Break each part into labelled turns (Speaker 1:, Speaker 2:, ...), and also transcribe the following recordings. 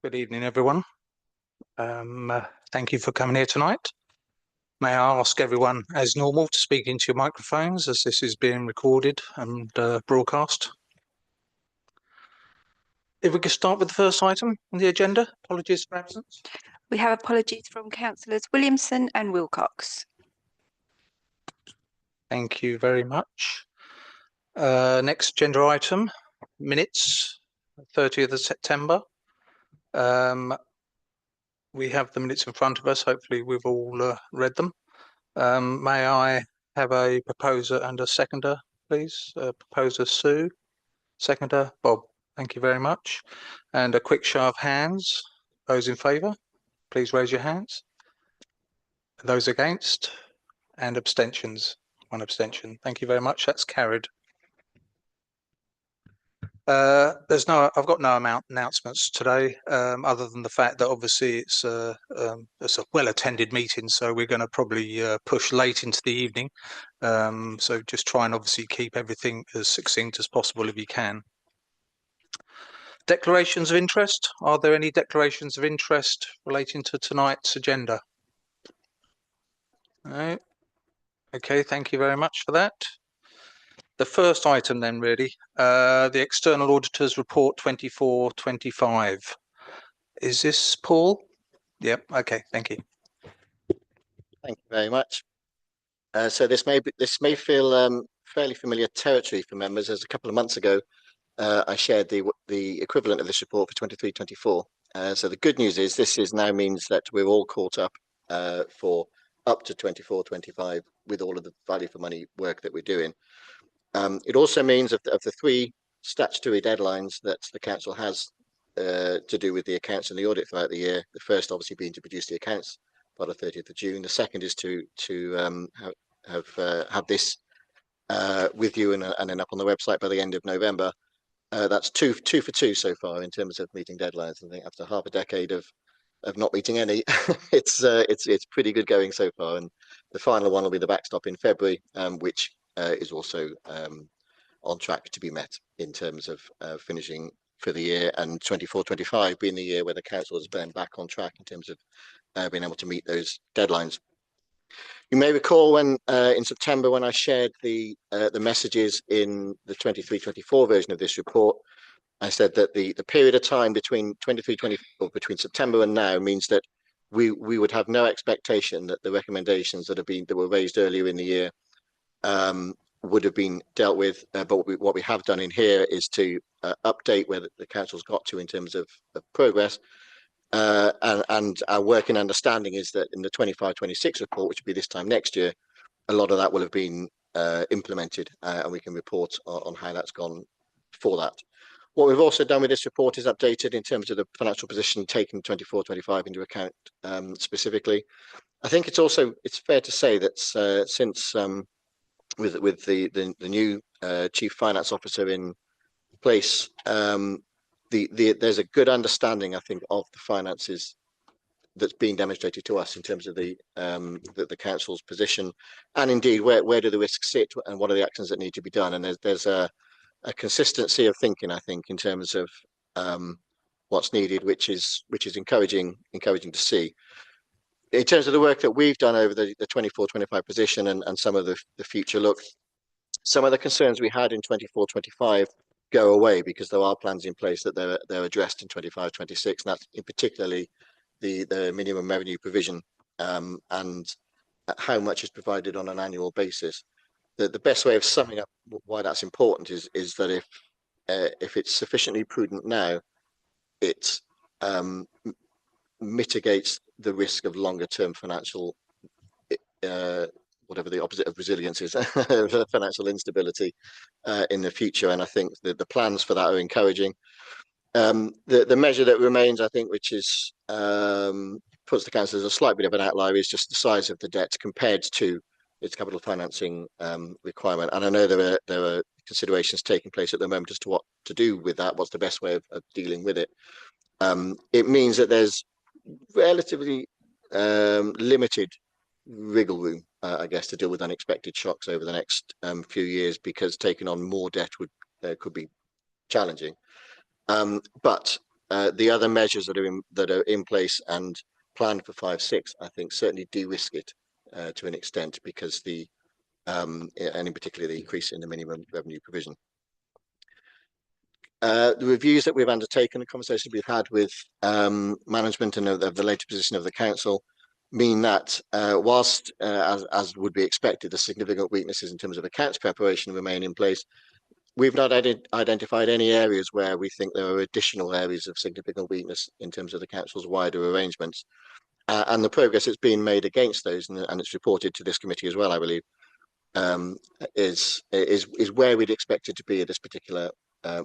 Speaker 1: Good evening, everyone. Thank you for coming here tonight. May I ask everyone, as normal, to speak into your microphones as this is being recorded and broadcast. If we could start with the first item on the agenda, apologies for absence.
Speaker 2: We have apologies from Councillors Williamson and Wilcox.
Speaker 1: Thank you very much. Next agenda item, minutes, 30th of September. We have the minutes in front of us. Hopefully we've all read them. May I have a proposer and a seconder, please? Proposer Sue, seconder Bob. Thank you very much. And a quick show of hands. Those in favour, please raise your hands. Those against and abstentions. One abstention. Thank you very much. That's carried. I've got no announcements today, other than the fact that obviously it's a well-attended meeting, so we're going to probably push late into the evening. So just try and obviously keep everything as succinct as possible if you can. Declarations of interest. Are there any declarations of interest relating to tonight's agenda? No. Okay, thank you very much for that. The first item then really, the External Auditors Report 24/25. Is this Paul? Yep, okay, thank you.
Speaker 3: Thank you very much. So this may feel fairly familiar territory for members, as a couple of months ago I shared the equivalent of this report for 23/24. So the good news is this now means that we're all caught up for up to 24/25 with all of the value for money work that we're doing. It also means of the three statutory deadlines that the council has to do with the accounts and the audit throughout the year. The first, obviously, being to produce the accounts by the 30th of June. The second is to have this with you and then up on the website by the end of November. That's two for two so far in terms of meeting deadlines. I think after half a decade of not meeting any, it's pretty good going so far. And the final one will be the backstop in February, which is also on track to be met in terms of finishing for the year, and 24/25 being the year where the council has been back on track in terms of being able to meet those deadlines. You may recall when in September, when I shared the messages in the 23/24 version of this report, I said that the period of time between 23/24 or between September and now means that we would have no expectation that the recommendations that were raised earlier in the year would have been dealt with, but what we have done in here is to update where the council's got to in terms of progress, and our working understanding is that in the 25/26 report, which will be this time next year, a lot of that will have been implemented, and we can report on how that's gone for that. What we've also done with this report is updated in terms of the financial position, taking 24/25 into account specifically. I think it's fair to say that since with the new chief finance officer in place, there's a good understanding, I think, of the finances that's being demonstrated to us in terms of the council's position, and indeed where do the risks sit and what are the actions that need to be done. And there's a consistency of thinking, I think, in terms of what's needed, which is encouraging to see. In terms of the work that we've done over the 24/25 position and some of the future look, some of the concerns we had in 24/25 go away because there are plans in place that they're addressed in 25/26, and that's in particularly the minimum revenue provision and how much is provided on an annual basis. The best way of summing up why that's important is that if it's sufficiently prudent now, it mitigates the risk of longer term financial, whatever the opposite of resilience is, financial instability in the future. And I think that the plans for that are encouraging. The measure that remains, I think, which is puts the council as a slight bit of an outlier, is just the size of the debt compared to its capital financing requirement. And I know there are considerations taking place at the moment as to what to do with that. What's the best way of dealing with it? It means that there's relatively limited wriggle room, I guess, to deal with unexpected shocks over the next few years, because taking on more debt could be challenging. But the other measures that are in place and planned for 5/6, I think certainly de-risk it to an extent, because and in particular the increase in the minimum revenue provision. The reviews that we've undertaken, the conversations we've had with management and of the later position of the council, mean that whilst, as would be expected, the significant weaknesses in terms of accounts preparation remain in place, we've not identified any areas where we think there are additional areas of significant weakness in terms of the council's wider arrangements. And the progress that's been made against those, and it's reported to this committee as well, I believe, is where we'd expect it to be at this particular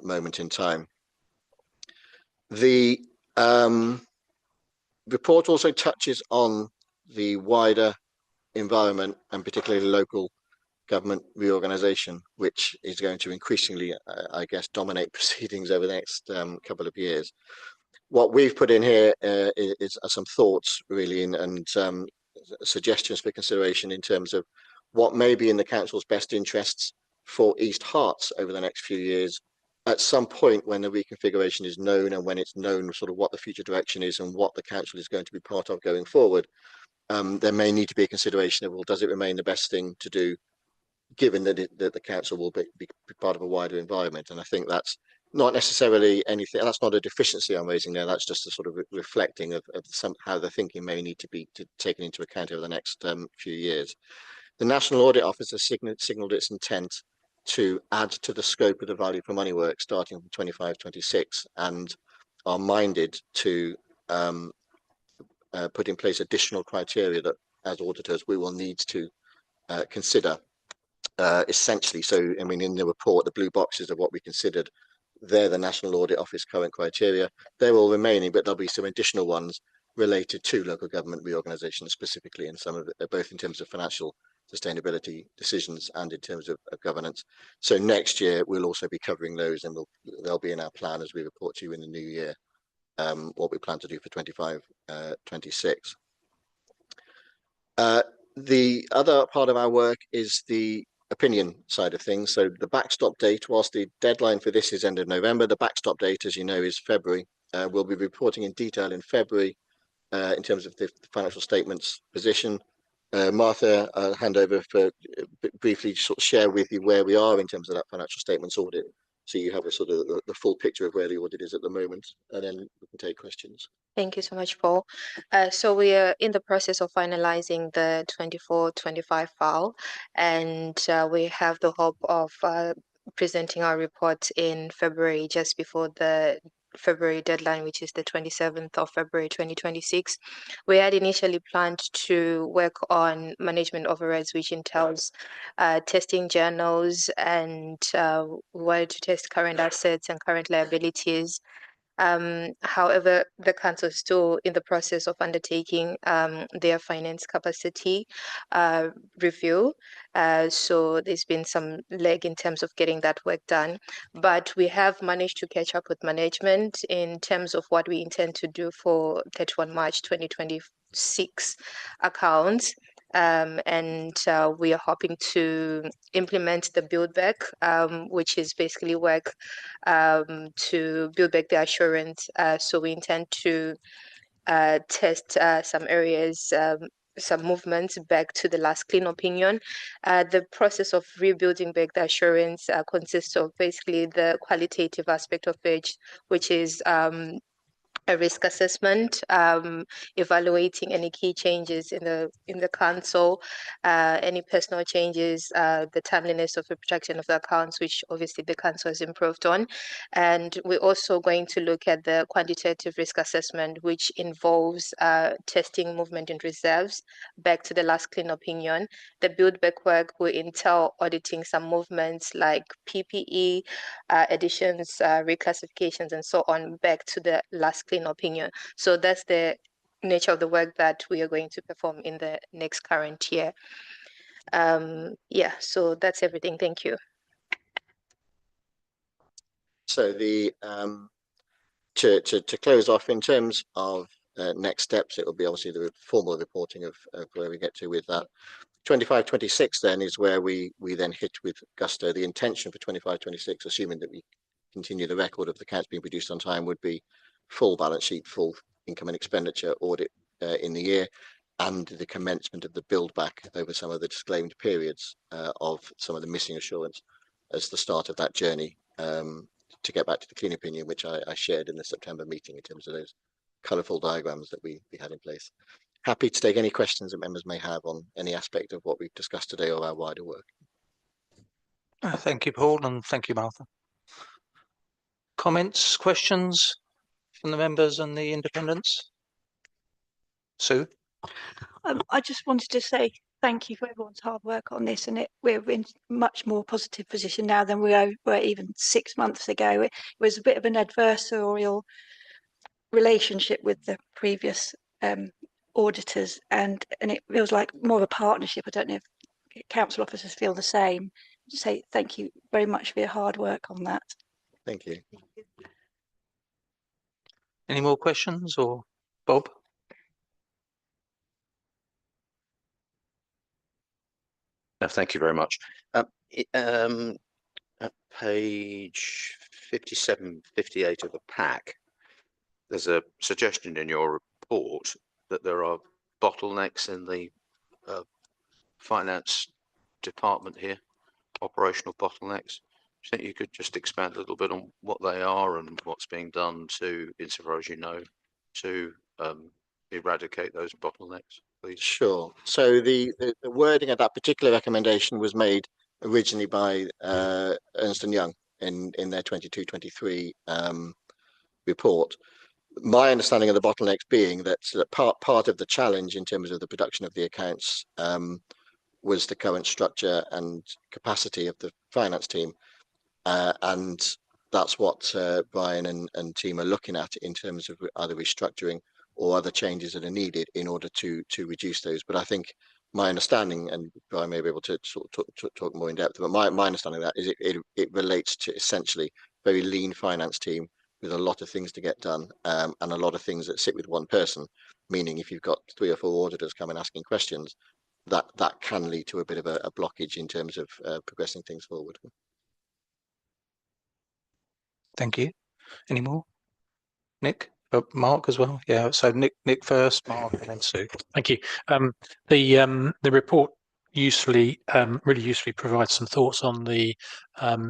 Speaker 3: moment in time. The report also touches on the wider environment, and particularly local government reorganisation, which is going to increasingly, I guess, dominate proceedings over the next couple of years. What we've put in here is some thoughts, really, and suggestions for consideration in terms of what may be in the council's best interests for East Herts over the next few years, at some point when the reconfiguration is known, and when it's known sort of what the future direction is and what the council is going to be part of going forward. There may need to be a consideration of, well, does it remain the best thing to do, given that the council will be part of a wider environment? And I think that's not necessarily anything, that's not a deficiency I'm raising there, that's just a sort of reflecting of how the thinking may need to be taken into account over the next few years. The National Audit Office has signalled its intent to add to the scope of the value for money work starting from 25/26, and are minded to put in place additional criteria that, as auditors, we will need to consider. Essentially, so I mean, in the report, the blue boxes of what we considered, they're the National Audit Office current criteria. They're all remaining, but there'll be some additional ones related to local government reorganisation specifically, and some of it, both in terms of financial sustainability decisions and in terms of governance. So next year we'll also be covering those, and they'll be in our plan as we report to you in the new year, what we plan to do for 25/26. The other part of our work is the opinion side of things. So the backstop date, whilst the deadline for this is end of November, the backstop date, as you know, is February. We'll be reporting in detail in February in terms of the financial statements position. Martha, I'll hand over for briefly sort of share with you where we are in terms of that financial statements audit, so you have a sort of the full picture of where the audit is at the moment, and then we can take questions.
Speaker 4: Thank you so much, Paul. So we are in the process of finalizing the 24/25 file, and we have the hope of presenting our report in February, just before the February deadline, which is the 27th of February 2026. We had initially planned to work on management overrides, which entails testing journals, and we wanted to test current assets and current liabilities. However, the council is still in the process of undertaking their finance capacity review. So there's been some lag in terms of getting that work done. But we have managed to catch up with management in terms of what we intend to do for 31 March 2026 accounts. And we are hoping to implement the build back, which is basically work to build back the assurance. So we intend to test some areas, some movements back to the last clean opinion. The process of rebuilding back the assurance consists of basically the qualitative aspect of which is a risk assessment, evaluating any key changes in the council, any personal changes, the timeliness of the protection of the accounts, which obviously the council has improved on. And we're also going to look at the quantitative risk assessment, which involves testing movement in reserves back to the last clean opinion. The build back work will entail auditing some movements like PPE, additions, reclassifications, and so on back to the last clean opinion. So that's the nature of the work that we are going to perform in the next current year. Yeah, so that's everything. Thank you.
Speaker 3: So the to close off, in terms of next steps, it will be obviously the formal reporting of where we get to with that. 25/26 then is where we then hit with gusto. The intention for 25/26, assuming that we continue the record of the accounts being produced on time, would be full balance sheet, full income and expenditure audit in the year, and the commencement of the build back over some of the disclaimed periods of some of the missing assurance as the start of that journey to get back to the clean opinion, which I shared in the September meeting in terms of those colourful diagrams that we had in place. Happy to take any questions that members may have on any aspect of what we've discussed today or our wider work.
Speaker 1: Thank you, Paul, and thank you, Martha. Comments, questions from the members and the independents? Sue?
Speaker 2: I just wanted to say thank you for everyone's hard work on this, and we're in much more positive position now than we were even 6 months ago. It was a bit of an adversarial relationship with the previous auditors, and it feels like more of a partnership. I don't know if council officers feel the same. Just say thank you very much for your hard work on that.
Speaker 3: Thank you.
Speaker 1: Any more questions, or Bob?
Speaker 5: No, thank you very much. At page 57, 58 of the pack, there's a suggestion in your report that there are bottlenecks in the finance department here, operational bottlenecks. Do you think you could just expand a little bit on what they are and what's being done to, insofar as you know, to eradicate those bottlenecks, please?
Speaker 3: Sure. So the wording of that particular recommendation was made originally by Ernst & Young in their 22-23 report. My understanding of the bottlenecks being that part of the challenge in terms of the production of the accounts was the current structure and capacity of the finance team, and that's what Brian and team are looking at in terms of either restructuring or other changes that are needed in order to reduce those. But I think my understanding, and Brian may be able to sort of talk more in depth, but my understanding of that is it relates to essentially very lean finance team with a lot of things to get done, and a lot of things that sit with one person, meaning if you've got 3 or 4 auditors coming asking questions, that can lead to a bit of a blockage in terms of progressing things forward.
Speaker 1: Thank you. Any more? Nick? Mark as well? Yeah, so Nick first, Mark, and then Sue.
Speaker 6: Thank you. The report really usefully provides some thoughts on the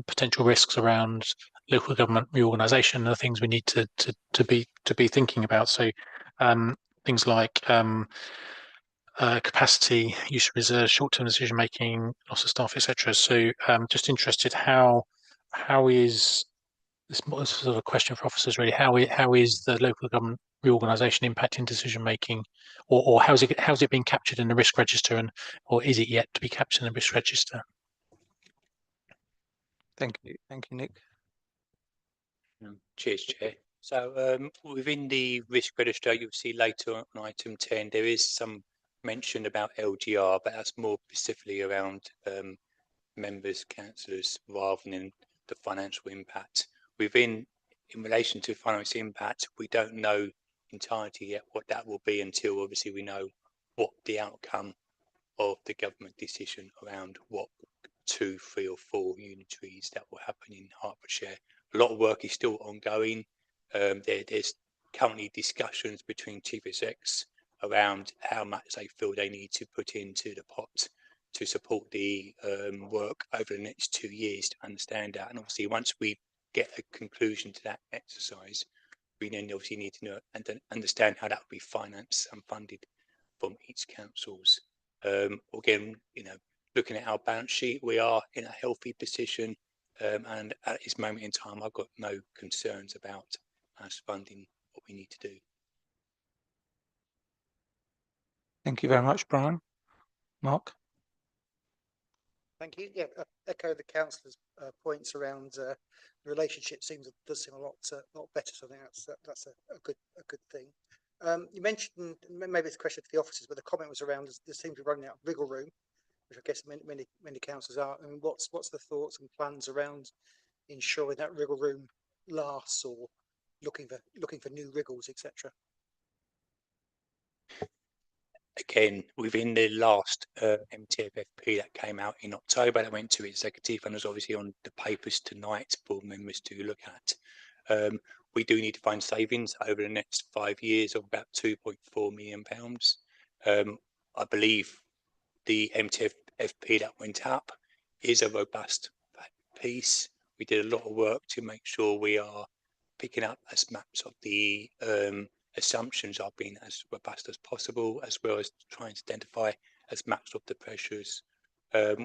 Speaker 6: potential risks around local government reorganisation and the things we need to be thinking about. So things like capacity, use of reserves, short-term decision making, loss of staff, etc. So just interested, how is this sort of a question for officers really? How is the local government reorganisation impacting decision making, or how's it being captured in the risk register, or is it yet to be captured in the risk register?
Speaker 1: Thank you, Nick.
Speaker 7: Cheers, Chair. So within the risk register, you'll see later on item 10, there is some mention about LGR, but that's more specifically around members, councillors, rather than the financial impact. In relation to financial impact, we don't know entirety yet what that will be until obviously we know what the outcome of the government decision around what 2, 3 or 4 unitaries that will happen in Hertfordshire. A lot of work is still ongoing. There's currently discussions between chief execs around how much they feel they need to put into the pot to support the work over the next 2 years to understand that. And obviously, once we get a conclusion to that exercise, we then obviously need to know and understand how that will be financed and funded from each councils. Again, looking at our balance sheet, we are in a healthy position, and at this moment in time, I've got no concerns about us funding what we need to do.
Speaker 1: Thank you very much, Brian. Mark?
Speaker 8: Thank you. Yeah, echo the councillor's points around the relationship. Does seem a lot better. So I think that's a good thing. You mentioned, maybe it's a question for the officers, but the comment was around there seems to be running out of wriggle room, which I guess many councils are. I mean, what's the thoughts and plans around ensuring that wriggle room lasts, or looking for new wriggles, etc.?
Speaker 7: Again, within the last MTFFP that came out in October, that went to executive and was obviously on the papers tonight for members to look at. We do need to find savings over the next 5 years of about £2.4 million. I believe the MTFP that went up is a robust piece. We did a lot of work to make sure we are picking up as maps of the assumptions are being as robust as possible, as well as trying to identify as maps of the pressures.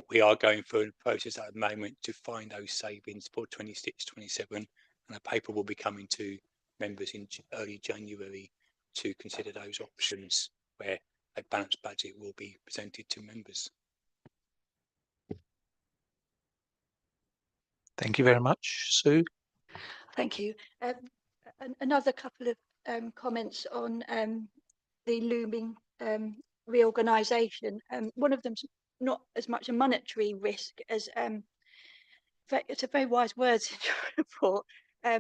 Speaker 7: We are going through a process at the moment to find those savings for 26-27, and a paper will be coming to members in early January to consider those options, where a balanced budget will be presented to members.
Speaker 1: Thank you very much, Sue.
Speaker 2: Thank you. Another couple of comments on the looming reorganisation. One of them's not as much a monetary risk as it's a very wise words in your report,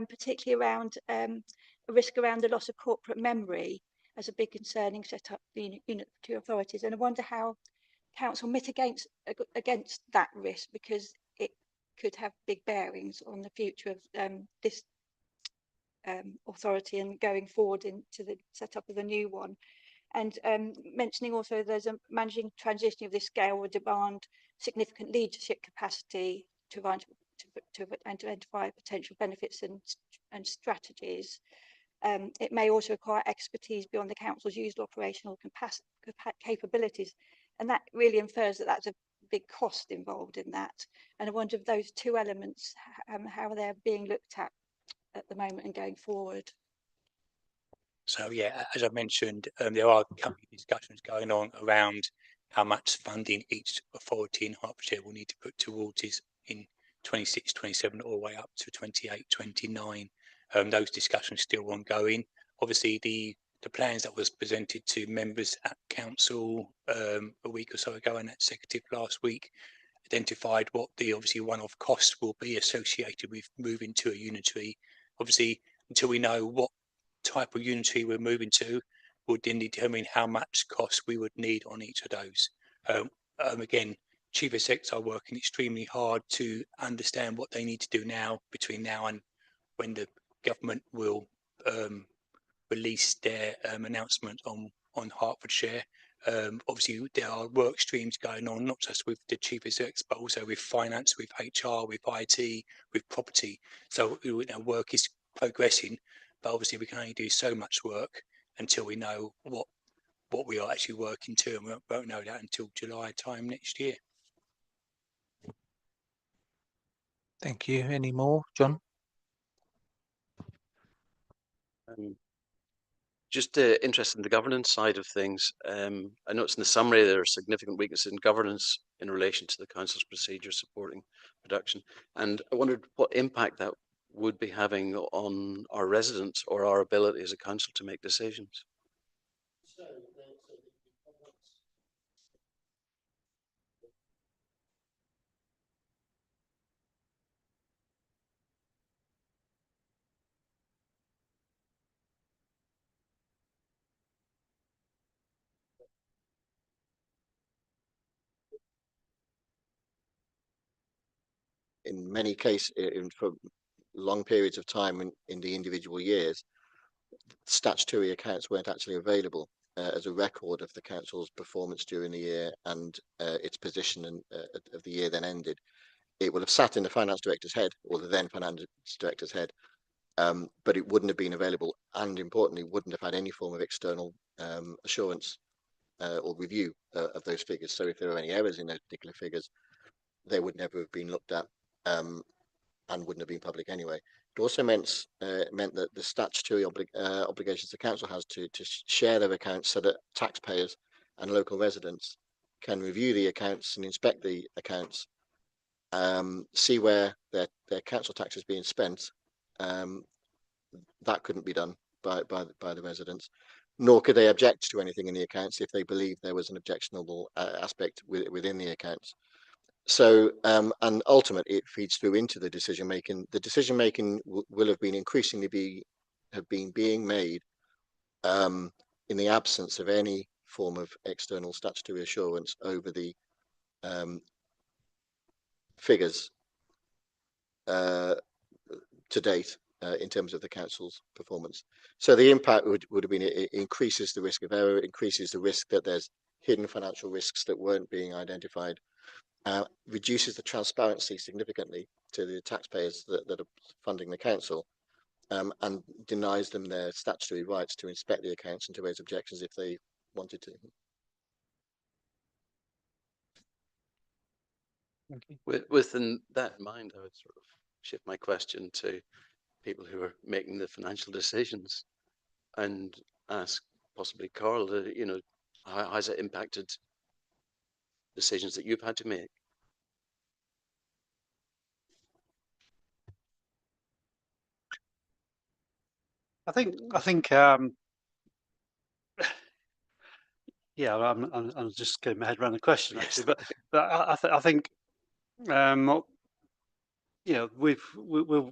Speaker 2: particularly around a risk around the loss of corporate memory as a big concerning set up the unit to authorities. And I wonder how council mitigates against that risk, because it could have big bearings on the future of this authority and going forward into the setup of the new one. And mentioning also there's a managing transition of this scale would demand significant leadership capacity to identify potential benefits and strategies. It may also require expertise beyond the council's usual operational capabilities, and that really infers that that's a big cost involved in that. And I wonder if those two elements, how they're being looked at the moment and going forward.
Speaker 7: So yeah, as I mentioned, there are currently discussions going on around how much funding each authority in Hertfordshire will need to put towards this in 26-27 all the way up to 28-29. Those discussions still ongoing. Obviously, the plans that was presented to members at council a week or so ago, and executive last week, identified what the obviously one-off costs will be associated with moving to a unitary. Obviously, until we know what type of unitary we're moving to, would then determine how much cost we would need on each of those. Again, chief execs are working extremely hard to understand what they need to do now, between now and when the government will release their announcement on Hertfordshire. Obviously, there are work streams going on, not just with the chief execs, but also with finance, with HR, with IT, with property. So work is progressing, but obviously we can only do so much work until we know what we are actually working to, and we won't know that until July time next year.
Speaker 1: Thank you. Any more, John?
Speaker 9: Just interested in the governance side of things. I noticed in the summary there are significant weaknesses in governance in relation to the council's procedures supporting production, and I wondered what impact that would be having on our residents or our ability as a council to make decisions.
Speaker 3: In many cases, for long periods of time in the individual years, statutory accounts weren't actually available as a record of the council's performance during the year and its position of the year then ended. It would have sat in the finance director's head, or the then finance director's head, but it wouldn't have been available, and importantly, wouldn't have had any form of external assurance or review of those figures. So if there were any errors in those particular figures, they would never have been looked at and wouldn't have been public anyway. It also meant that the statutory obligations the council has to share their accounts so that taxpayers and local residents can review the accounts and inspect the accounts, see where their council tax is being spent. That couldn't be done by the residents, nor could they object to anything in the accounts if they believed there was an objectionable aspect within the accounts. So, and ultimately, it feeds through into the decision making. The decision making will have been increasingly being made in the absence of any form of external statutory assurance over the figures to date. in terms of the council's performance. So the impact would have been it increases the risk of error, increases the risk that there's hidden financial risks that weren't being identified, reduces the transparency significantly to the taxpayers that are funding the council, and denies them their statutory rights to inspect the accounts and to raise objections if they wanted to.
Speaker 9: Within that in mind, I would sort of shift my question to people who are making the financial decisions and ask possibly Carl, how has it impacted decisions that you've had to make?
Speaker 10: I think yeah, I'm just getting my head around the question actually, but I think we're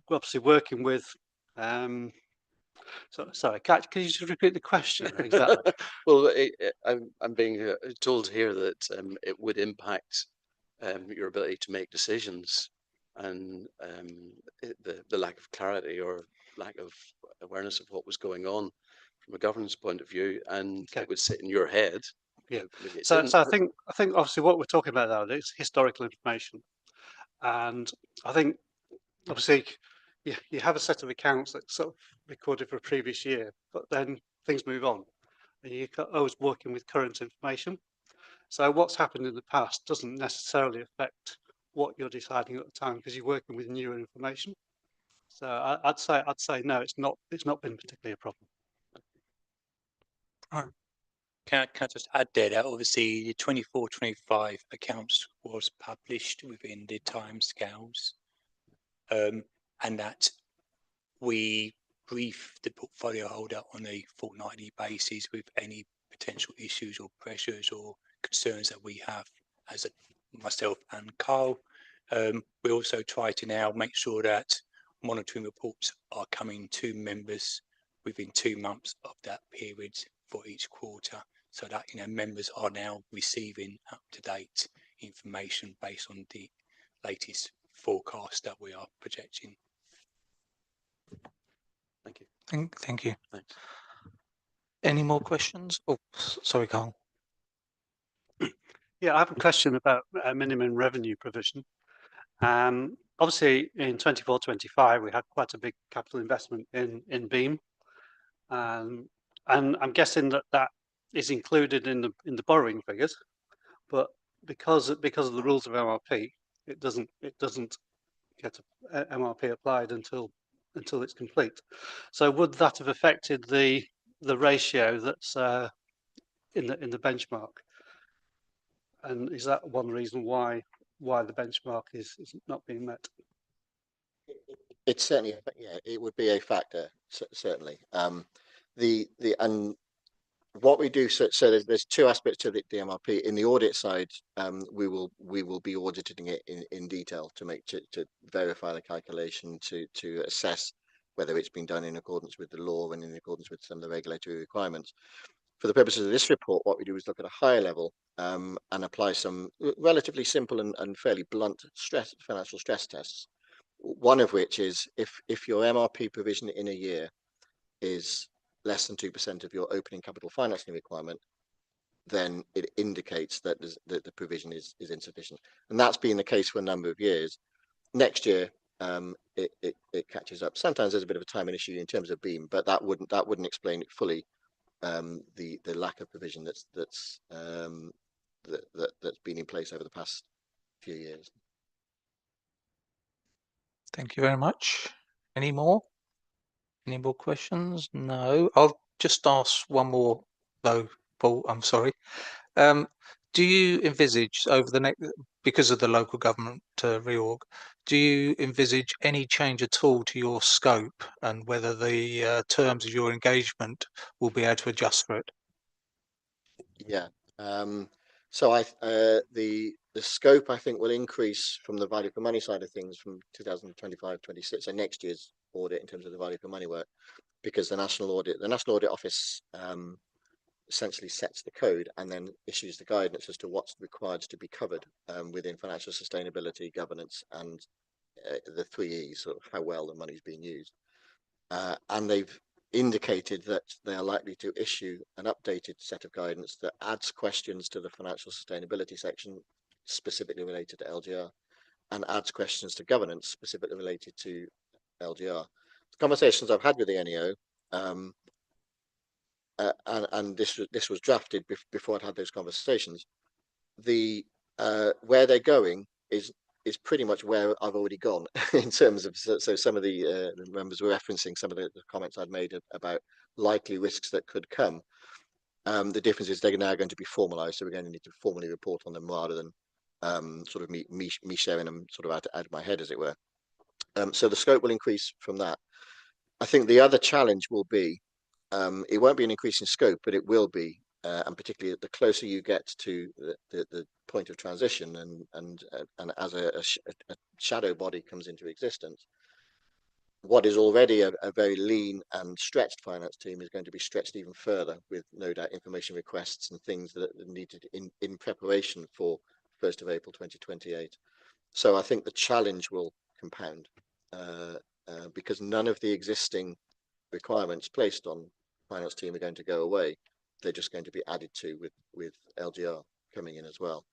Speaker 10: obviously working with sorry, can you just repeat the question exactly?
Speaker 9: Well, I'm being told here that it would impact your ability to make decisions, and the lack of clarity or lack of awareness of what was going on from a governance point of view, and
Speaker 10: Okay.
Speaker 9: it would sit in your head.
Speaker 10: Yeah.
Speaker 9: Maybe it
Speaker 10: So
Speaker 9: didn't.
Speaker 10: I think obviously what we're talking about now is historical information, and I think obviously you have a set of accounts that sort of recorded for a previous year, but then things move on, and you're always working with current information. So what's happened in the past doesn't necessarily affect what you're deciding at the time because you're working with newer information. So I'd say no, it's not been particularly a problem.
Speaker 7: Can I just add there that obviously the 24-25 accounts was published within the timescales, and that we brief the portfolio holder on a fortnightly basis with any potential issues or pressures or concerns that we have as myself and Carl. We also try to now make sure that monitoring reports are coming to members within 2 months of that period for each quarter, so that members are now receiving up-to-date information based on the latest forecast that we are projecting.
Speaker 9: Thank you.
Speaker 1: Thank you.
Speaker 9: Thanks.
Speaker 1: Any more questions? Oh, sorry, Carl.
Speaker 10: Yeah, I have a question about minimum revenue provision. Obviously, in 24-25, we had quite a big capital investment in Beam, and I'm guessing that is included in the borrowing figures, but because of the rules of MRP, it doesn't get MRP applied until it's complete. So would that have affected the ratio that's in the benchmark? And is that one reason why the benchmark is not being met?
Speaker 3: It's certainly, yeah, it would be a factor, certainly. And what we do, so there's two aspects to the MRP. In the audit side, we will be auditing it in detail to verify the calculation, to assess whether it's been done in accordance with the law and in accordance with some of the regulatory requirements. For the purposes of this report, what we do is look at a higher level and apply some relatively simple and fairly blunt financial stress tests. One of which is if your MRP provision in a year is less than 2% of your opening capital financing requirement, then it indicates that the provision is insufficient. And that's been the case for a number of years. Next year, it catches up. Sometimes there's a bit of a timing issue in terms of Beam, but that wouldn't explain it fully. The lack of provision that's been in place over the past few years.
Speaker 1: Thank you very much. Any more? Any more questions? No. I'll just ask one more though, Paul. I'm sorry. Do you envisage over the next, because of the local government reorg, do you envisage any change at all to your scope and whether the terms of your engagement will be able to adjust for it?
Speaker 3: Yeah. So the scope I think will increase from the value for money side of things from 2025-26, so next year's audit in terms of the value for money work, because the National Audit Office essentially sets the code and then issues the guidance as to what's required to be covered within financial sustainability, governance, and the 3 E's, sort of how well the money's being used. and they've indicated that they are likely to issue an updated set of guidance that adds questions to the financial sustainability section specifically related to LGR, and adds questions to governance specifically related to LGR. The conversations I've had with the NEO, and this was drafted before I'd had those conversations. The where they're going is pretty much where I've already gone in terms of, so some of the members were referencing some of the comments I'd made about likely risks that could come. The difference is they're now going to be formalised, so we're going to need to formally report on them rather than sort of me sharing them sort of out of my head, as it were. So the scope will increase from that. I think the other challenge will be, it won't be an increase in scope, but it will be, and particularly the closer you get to the point of transition, and as a shadow body comes into existence, what is already a very lean and stretched finance team is going to be stretched even further, with no doubt information requests and things that are needed in preparation for 1st of April 2028. So I think the challenge will compound, because none of the existing requirements placed on finance team are going to go away. They're just going to be added to with LGR coming in as well.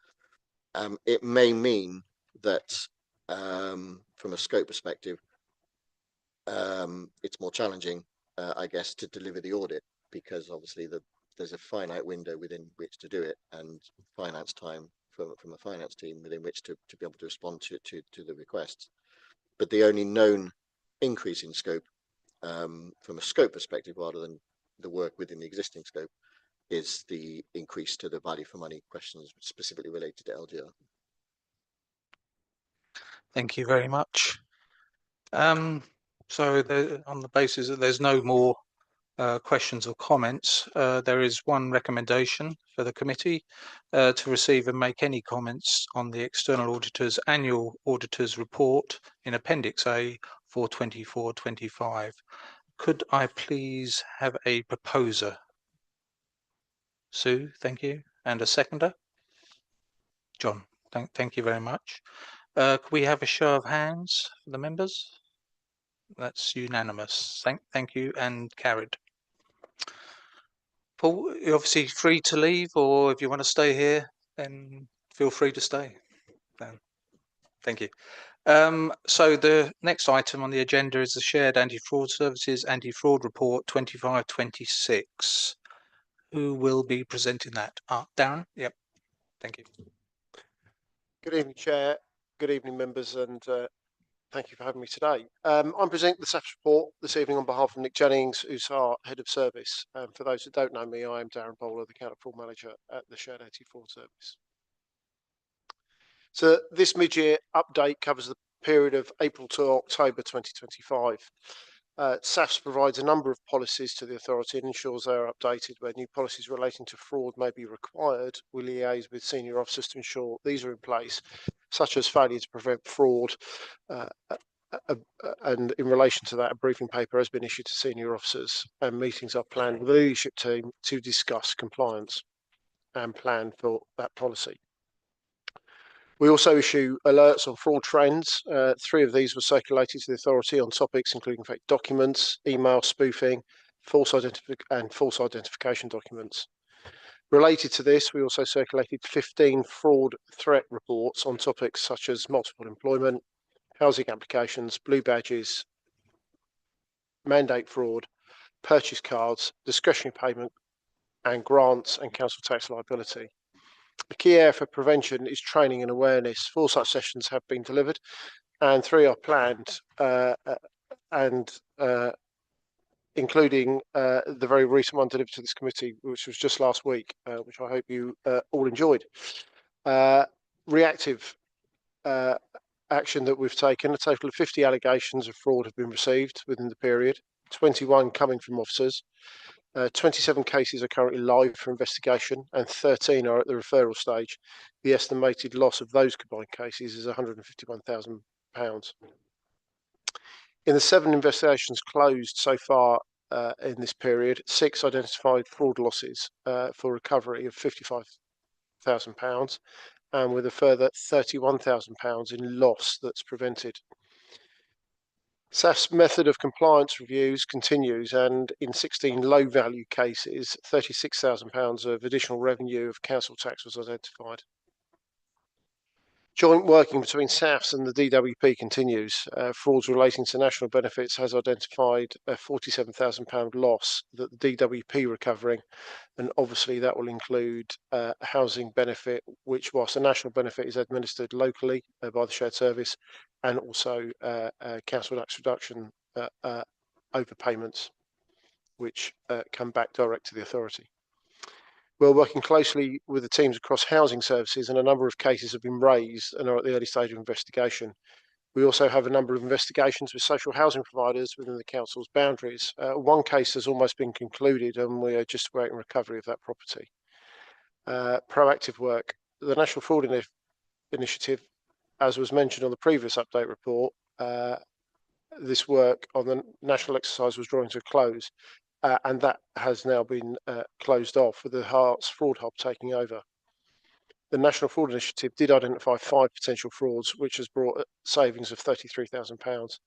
Speaker 3: It may mean that from a scope perspective, it's more challenging, I guess, to deliver the audit, because obviously there's a finite window within which to do it, and finance time from a finance team within which to be able to respond to the requests. But the only known increase in scope, from a scope perspective rather than the work within the existing scope, is the increase to the value for money questions specifically related to LGR.
Speaker 1: Thank you very much. So on the basis that there's no more questions or comments, there is one recommendation for the committee to receive and make any comments on the external auditor's annual auditor's report in Appendix A for 24-25. Could I please have a proposer? Sue, thank you. And a seconder? John, thank you very much. Could we have a show of hands for the members? That's unanimous. Thank you, and carried. Paul, you're obviously free to leave, or if you want to stay here, then feel free to stay. Thank you. So the next item on the agenda is the Shared Anti-Fraud Services Anti-Fraud Report 25-26. Who will be presenting that? Darren? Yep. Thank you.
Speaker 11: Good evening, Chair. Good evening, members, and thank you for having me today. I'm presenting the SAFS report this evening on behalf of Nick Jennings, who's our Head of Service. For those that don't know me, I am Darren Bowler, the Counter Fraud Manager at the Shared Anti-Fraud Service. So this mid-year update covers the period of April to October 2025. SAFS provides a number of policies to the authority and ensures they are updated where new policies relating to fraud may be required. We liaise with senior officers to ensure these are in place, such as failure to prevent fraud. And in relation to that, a briefing paper has been issued to senior officers, and meetings are planned with the leadership team to discuss compliance and plan for that policy. We also issue alerts on fraud trends. 3 of these were circulated to the authority on topics including fake documents, email spoofing, false identification documents. Related to this, we also circulated 15 fraud threat reports on topics such as multiple employment, housing applications, blue badges, mandate fraud, purchase cards, discretionary payment, and grants and council tax liability. The key area for prevention is training and awareness. 4 such sessions have been delivered, and 3 are planned, including the very recent one delivered to this committee, which was just last week, which I hope you all enjoyed. Reactive action that we've taken, a total of 50 allegations of fraud have been received within the period, 21 coming from officers. 27 cases are currently live for investigation, and 13 are at the referral stage. The estimated loss of those combined cases is £151,000. In the 7 investigations closed so far in this period, 6 identified fraud losses for recovery of £55,000, and with a further £31,000 in loss that's prevented. SAF's method of compliance reviews continues, and in 16 low-value cases, £36,000 of additional revenue of council tax was identified. Joint working between SAFs and the DWP continues. Frauds relating to national benefits has identified a £47,000 loss that the DWP recovering, and obviously that will include a housing benefit, which, whilst a national benefit is administered locally by the shared service, and also council tax reduction overpayments, which come back direct to the authority. We're working closely with the teams across housing services, and a number of cases have been raised and are at the early stage of investigation. We also have a number of investigations with social housing providers within the council's boundaries. One case has almost been concluded, and we are just awaiting recovery of that property. Proactive work. The National Fraud Initiative, as was mentioned on the previous update report, this work on the national exercise was drawing to a close. And that has now been closed off, with the Hearts Fraud Hub taking over. The National Fraud Initiative did identify 5 potential frauds, which has brought savings of £33,000.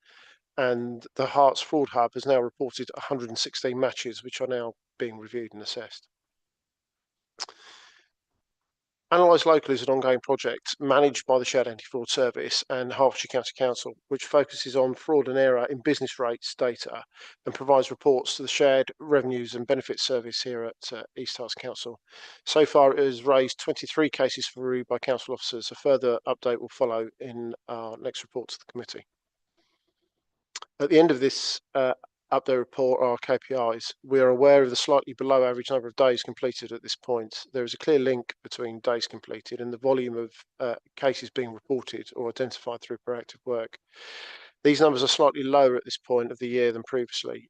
Speaker 11: And the Hearts Fraud Hub has now reported 116 matches, which are now being reviewed and assessed. Analyse Local is an ongoing project managed by the Shared Anti-Fraud Service and Hertfordshire County Council, which focuses on fraud and error in business rates data and provides reports to the Shared Revenues and Benefits Service here at East Herts Council. So far, it has raised 23 cases for review by council officers. A further update will follow in our next report to the committee. At the end of this update report are our KPIs. We are aware of the slightly below average number of days completed at this point. There is a clear link between days completed and the volume of cases being reported or identified through proactive work. These numbers are slightly lower at this point of the year than previously.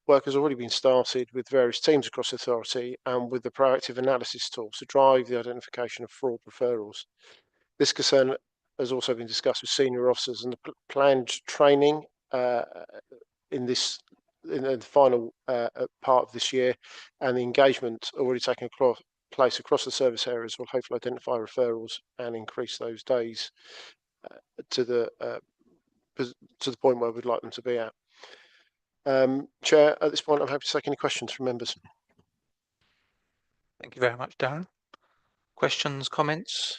Speaker 11: Work has already been started with various teams across the authority and with the proactive analysis tools to drive the identification of fraud referrals. This concern has also been discussed with senior officers, and the planned training in the final part of this year, and the engagement already taking place across the service areas will hopefully identify referrals and increase those days to the point where we'd like them to be at. Chair, at this point, I'm happy to take any questions from members.
Speaker 1: Thank you very much, Darren. Questions, comments?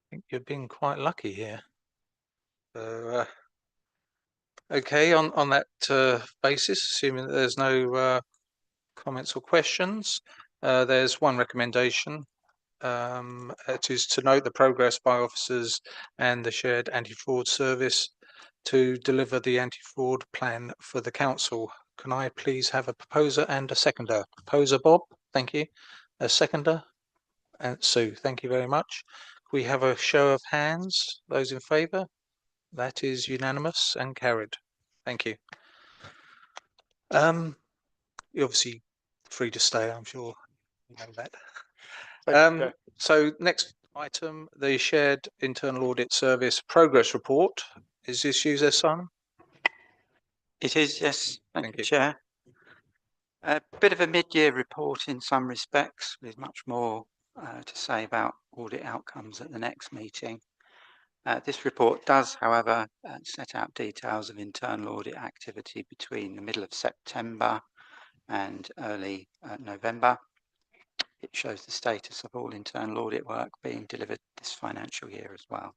Speaker 1: I think you've been quite lucky here. So, okay, on that basis, assuming that there's no comments or questions, there's one recommendation. It is to note the progress by officers and the Shared Anti-Fraud Service to deliver the anti-fraud plan for the council. Can I please have a proposer and a seconder? Proposer Bob, thank you. A seconder, and Sue, thank you very much. We have a show of hands. Those in favour? That is unanimous and carried. Thank you. You're obviously free to stay, I'm sure you know that. So next item, the Shared Internal Audit Service Progress Report. Is this you, Simon?
Speaker 12: It is, yes. Thank you, Chair. A bit of a mid-year report in some respects, with much more to say about audit outcomes at the next meeting. This report does, however, set out details of internal audit activity between the middle of September and early November. It shows the status of all internal audit work being delivered this financial year as well.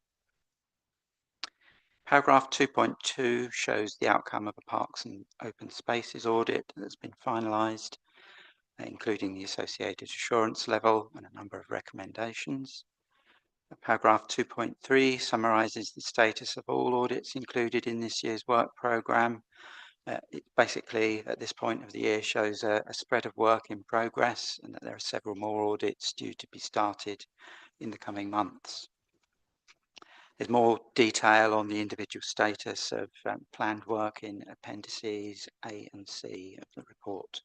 Speaker 12: Paragraph 2.2 shows the outcome of a Parks and Open Spaces audit that's been finalised, including the associated assurance level and a number of recommendations. Paragraph 2.3 summarises the status of all audits included in this year's work programme. It basically, at this point of the year, shows a spread of work in progress, and that there are several more audits due to be started in the coming months. There's more detail on the individual status of planned work in appendices A and C of the report.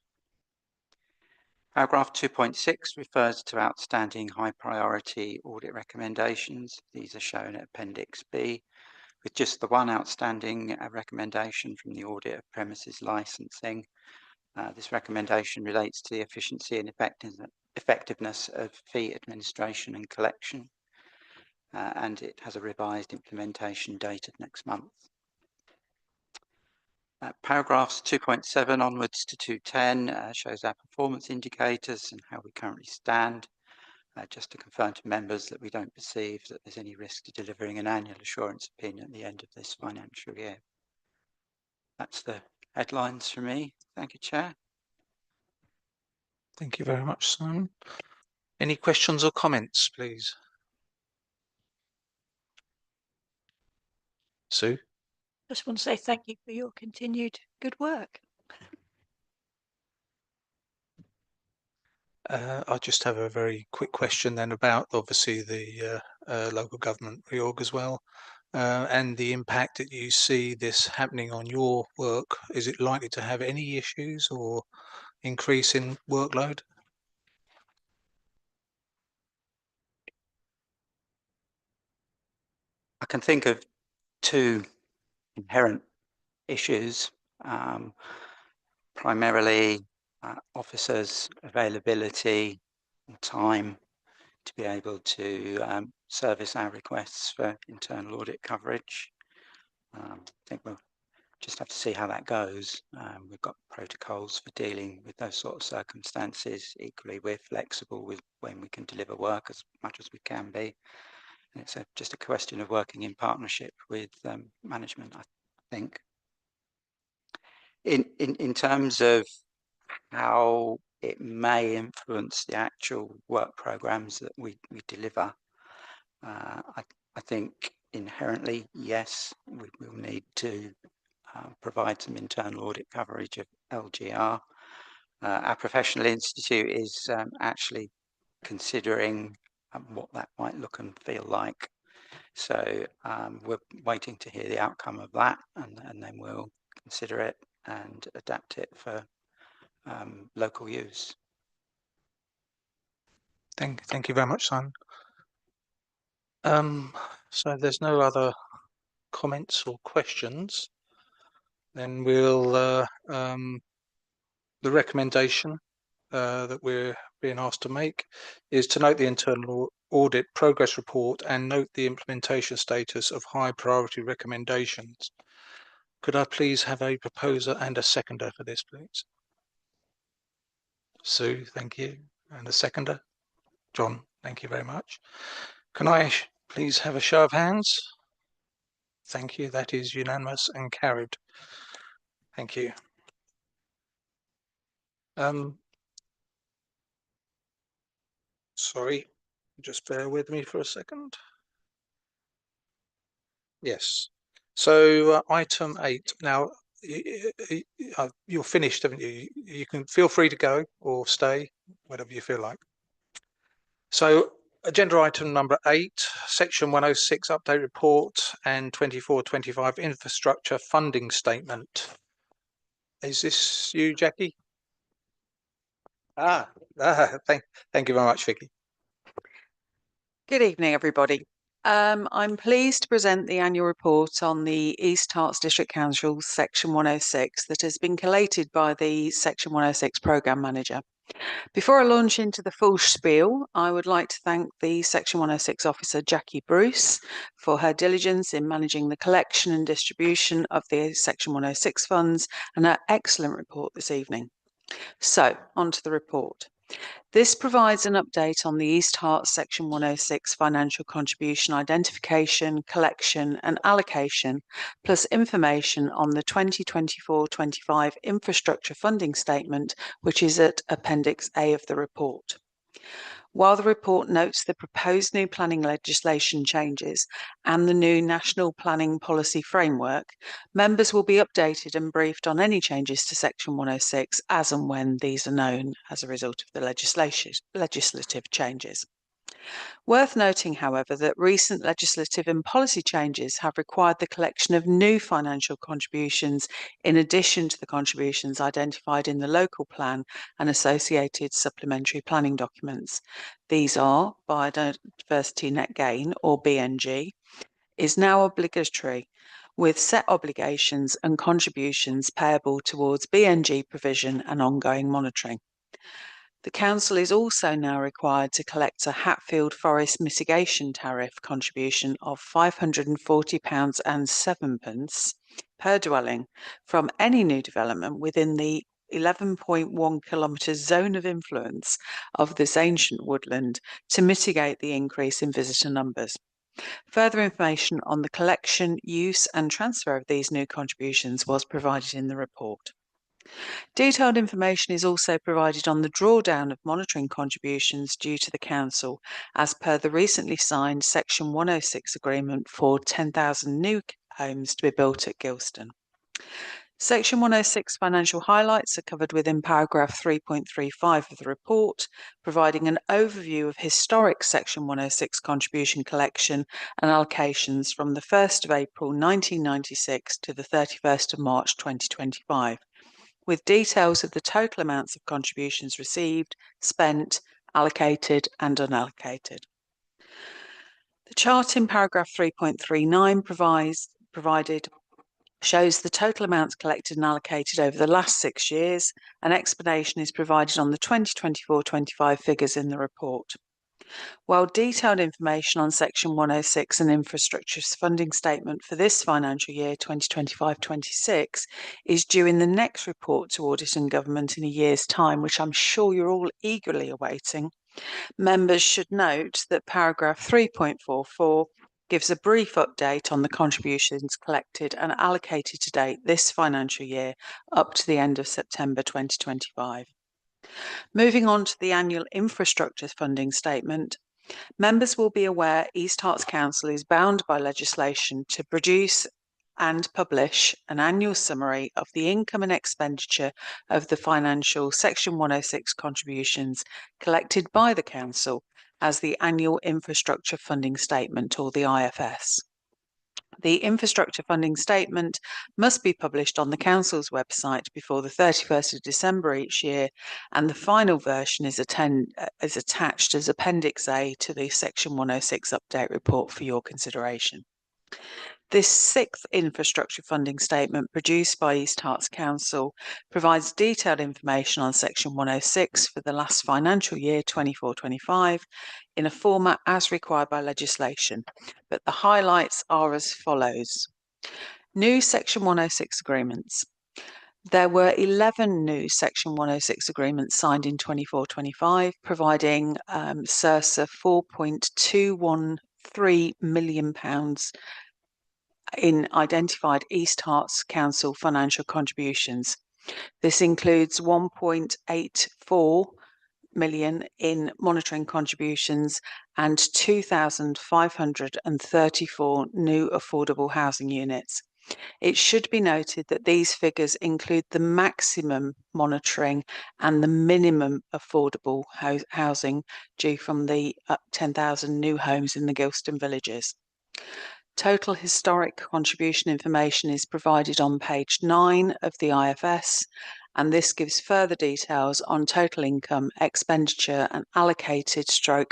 Speaker 12: Paragraph 2.6 refers to outstanding high priority audit recommendations. These are shown at Appendix B, with just the one outstanding recommendation from the audit of premises licensing. This recommendation relates to the efficiency and effectiveness of fee administration and collection. and it has a revised implementation dated next month. Paragraphs 2.7 onwards to 210 shows our performance indicators and how we currently stand. Just to confirm to members that we don't perceive that there's any risk to delivering an annual assurance opinion at the end of this financial year. That's the headlines for me. Thank you, Chair.
Speaker 1: Thank you very much, Simon. Any questions or comments, please? Sue?
Speaker 2: Just want to say thank you for your continued good work.
Speaker 1: I just have a very quick question then about obviously the local government reorg as well, and the impact that you see this happening on your work. Is it likely to have any issues or increase in workload?
Speaker 12: I can think of two inherent issues, primarily officers' availability and time to be able to service our requests for internal audit coverage. I think we'll just have to see how that goes. We've got protocols for dealing with those sort of circumstances. Equally, we're flexible with when we can deliver work as much as we can be. And it's just a question of working in partnership with management, I think. In terms of how it may influence the actual work programs that we deliver, I think inherently, yes, we will need to provide some internal audit coverage of LGR. Our professional institute is actually considering what that might look and feel like. So we're waiting to hear the outcome of that, and then we'll consider it and adapt it for local use.
Speaker 1: Thank you very much, Simon. So there's no other comments or questions. Then we'll the recommendation that we're being asked to make is to note the internal audit progress report and note the implementation status of high priority recommendations. Could I please have a proposer and a seconder for this, please? Sue, thank you. And a seconder? John, thank you very much. Can I please have a show of hands? Thank you. That is unanimous and carried. Thank you. Sorry, just bear with me for a second. Yes. So item 8. Now you're finished, haven't you? You can feel free to go or stay, whatever you feel like. So agenda item number 8, section 106 update report and 24-25 infrastructure funding statement. Is this you, Jackie? Thank you very much, Vicky.
Speaker 13: Good evening, everybody. I'm pleased to present the annual report on the East Herts District Council Section 106 that has been collated by the Section 106 Programme Manager. Before I launch into the full spiel, I would like to thank the Section 106 officer, Jackie Bruce, for her diligence in managing the collection and distribution of the Section 106 funds and her excellent report this evening. So, on to the report. This provides an update on the East Herts Section 106 financial contribution identification, collection and allocation, plus information on the 2024-25 infrastructure funding statement, which is at Appendix A of the report. While the report notes the proposed new planning legislation changes and the new National Planning Policy Framework, members will be updated and briefed on any changes to Section 106 as and when these are known as a result of the legislative changes. Worth noting, however, that recent legislative and policy changes have required the collection of new financial contributions in addition to the contributions identified in the local plan and associated supplementary planning documents. These are Biodiversity Net Gain, or BNG, is now obligatory, with set obligations and contributions payable towards BNG provision and ongoing monitoring. The Council is also now required to collect a Hatfield Forest Mitigation Tariff contribution of £540.07 per dwelling from any new development within the 11.1 kilometre zone of influence of this ancient woodland to mitigate the increase in visitor numbers. Further information on the collection, use and transfer of these new contributions was provided in the report. Detailed information is also provided on the drawdown of monitoring contributions due to the Council as per the recently signed Section 106 agreement for 10,000 new homes to be built at Gilston. Section 106 financial highlights are covered within paragraph 3.35 of the report, providing an overview of historic Section 106 contribution collection and allocations from the 1st of April 1996 to the 31st of March 2025, with details of the total amounts of contributions received, spent, allocated and unallocated. The chart in paragraph 3.39 provided shows the total amounts collected and allocated over the last 6 years. An explanation is provided on the 2024-25 figures in the report. While detailed information on Section 106 and infrastructure's funding statement for this financial year 2025-26 is due in the next report to Audit and Government in a year's time, which I'm sure you're all eagerly awaiting, members should note that paragraph 3.44 gives a brief update on the contributions collected and allocated to date this financial year up to the end of September 2025. Moving on to the annual infrastructure funding statement, members will be aware East Herts Council is bound by legislation to produce and publish an annual summary of the income and expenditure of the financial Section 106 contributions collected by the Council as the Annual Infrastructure Funding Statement, or the IFS. The Infrastructure Funding Statement must be published on the Council's website before the 31st of December each year, and the final version is attached as Appendix A to the Section 106 update report for your consideration. This 6th infrastructure funding statement produced by East Herts Council provides detailed information on Section 106 for the last financial year 24-25 in a format as required by legislation, but the highlights are as follows. New Section 106 agreements. There were 11 new Section 106 agreements signed in 24-25, providing circa £4.213 million in identified East Herts Council financial contributions. This includes 1.84 million in monitoring contributions and 2,534 new affordable housing units. It should be noted that these figures include the maximum monitoring and the minimum affordable housing due from the 10,000 new homes in the Gilston villages. Total historic contribution information is provided on page 9 of the IFS, and this gives further details on total income, expenditure and allocated /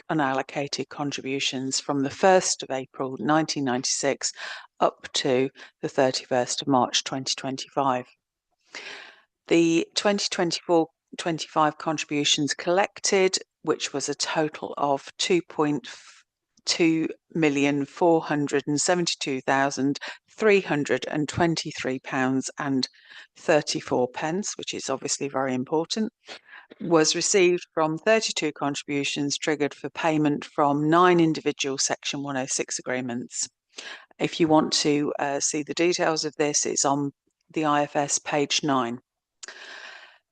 Speaker 13: unallocated contributions from the 1st of April 1996 up to the 31st of March 2025. The 2024-25 contributions collected, which was a total of £2,472,323.34, which is obviously very important, was received from 32 contributions triggered for payment from 9 individual Section 106 agreements. If you want to see the details of this, it's on the IFS page 9.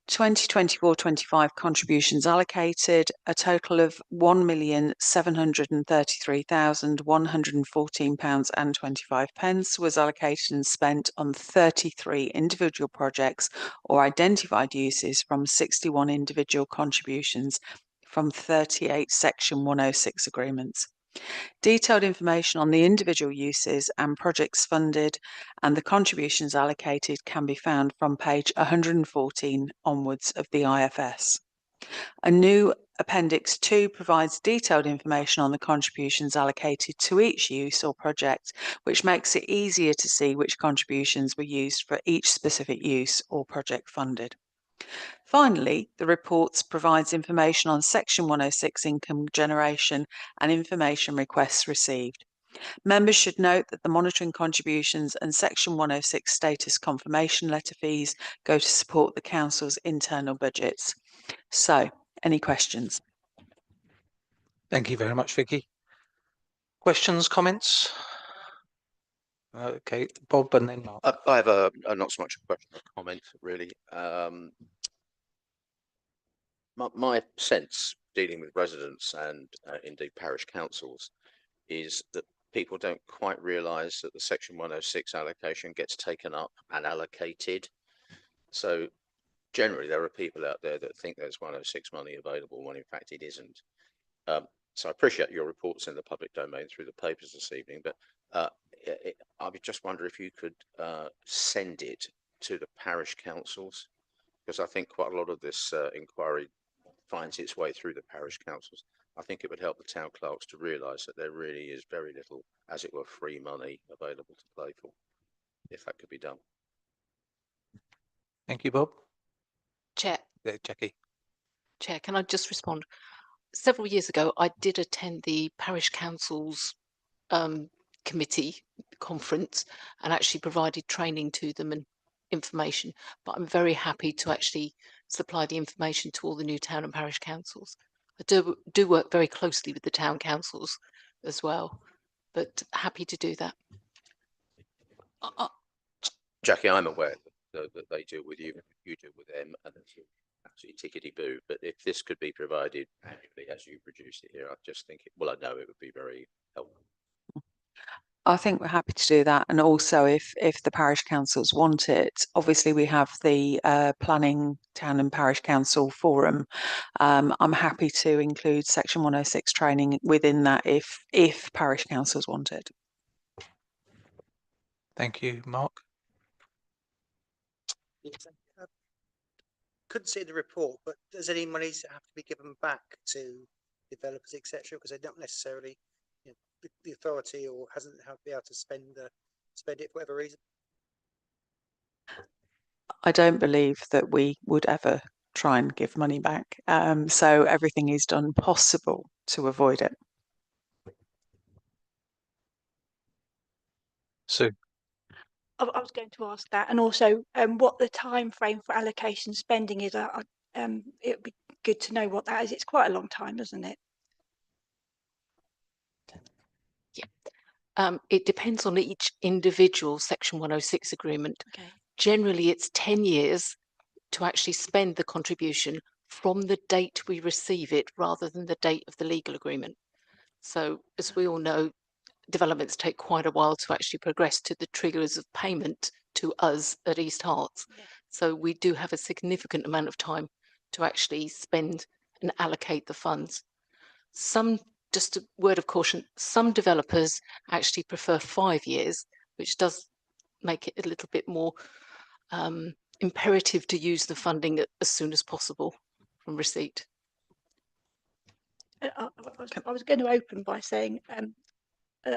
Speaker 13: 2024-25 contributions allocated, a total of £1,733,114.25 was allocated and spent on 33 individual projects or identified uses from 61 individual contributions from 38 Section 106 agreements. Detailed information on the individual uses and projects funded and the contributions allocated can be found from page 114 onwards of the IFS. A new Appendix 2 provides detailed information on the contributions allocated to each use or project, which makes it easier to see which contributions were used for each specific use or project funded. Finally, the reports provides information on Section 106 income generation and information requests received. Members should note that the monitoring contributions and Section 106 status confirmation letter fees go to support the Council's internal budgets. So, any questions?
Speaker 1: Thank you very much, Vicky. Questions, comments? Okay, Bob and then Mark.
Speaker 5: I have a not so much a question, a comment really. My sense dealing with residents and indeed parish councils is that people don't quite realise that the Section 106 allocation gets taken up and allocated. So generally there are people out there that think there's 106 money available when in fact it isn't. So I appreciate your reports in the public domain through the papers this evening, but I would just wonder if you could send it to the parish councils, because I think quite a lot of this inquiry finds its way through the parish councils. I think it would help the town clerks to realise that there really is very little, as it were, free money available to play for, if that could be done.
Speaker 1: Thank you, Bob.
Speaker 14: Chair.
Speaker 1: Jackie.
Speaker 14: Chair, can I just respond? Several years ago, I did attend the parish council's committee conference and actually provided training to them and information. But I'm very happy to actually supply the information to all the new town and parish councils. I do work very closely with the town councils as well, but happy to do that.
Speaker 5: Jackie, I'm aware that they deal with you, you deal with them, and it's absolutely tickety-boo. But if this could be provided annually as you produce it here, I just think, I know it would be very helpful.
Speaker 13: I think we're happy to do that. And also if the parish councils want it, obviously we have the planning town and parish council forum. I'm happy to include Section 106 training within that if parish councils want it.
Speaker 1: Thank you, Mark.
Speaker 8: Yes, couldn't see the report, but does any monies have to be given back to developers, etc.? Because they don't necessarily, the authority or hasn't been able to spend it for whatever reason.
Speaker 13: I don't believe that we would ever try and give money back. So everything is done possible to avoid it.
Speaker 1: Sue.
Speaker 2: I was going to ask that, and also what the time frame for allocation spending is. It would be good to know what that is. It's quite a long time, isn't it?
Speaker 14: Yeah. It depends on each individual Section 106 agreement.
Speaker 2: Okay.
Speaker 14: Generally, it's 10 years to actually spend the contribution from the date we receive it rather than the date of the legal agreement. So, as we all know, developments take quite a while to actually progress to the triggers of payment to us at East Herts.
Speaker 2: Yeah.
Speaker 14: So we do have a significant amount of time to actually spend and allocate the funds. Just a word of caution, some developers actually prefer 5 years, which does make it a little bit more imperative to use the funding as soon as possible from receipt.
Speaker 2: I was going to open by saying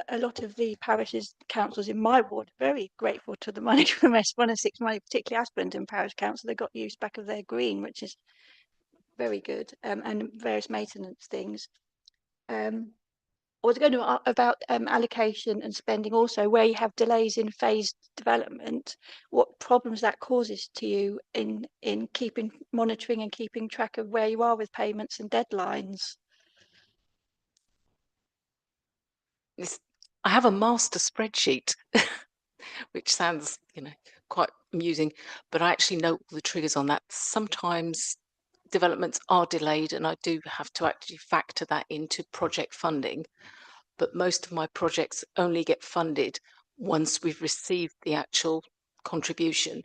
Speaker 2: a lot of the parishes, councils in my ward are very grateful to the money from S106 money, particularly Aspendon Parish Council. They got use back of their green, which is very good, and various maintenance things. I was going to about allocation and spending also, where you have delays in phased development, what problems that causes to you in keeping monitoring and keeping track of where you are with payments and deadlines.
Speaker 14: I have a master spreadsheet, which sounds, quite amusing, but I actually note all the triggers on that. Sometimes developments are delayed and I do have to actually factor that into project funding. But most of my projects only get funded once we've received the actual contribution,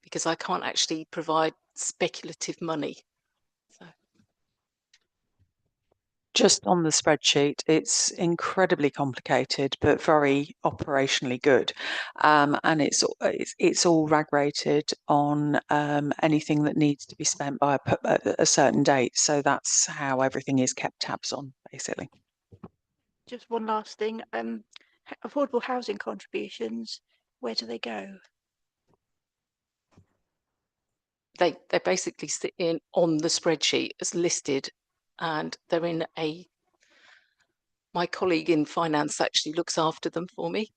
Speaker 14: because I can't actually provide speculative money. So.
Speaker 13: Just on the spreadsheet, it's incredibly complicated, but very operationally good. And it's all rag rated on anything that needs to be spent by a certain date. So that's how everything is kept tabs on, basically.
Speaker 2: Just one last thing, affordable housing contributions, where do they go?
Speaker 14: they basically sit in on the spreadsheet as listed, and they're in a. My colleague in finance actually looks after them for me,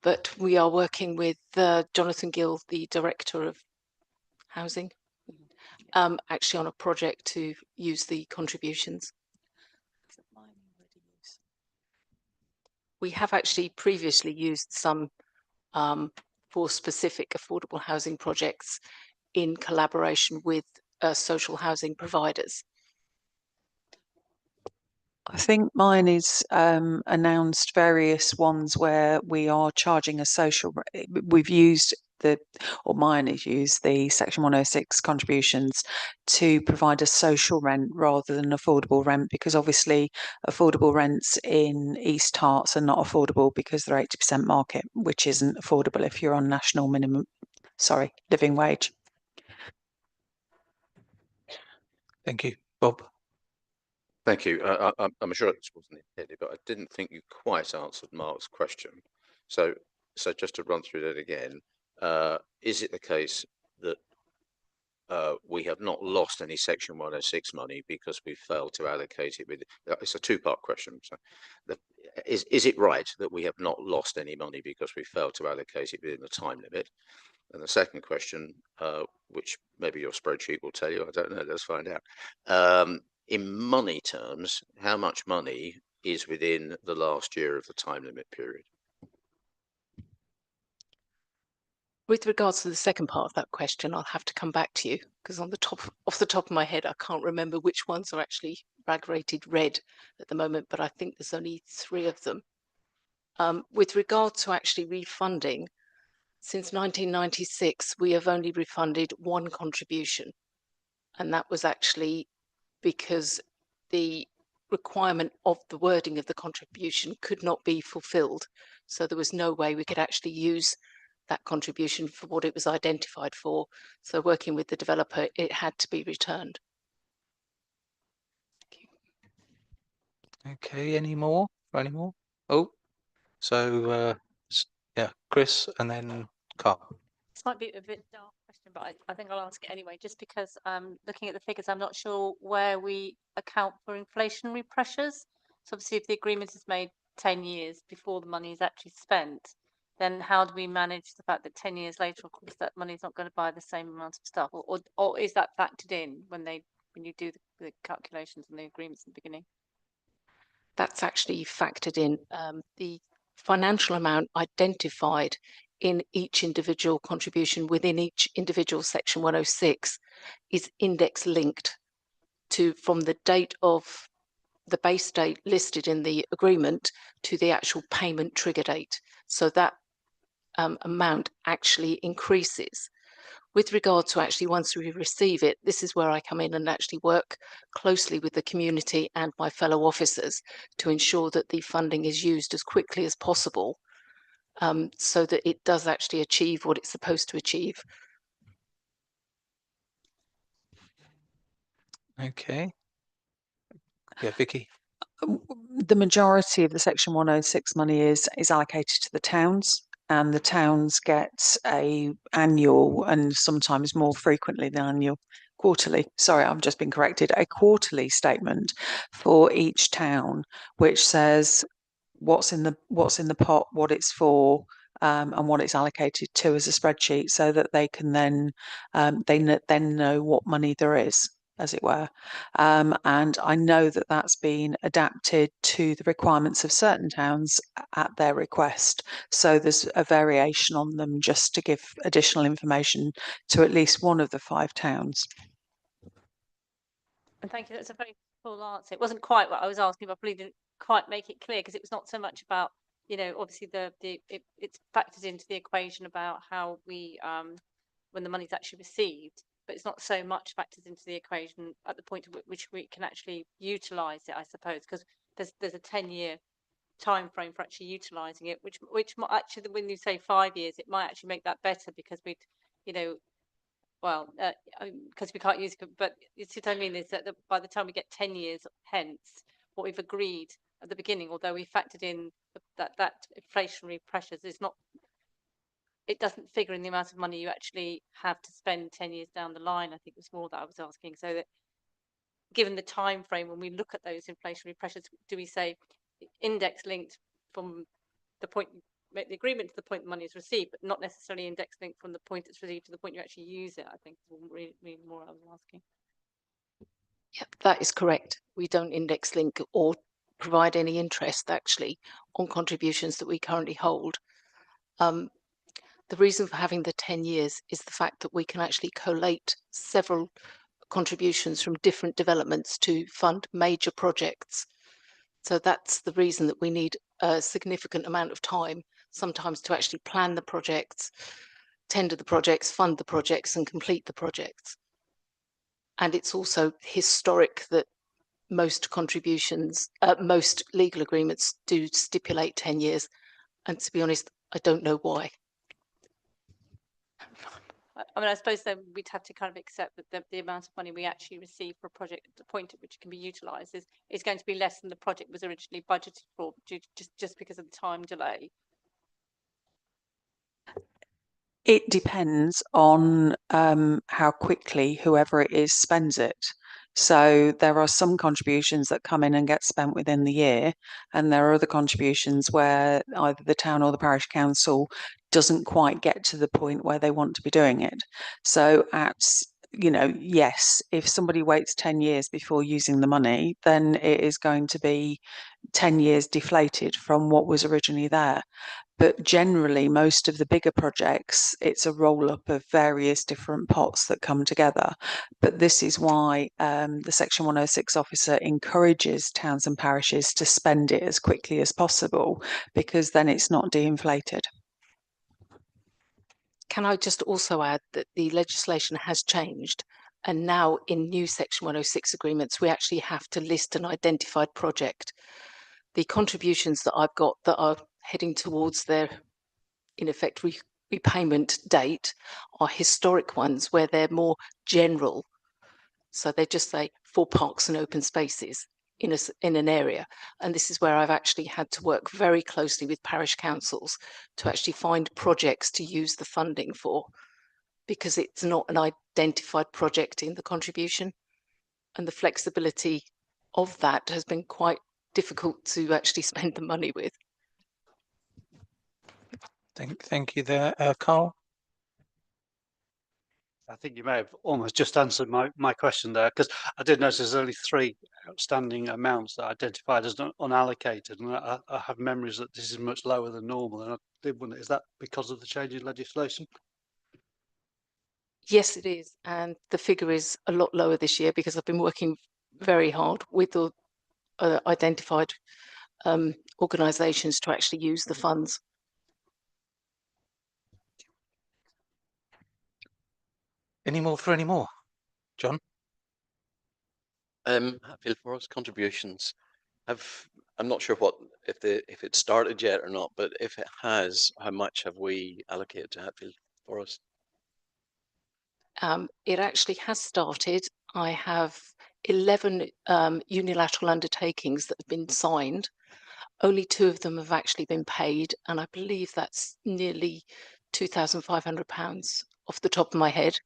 Speaker 14: but we are working with Jonathan Gill, the director of housing, actually on a project to use the contributions. We have actually previously used some for specific affordable housing projects in collaboration with social housing providers.
Speaker 13: I think mine is announced various ones where we are charging a social. We've used mine is used the Section 106 contributions to provide a social rent rather than affordable rent, because obviously affordable rents in East Herts are not affordable because they're 80% market, which isn't affordable if you're on national living wage.
Speaker 1: Thank you, Bob.
Speaker 5: Thank you. I'm sure this wasn't intended, but I didn't think you quite answered Mark's question. So just to run through that again, is it the case that we have not lost any Section 106 money because we failed to allocate it? It's a two-part question. So, is it right that we have not lost any money because we failed to allocate it within the time limit? And the second question, which maybe your spreadsheet will tell you, I don't know, let's find out. In money terms, how much money is within the last year of the time limit period?
Speaker 14: With regards to the second part of that question, I'll have to come back to you because off the top of my head, I can't remember which ones are actually rated red at the moment, but I think there's only 3 of them. With regard to actually refunding, since 1996, we have only refunded 1 contribution, and that was actually because the requirement of the wording of the contribution could not be fulfilled. So there was no way we could actually use that contribution for what it was identified for. So working with the developer, it had to be returned.
Speaker 1: Okay, any more? Oh, so yeah, Chris and then Carl.
Speaker 15: This might be a bit dark question, but I think I'll ask it anyway, just because looking at the figures, I'm not sure where we account for inflationary pressures. So obviously if the agreement is made 10 years before the money is actually spent, then how do we manage the fact that 10 years later, of course, that money is not going to buy the same amount of stuff? Or is that factored in when you do the calculations and the agreements in the beginning?
Speaker 14: That's actually factored in. The financial amount identified in each individual contribution within each individual Section 106 is index linked from the date of the base date listed in the agreement to the actual payment trigger date. So that amount actually increases. With regard to actually once we receive it, this is where I come in and actually work closely with the community and my fellow officers to ensure that the funding is used as quickly as possible, so that it does actually achieve what it's supposed to achieve.
Speaker 1: Okay. Yeah, Vicky.
Speaker 13: The majority of the Section 106 money is allocated to the towns, and the towns get a annual and sometimes more frequently than quarterly. Sorry, I've just been corrected. A quarterly statement for each town, which says what's in the pot, what it's for, and what it's allocated to as a spreadsheet, so that they can then then know what money there is, as it were. And I know that that's been adapted to the requirements of certain towns at their request. So there's a variation on them just to give additional information to at least one of the 5 towns.
Speaker 15: And thank you. That's a very full answer. It wasn't quite what I was asking, but I probably didn't quite make it clear, because it was not so much about, obviously it's factored into the equation about how we when the money's actually received, but it's not so much factored into the equation at the point at which we can actually utilize it, I suppose, because there's a 10-year time frame for actually utilizing it, which actually, when you say 5 years, it might actually make that better, because we'd, well, because we can't use it, but it's what I mean is that by the time we get 10 years hence, what we've agreed at the beginning, although we factored in that inflationary pressures, is not it doesn't figure in the amount of money you actually have to spend 10 years down the line. I think it was more that I was asking. So that given the time frame, when we look at those inflationary pressures, do we say index linked from the point you make the agreement to the point the money is received, but not necessarily index linked from the point it's received to the point you actually use it? I think is really more I was asking.
Speaker 14: Yep, that is correct. We don't index link or provide any interest actually on contributions that we currently hold. The reason for having the 10 years is the fact that we can actually collate several contributions from different developments to fund major projects. So that's the reason that we need a significant amount of time sometimes to actually plan the projects, tender the projects, fund the projects, and complete the projects. And it's also historic that most contributions, most legal agreements do stipulate 10 years. And to be honest, I don't know why.
Speaker 15: I mean, I suppose then we'd have to kind of accept that the amount of money we actually receive for a project at the point at which it can be utilised is going to be less than the project was originally budgeted for, just because of the time delay.
Speaker 13: It depends on how quickly whoever it is spends it. So there are some contributions that come in and get spent within the year, and there are other contributions where either the town or the parish council doesn't quite get to the point where they want to be doing it. So yes, if somebody waits 10 years before using the money, then it is going to be 10 years deflated from what was originally there. But generally, most of the bigger projects, it's a roll up of various different pots that come together. But this is why the Section 106 officer encourages towns and parishes to spend it as quickly as possible, because then it's not de-inflated.
Speaker 14: Can I just also add that the legislation has changed, and now in new Section 106 agreements, we actually have to list an identified project. The contributions that I've got that are heading towards their, in effect, repayment date are historic ones where they're more general. So they just say for parks and open spaces in an area. And this is where I've actually had to work very closely with parish councils to actually find projects to use the funding for, because it's not an identified project in the contribution. And the flexibility of that has been quite difficult to actually spend the money with.
Speaker 1: Thank you there, Carl.
Speaker 10: I think you may have almost just answered my question there, because I did notice there's only 3 outstanding amounts that are identified as unallocated, and I have memories that this is much lower than normal. And I did wonder, is that because of the change in legislation?
Speaker 14: Yes, it is. And the figure is a lot lower this year because I've been working very hard with the identified organisations to actually use the funds.
Speaker 1: Any more for any more? John?
Speaker 9: Hatfield Forest contributions. I'm not sure if it started yet or not, but if it has, how much have we allocated to Hatfield Forest?
Speaker 14: It actually has started. I have 11 unilateral undertakings that have been signed. Only 2 of them have actually been paid, and I believe that's nearly £2,500 off the top of my head,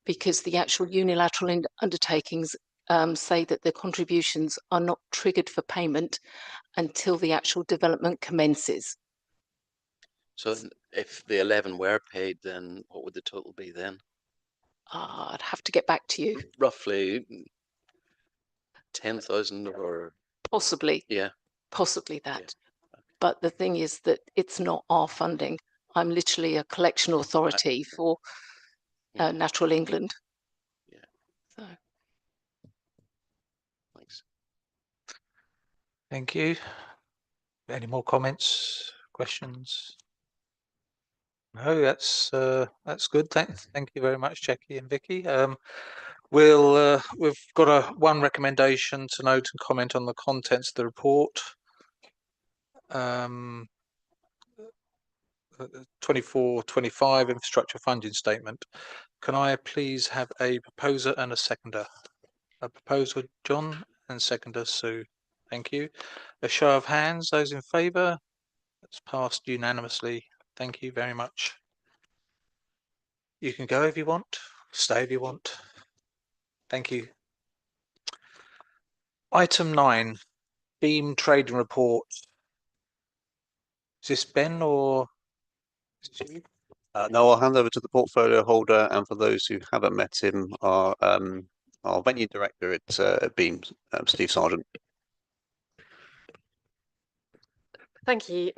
Speaker 14: because the actual unilateral undertakings say that the contributions are not triggered for payment until the actual development commences.
Speaker 9: So if the 11 were paid, then what would the total be then?
Speaker 14: I'd have to get back to you.
Speaker 9: Roughly 10,000 or?
Speaker 14: Possibly.
Speaker 9: Yeah.
Speaker 14: Possibly that.
Speaker 9: Yeah. Okay.
Speaker 14: But the thing is that it's not our funding. I'm literally a collection authority for Natural England.
Speaker 9: Yeah.
Speaker 14: So.
Speaker 9: Thanks.
Speaker 1: Thank you. Any more comments, questions? No, that's good. Thank you very much, Jackie and Vicky. We've got one recommendation to note and comment on the contents of the report. 24-25 infrastructure funding statement. Can I please have a proposer and a seconder? A proposer, John, and seconder, Sue. Thank you. A show of hands, those in favour? That's passed unanimously. Thank you very much. You can go if you want, stay if you want. Thank you. Item 9, Beam trading report. Is this Ben or?
Speaker 16: No, I'll hand over to the portfolio holder, and for those who haven't met him, our venue director at Beam, Steve Sargent.
Speaker 17: Thank you.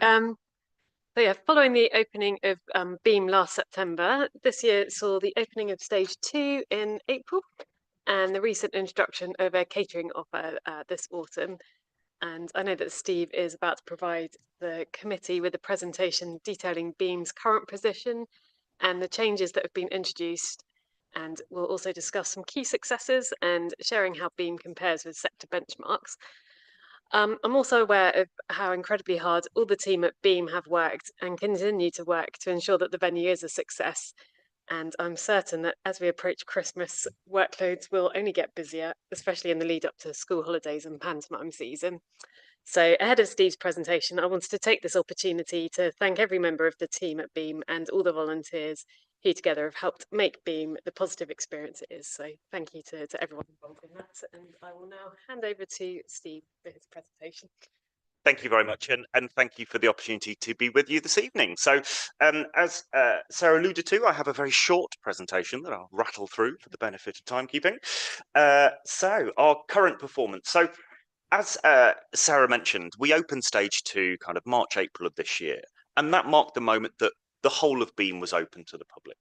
Speaker 17: So yeah, following the opening of Beam last September, this year saw the opening of stage 2 in April and the recent introduction of a catering offer this autumn. And I know that Steve is about to provide the committee with a presentation detailing Beam's current position and the changes that have been introduced. And we'll also discuss some key successes and sharing how Beam compares with sector benchmarks. I'm also aware of how incredibly hard all the team at Beam have worked and continue to work to ensure that the venue is a success. And I'm certain that as we approach Christmas, workloads will only get busier, especially in the lead up to school holidays and pantomime season. So ahead of Steve's presentation, I wanted to take this opportunity to thank every member of the team at Beam and all the volunteers who together have helped make Beam the positive experience it is. So thank you to everyone involved in that. And I will now hand over to Steve for his presentation.
Speaker 18: Thank you very much, and thank you for the opportunity to be with you this evening. So, as Sarah alluded to, I have a very short presentation that I'll rattle through for the benefit of timekeeping. So, our current performance. So, as Sarah mentioned, we opened stage 2 kind of March, April of this year, and that marked the moment that the whole of Beam was open to the public.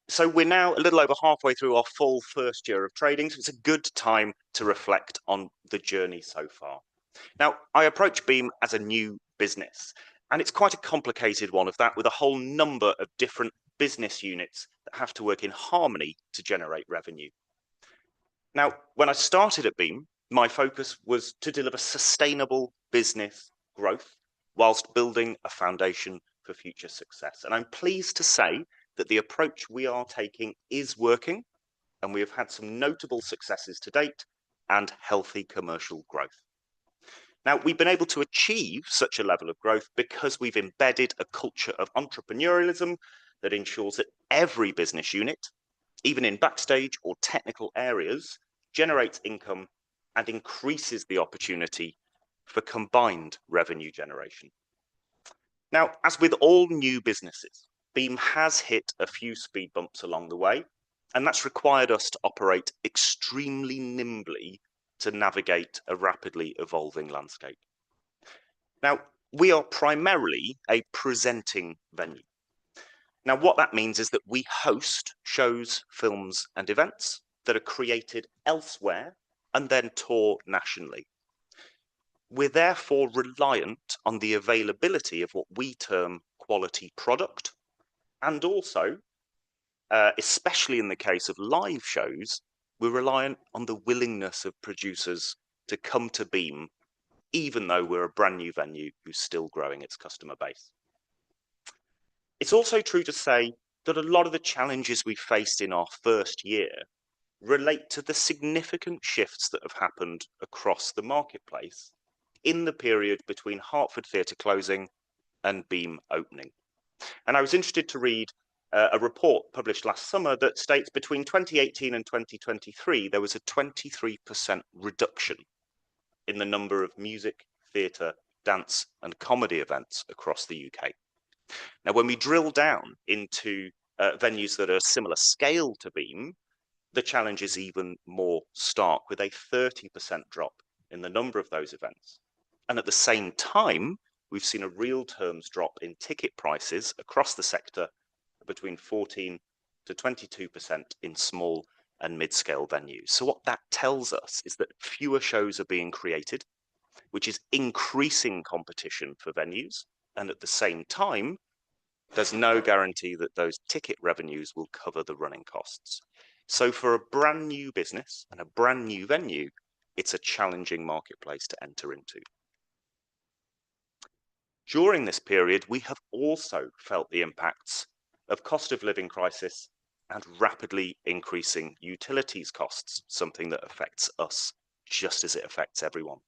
Speaker 18: So we're now a little over halfway through our full first year of trading, so it's a good time to reflect on the journey so far. Now, I approach Beam as a new business, and it's quite a complicated one of that, with a whole number of different business units that have to work in harmony to generate revenue. Now, when I started at Beam, my focus was to deliver sustainable business growth whilst building a foundation for future success. And I'm pleased to say that the approach we are taking is working, and we have had some notable successes to date and healthy commercial growth. Now, we've been able to achieve such a level of growth because we've embedded a culture of entrepreneurialism that ensures that every business unit, even in backstage or technical areas, generates income and increases the opportunity for combined revenue generation. Now, as with all new businesses, Beam has hit a few speed bumps along the way, and that's required us to operate extremely nimbly to navigate a rapidly evolving landscape. Now, we are primarily a presenting venue. Now, what that means is that we host shows, films, and events that are created elsewhere and then tour nationally. We're therefore reliant on the availability of what we term quality product, and also, especially in the case of live shows, we're reliant on the willingness of producers to come to Beam, even though we're a brand new venue who's still growing its customer base. It's also true to say that a lot of the challenges we faced in our first year relate to the significant shifts that have happened across the marketplace in the period between Hertford Theatre closing and Beam opening. And I was interested to read a report published last summer that states between 2018 and 2023, there was a 23% reduction in the number of music, theatre, dance and comedy events across the UK. Now, when we drill down into venues that are similar scale to Beam, the challenge is even more stark, with a 30% drop in the number of those events. And at the same time, we've seen a real terms drop in ticket prices across the sector between 14 to 22% in small and mid-scale venues. So what that tells us is that fewer shows are being created, which is increasing competition for venues. And at the same time, there's no guarantee that those ticket revenues will cover the running costs. So for a brand new business and a brand new venue, it's a challenging marketplace to enter into. During this period, we have also felt the impacts of cost of living crisis and rapidly increasing utilities costs, something that affects us just as it affects everyone.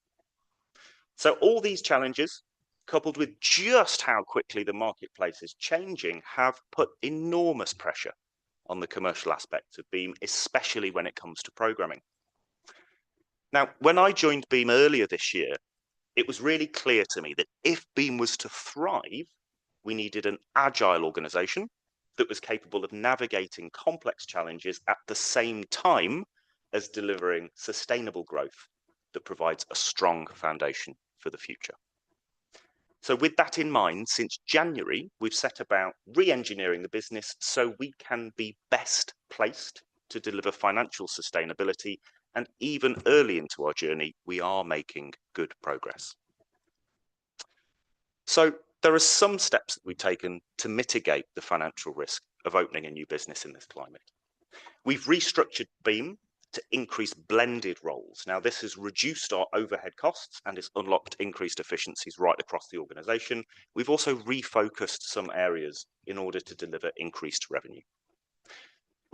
Speaker 18: So all these challenges, coupled with just how quickly the marketplace is changing, have put enormous pressure on the commercial aspects of Beam, especially when it comes to programming. Now, when I joined Beam earlier this year, it was really clear to me that if Beam was to thrive, we needed an agile organization that was capable of navigating complex challenges at the same time as delivering sustainable growth that provides a strong foundation for the future. So with that in mind, since January, we've set about re-engineering the business so we can be best placed to deliver financial sustainability, and even early into our journey, we are making good progress. So there are some steps that we've taken to mitigate the financial risk of opening a new business in this climate. We've restructured Beam to increase blended roles. Now, this has reduced our overhead costs and has unlocked increased efficiencies right across the organisation. We've also refocused some areas in order to deliver increased revenue.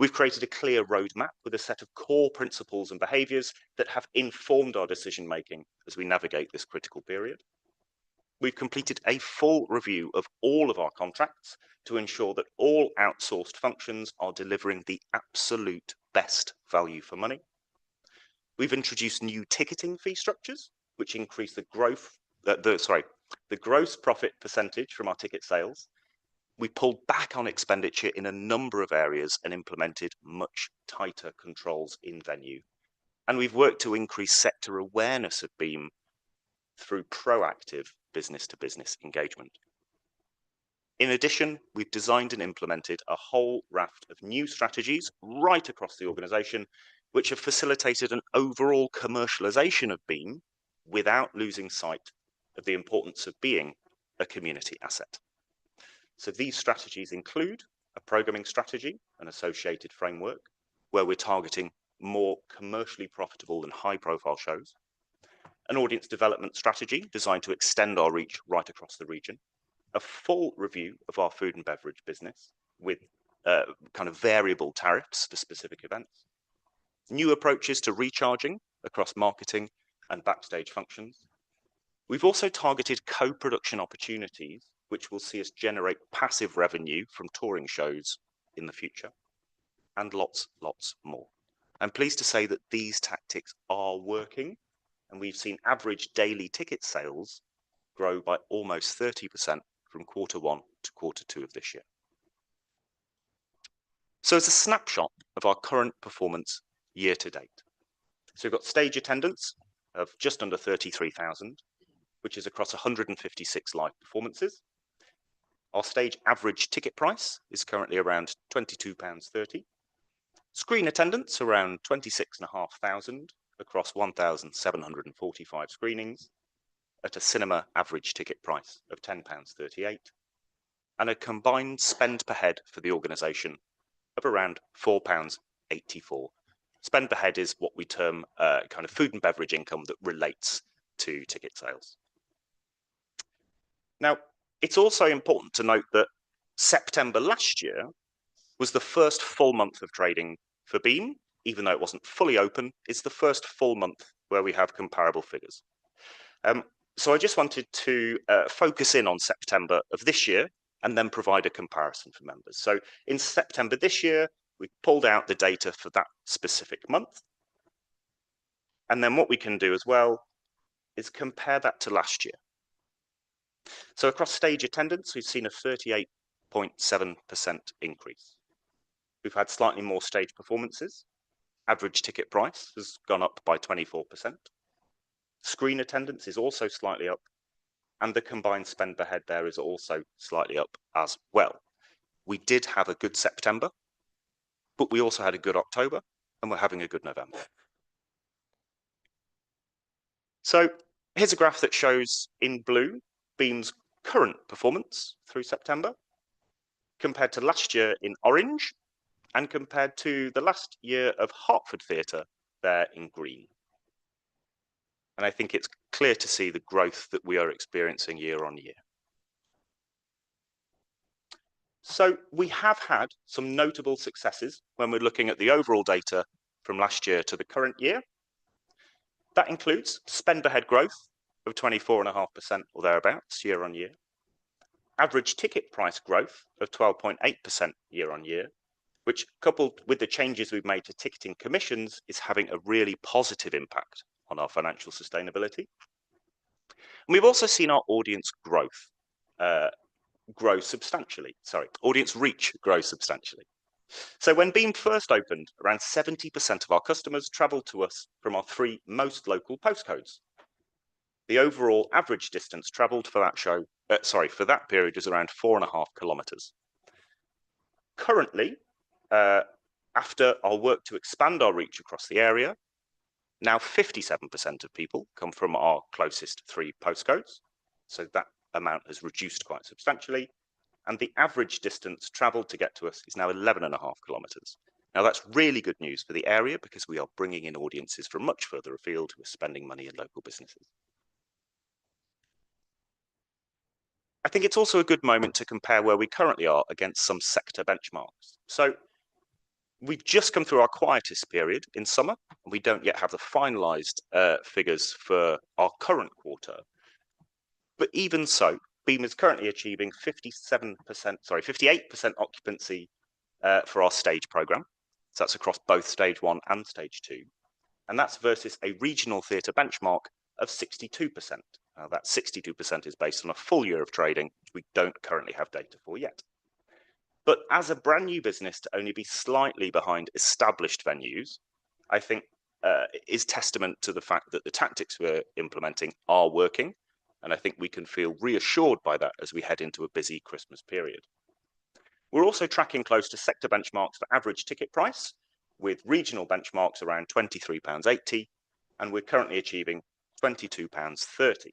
Speaker 18: We've created a clear roadmap with a set of core principles and behaviours that have informed our decision making as we navigate this critical period. We've completed a full review of all of our contracts to ensure that all outsourced functions are delivering the absolute best value for money. We've introduced new ticketing fee structures, which increase the gross profit percentage from our ticket sales. We pulled back on expenditure in a number of areas and implemented much tighter controls in venue. And we've worked to increase sector awareness of Beam through proactive business-to-business engagement. In addition, we've designed and implemented a whole raft of new strategies right across the organisation, which have facilitated an overall commercialisation of Beam without losing sight of the importance of being a community asset. So these strategies include a programming strategy and associated framework, where we're targeting more commercially profitable and high-profile shows, an audience development strategy designed to extend our reach right across the region, a full review of our food and beverage business with kind of variable tariffs for specific events, new approaches to recharging across marketing and backstage functions. We've also targeted co-production opportunities, which will see us generate passive revenue from touring shows in the future, and lots more. I'm pleased to say that these tactics are working, and we've seen average daily ticket sales grow by almost 30% from Q1 to Q2 of this year. So as a snapshot of our current performance year to date. So we've got stage attendance of just under 33,000, which is across 156 live performances. Our stage average ticket price is currently around £22.30. Screen attendance around 26,500 across 1,745 screenings at a cinema average ticket price of £10.38, and a combined spend per head for the organisation of around £4.84. Spend per head is what we term kind of food and beverage income that relates to ticket sales. Now, it's also important to note that September last year was the first full month of trading for Beam, even though it wasn't fully open. It's the first full month where we have comparable figures. So I just wanted to focus in on September of this year and then provide a comparison for members. So in September this year, we pulled out the data for that specific month. And then what we can do as well is compare that to last year. So across stage attendance, we've seen a 38.7% increase. We've had slightly more stage performances. Average ticket price has gone up by 24%. Screen attendance is also slightly up, and the combined spend per head there is also slightly up as well. We did have a good September, but we also had a good October, and we're having a good November. So here's a graph that shows in blue Beam's current performance through September compared to last year in orange, and compared to the last year of Hertford Theatre there in green. And I think it's clear to see the growth that we are experiencing year on year. So we have had some notable successes when we're looking at the overall data from last year to the current year. That includes spend per head growth of 24.5% or thereabouts year on year. Average ticket price growth of 12.8% year on year, which, coupled with the changes we've made to ticketing commissions, is having a really positive impact on our financial sustainability. And we've also seen our audience growth grow substantially. Sorry, audience reach grow substantially. So when Beam first opened, around 70% of our customers travelled to us from our 3 most local postcodes. The overall average distance travelled for that period was around 4.5 kilometres. Currently, after our work to expand our reach across the area, now 57% of people come from our closest 3 postcodes. So that amount has reduced quite substantially. And the average distance travelled to get to us is now 11.5 kilometres. Now that's really good news for the area because we are bringing in audiences from much further afield who are spending money in local businesses. I think it's also a good moment to compare where we currently are against some sector benchmarks. So we've just come through our quietest period in summer, and we don't yet have the finalised figures for our current quarter. But even so, Beam is currently achieving 58% occupancy for our stage programme. So that's across both stage 1 and stage 2. And that's versus a regional theatre benchmark of 62%. Now that 62% is based on a full year of trading, which we don't currently have data for yet. But as a brand new business to only be slightly behind established venues, I think is testament to the fact that the tactics we're implementing are working. And I think we can feel reassured by that as we head into a busy Christmas period. We're also tracking close to sector benchmarks for average ticket price, with regional benchmarks around £23.80, and we're currently achieving £22.30.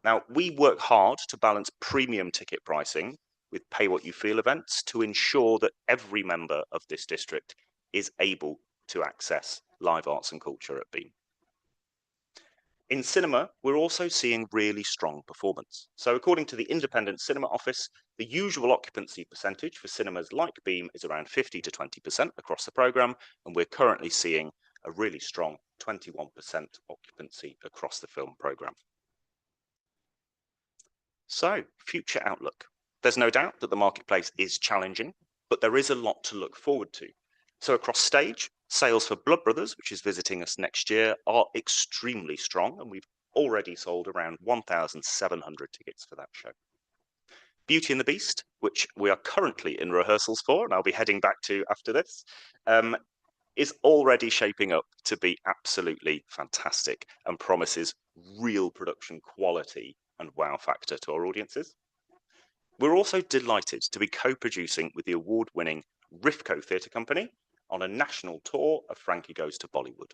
Speaker 18: Now, we work hard to balance premium ticket pricing with pay what you feel events to ensure that every member of this district is able to access live arts and culture at Beam. In cinema, we're also seeing really strong performance. So according to the Independent Cinema Office, the usual occupancy percentage for cinemas like Beam is around 50 to 20% across the programme, and we're currently seeing a really strong 21% occupancy across the film programme. So, future outlook. There's no doubt that the marketplace is challenging, but there is a lot to look forward to. So across stage, sales for Blood Brothers, which is visiting us next year, are extremely strong, and we've already sold around 1,700 tickets for that show. Beauty and the Beast, which we are currently in rehearsals for, and I'll be heading back to after this, is already shaping up to be absolutely fantastic and promises real production quality and wow factor to our audiences. We're also delighted to be co-producing with the award-winning Rifco Theatre Company on a national tour of Frankie Goes to Bollywood.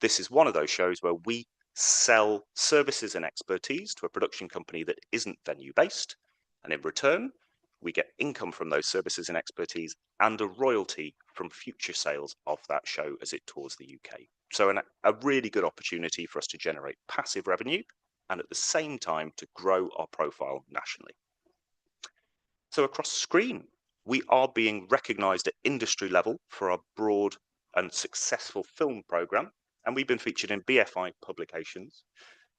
Speaker 18: This is one of those shows where we sell services and expertise to a production company that isn't venue-based, and in return, we get income from those services and expertise and a royalty from future sales of that show as it tours the UK. So a really good opportunity for us to generate passive revenue and at the same time to grow our profile nationally. So across screen, we are being recognised at industry level for our broad and successful film programme, and we've been featured in BFI publications.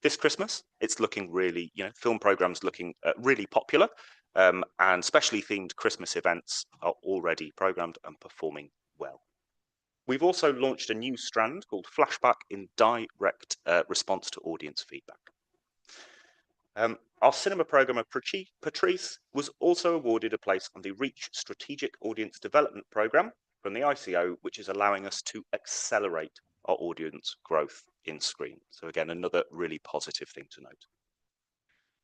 Speaker 18: This Christmas, it's looking really, film programmes looking really popular, and specially themed Christmas events are already programmed and performing well. We've also launched a new strand called Flashback in direct response to audience feedback. Our cinema programmer Patrice was also awarded a place on the Reach Strategic Audience Development Programme from the ICO, which is allowing us to accelerate our audience growth in screen. So again, another really positive thing to note.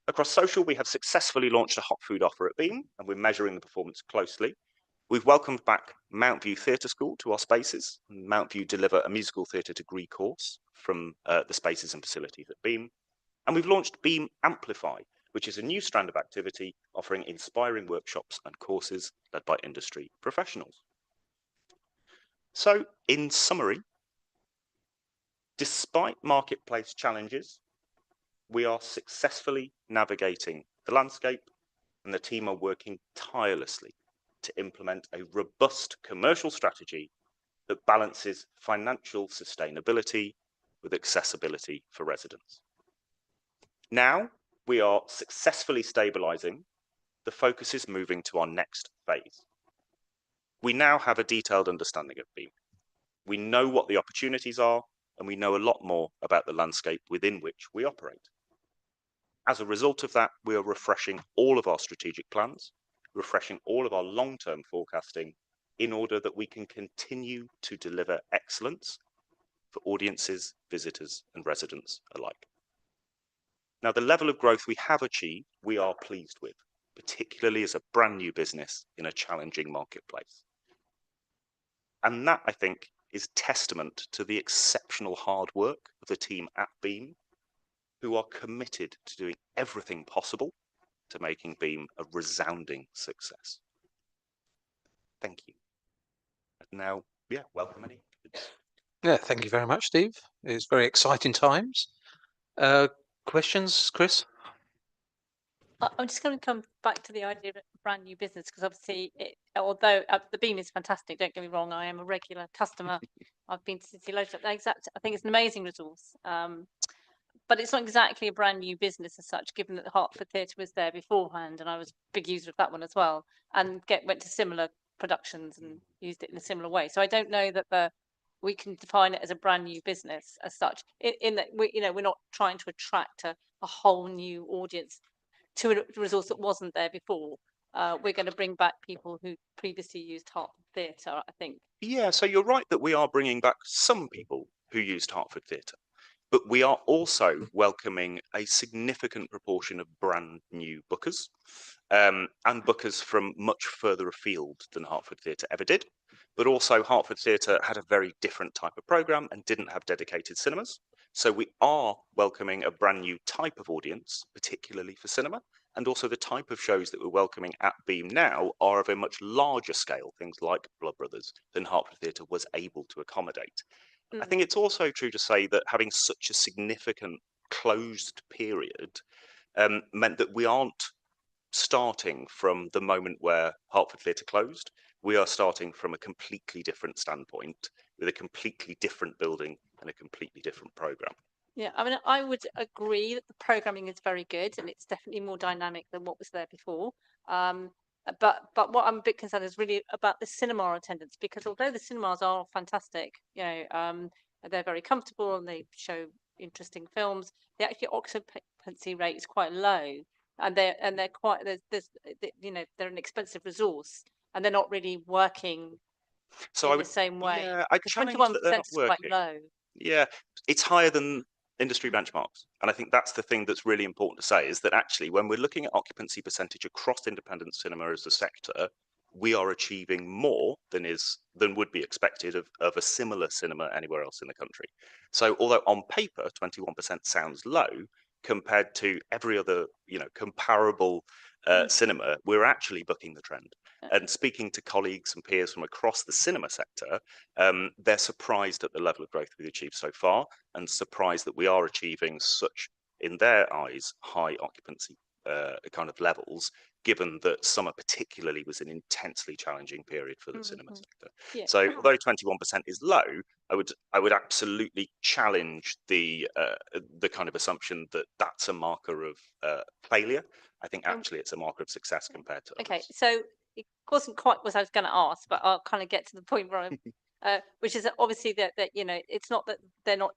Speaker 18: Across social, we have successfully launched a hot food offer at Beam, and we're measuring the performance closely. We've welcomed back Mount View Theatre School to our spaces. Mount View deliver a musical theatre degree course from the spaces and facilities at Beam. And we've launched Beam Amplify, which is a new strand of activity offering inspiring workshops and courses led by industry professionals. So, in summary, despite marketplace challenges, we are successfully navigating the landscape, and the team are working tirelessly to implement a robust commercial strategy that balances financial sustainability with accessibility for residents. Now we are successfully stabilising. The focus is moving to our next phase. We now have a detailed understanding of Beam. We know what the opportunities are, and we know a lot more about the landscape within which we operate. As a result of that, we are refreshing all of our strategic plans, refreshing all of our long-term forecasting in order that we can continue to deliver excellence for audiences, visitors, and residents alike. Now, the level of growth we have achieved, we are pleased with, particularly as a brand new business in a challenging marketplace. And that, I think, is testament to the exceptional hard work of the team at Beam, who are committed to doing everything possible to making Beam a resounding success. Thank you. And now, yeah, welcome any.
Speaker 1: Yeah, thank you very much, Steve. It's very exciting times. Questions, Chris?
Speaker 15: I'm just going to come back to the idea of a brand new business, because obviously, although the Beam is fantastic, don't get me wrong, I am a regular customer. I've been to City Loads. I think it's an amazing resource. But it's not exactly a brand new business as such, given that the Hertford Theatre was there beforehand, and I was a big user of that one as well, and went to similar productions and used it in a similar way. So I don't know that we can define it as a brand new business as such. In that we're not trying to attract a whole new audience to a resource that wasn't there before. We're going to bring back people who previously used Hertford Theatre, I think.
Speaker 18: Yeah, so you're right that we are bringing back some people who used Hertford Theatre, but we are also welcoming a significant proportion of brand new bookers, and bookers from much further afield than Hertford Theatre ever did. But also Hertford Theatre had a very different type of programme and didn't have dedicated cinemas. So we are welcoming a brand new type of audience, particularly for cinema. And also the type of shows that we're welcoming at Beam now are of a much larger scale, things like Blood Brothers, than Hertford Theatre was able to accommodate. I think it's also true to say that having such a significant closed period meant that we aren't starting from the moment where Hertford Theatre closed. We are starting from a completely different standpoint, with a completely different building and a completely different programme.
Speaker 15: Yeah, I mean, I would agree that the programming is very good and it's definitely more dynamic than what was there before. But what I'm a bit concerned is really about the cinema attendance, because although the cinemas are fantastic, they're very comfortable and they show interesting films, the actual occupancy rate is quite low, and they're quite they're an expensive resource and they're not really working in the same way.
Speaker 18: Yeah, I challenge that they're not
Speaker 15: is quite
Speaker 18: working.
Speaker 15: low.
Speaker 18: Yeah, it's higher than industry benchmarks. And I think that's the thing that's really important to say, is that actually when we're looking at occupancy percentage across independent cinema as a sector, we are achieving more than would be expected of a similar cinema anywhere else in the country. So although on paper 21% sounds low compared to every other comparable cinema, we're actually bucking the trend. And speaking to colleagues and peers from across the cinema sector, they're surprised at the level of growth we've achieved so far, and surprised that we are achieving such, in their eyes, high occupancy kind of levels, given that summer particularly was an intensely challenging period for the cinema sector.
Speaker 15: Yeah.
Speaker 18: So although 21% is low, I would absolutely challenge the kind of assumption that that's a marker of failure. I think actually it's a marker of success compared to
Speaker 15: Okay,
Speaker 18: others.
Speaker 15: so it wasn't quite what I was going to ask, but I'll kind of get to the point where I'm, which is that obviously that it's not that they're not,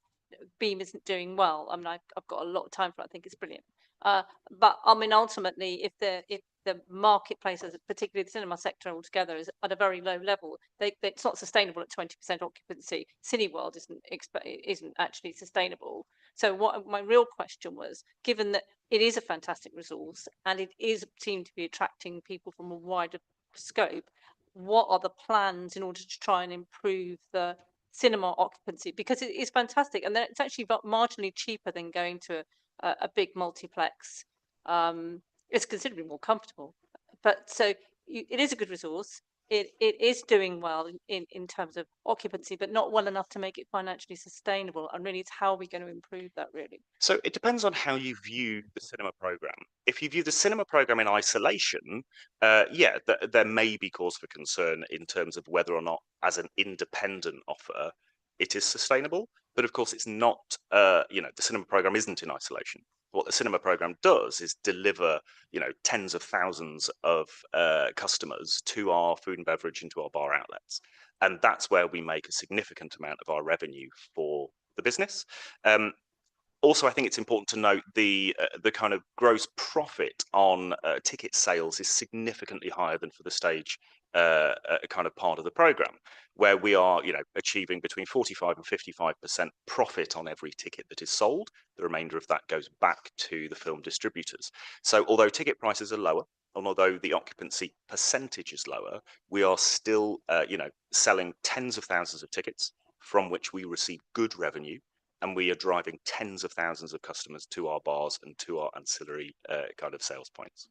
Speaker 15: Beam isn't doing well. I mean, I've got a lot of time for it. I think it's brilliant. But I mean, ultimately, if the marketplace, particularly the cinema sector altogether, is at a very low level, it's not sustainable at 20% occupancy. Cineworld isn't actually sustainable. So what my real question was, given that it is a fantastic resource and it is seemed to be attracting people from a wider scope, what are the plans in order to try and improve the cinema occupancy? Because it is fantastic, and then it's actually marginally cheaper than going to a big multiplex. It's considerably more comfortable, but so it is a good resource. It is doing well in terms of occupancy, but not well enough to make it financially sustainable. And really, it's how are we going to improve that, really?
Speaker 18: So it depends on how you view the cinema program. If you view the cinema program in isolation, there may be cause for concern in terms of whether or not, as an independent offer, it is sustainable. But of course, it's not. The cinema program isn't in isolation. what the cinema program does is deliver, you know, tens of thousands of customers to our food and beverage and to our bar outlets, and that's where we make a significant amount of our revenue for the business. Also, I think it's important to note the kind of gross profit on ticket sales is significantly higher than for the stage kind of part of the program, where we are, you know, achieving between 45 and 55% profit on every ticket that is sold. The remainder of that goes back to the film distributors. So although ticket prices are lower, and although the occupancy percentage is lower, we are still, you know, selling tens of thousands of tickets from which we receive good revenue, and we are driving tens of thousands of customers to our bars and to our ancillary kind of sales points.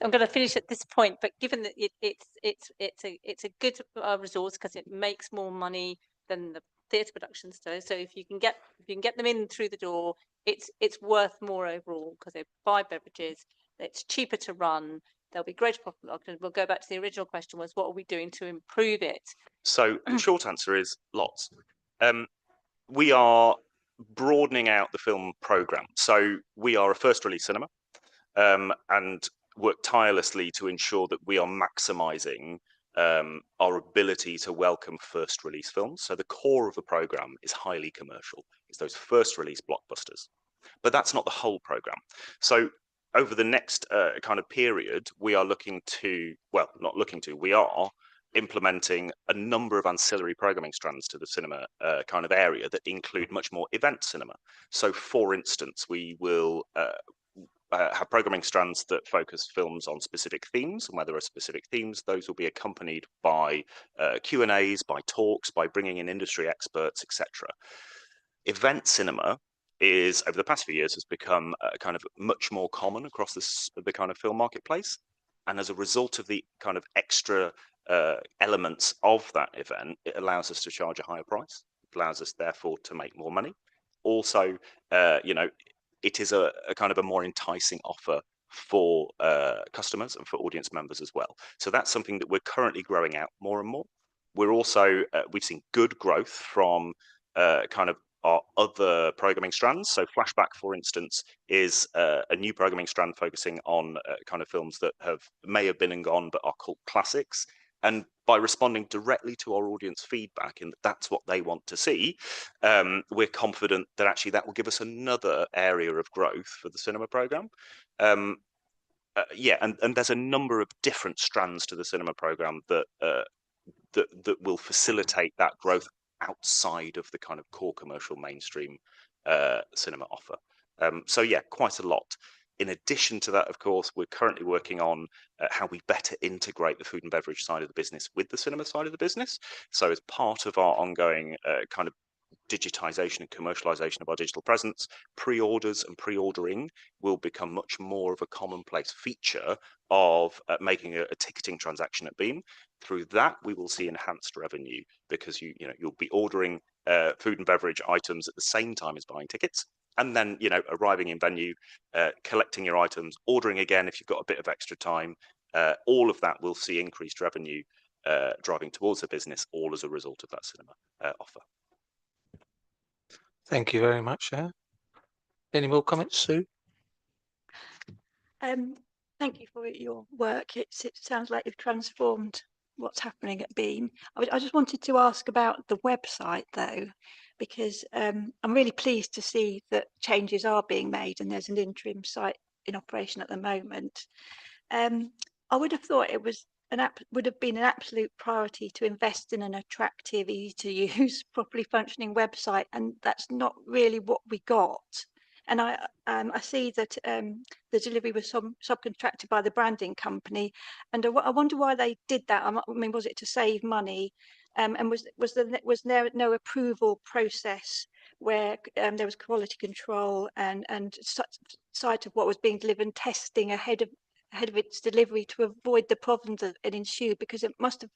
Speaker 15: I'm going to finish at this point, but given that it's a good resource because it makes more money than the theatre productions do. So if you can get them in through the door, it's worth more overall because they buy beverages. It's cheaper to run. There'll be greater profit margin. We'll go back to the original question: was what are we doing to improve it?
Speaker 18: So the short answer is lots. We are broadening out the film program. So we are a first release cinema, and work tirelessly to ensure that we are maximizing our ability to welcome first release films. So the core of the program is highly commercial. It's those first release blockbusters, but that's not the whole program. So over the next kind of period, we are we are implementing a number of ancillary programming strands to the cinema kind of area that include much more event cinema. So for instance, we will have programming strands that focus films on specific themes, and where there are specific themes, those will be accompanied by Q&As, by talks, by bringing in industry experts, etc. Event cinema is, over the past few years, has become kind of much more common across the kind of film marketplace, and as a result of the kind of extra elements of that event, it allows us to charge a higher price. It allows us, therefore, to make more money. Also, you know, it is a kind of a more enticing offer for customers and for audience members as well. So that's something that we're currently growing out more and more. We're also, we've seen good growth from kind of our other programming strands. So Flashback, for instance, is a new programming strand focusing on kind of films that may have been and gone, but are cult classics. And by responding directly to our audience feedback, and that's what they want to see, we're confident that actually that will give us another area of growth for the cinema program. Yeah, and there's a number of different strands to the cinema program that will facilitate that growth outside of the kind of core commercial mainstream cinema offer. So yeah, quite a lot. In addition to that, of course, we're currently working on how we better integrate the food and beverage side of the business with the cinema side of the business. So as part of our ongoing kind of digitization and commercialization of our digital presence, pre-orders and pre-ordering will become much more of a commonplace feature of making a ticketing transaction at Beam. Through that, we will see enhanced revenue because you'll be ordering food and beverage items at the same time as buying tickets, and then arriving in venue, collecting your items, ordering again if you've got a bit of extra time. All of that will see increased revenue driving towards the business, all as a result of that cinema offer.
Speaker 1: Thank you very much, Sharon. Any more comments, Sue?
Speaker 2: Thank you for your work. It sounds like you've transformed what's happening at Beam. I just wanted to ask about the website though, because I'm really pleased to see that changes are being made and there's an interim site in operation at the moment. I would have thought it was would have been an absolute priority to invest in an attractive, easy to use, properly functioning website, and that's not really what we got. And I see that the delivery was subcontracted by the branding company, and I wonder why they did that. I mean, was it to save money? And was there no approval process where there was quality control and sight of what was being delivered and testing ahead of its delivery to avoid the problems that ensued? Because it must have,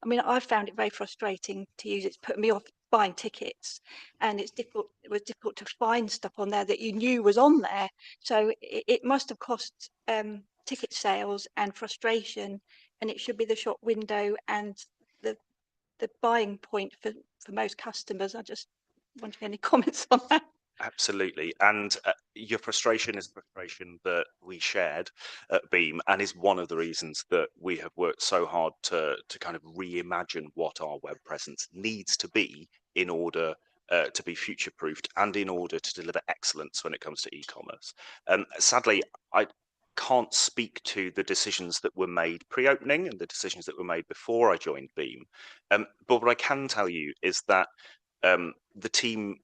Speaker 2: I mean, I found it very frustrating to use. It's put me off buying tickets, and it was difficult to find stuff on there that you knew was on there. So it must have cost ticket sales and frustration, and it should be the shop window and the buying point for most customers. I just want any comments on that.
Speaker 18: Absolutely. And your frustration is a frustration that we shared at Beam, and is one of the reasons that we have worked so hard to kind of reimagine what our web presence needs to be in order to be future proofed and in order to deliver excellence when it comes to e-commerce. Sadly, I can't speak to the decisions that were made pre-opening and the decisions that were made before I joined Beam. But what I can tell you is that the team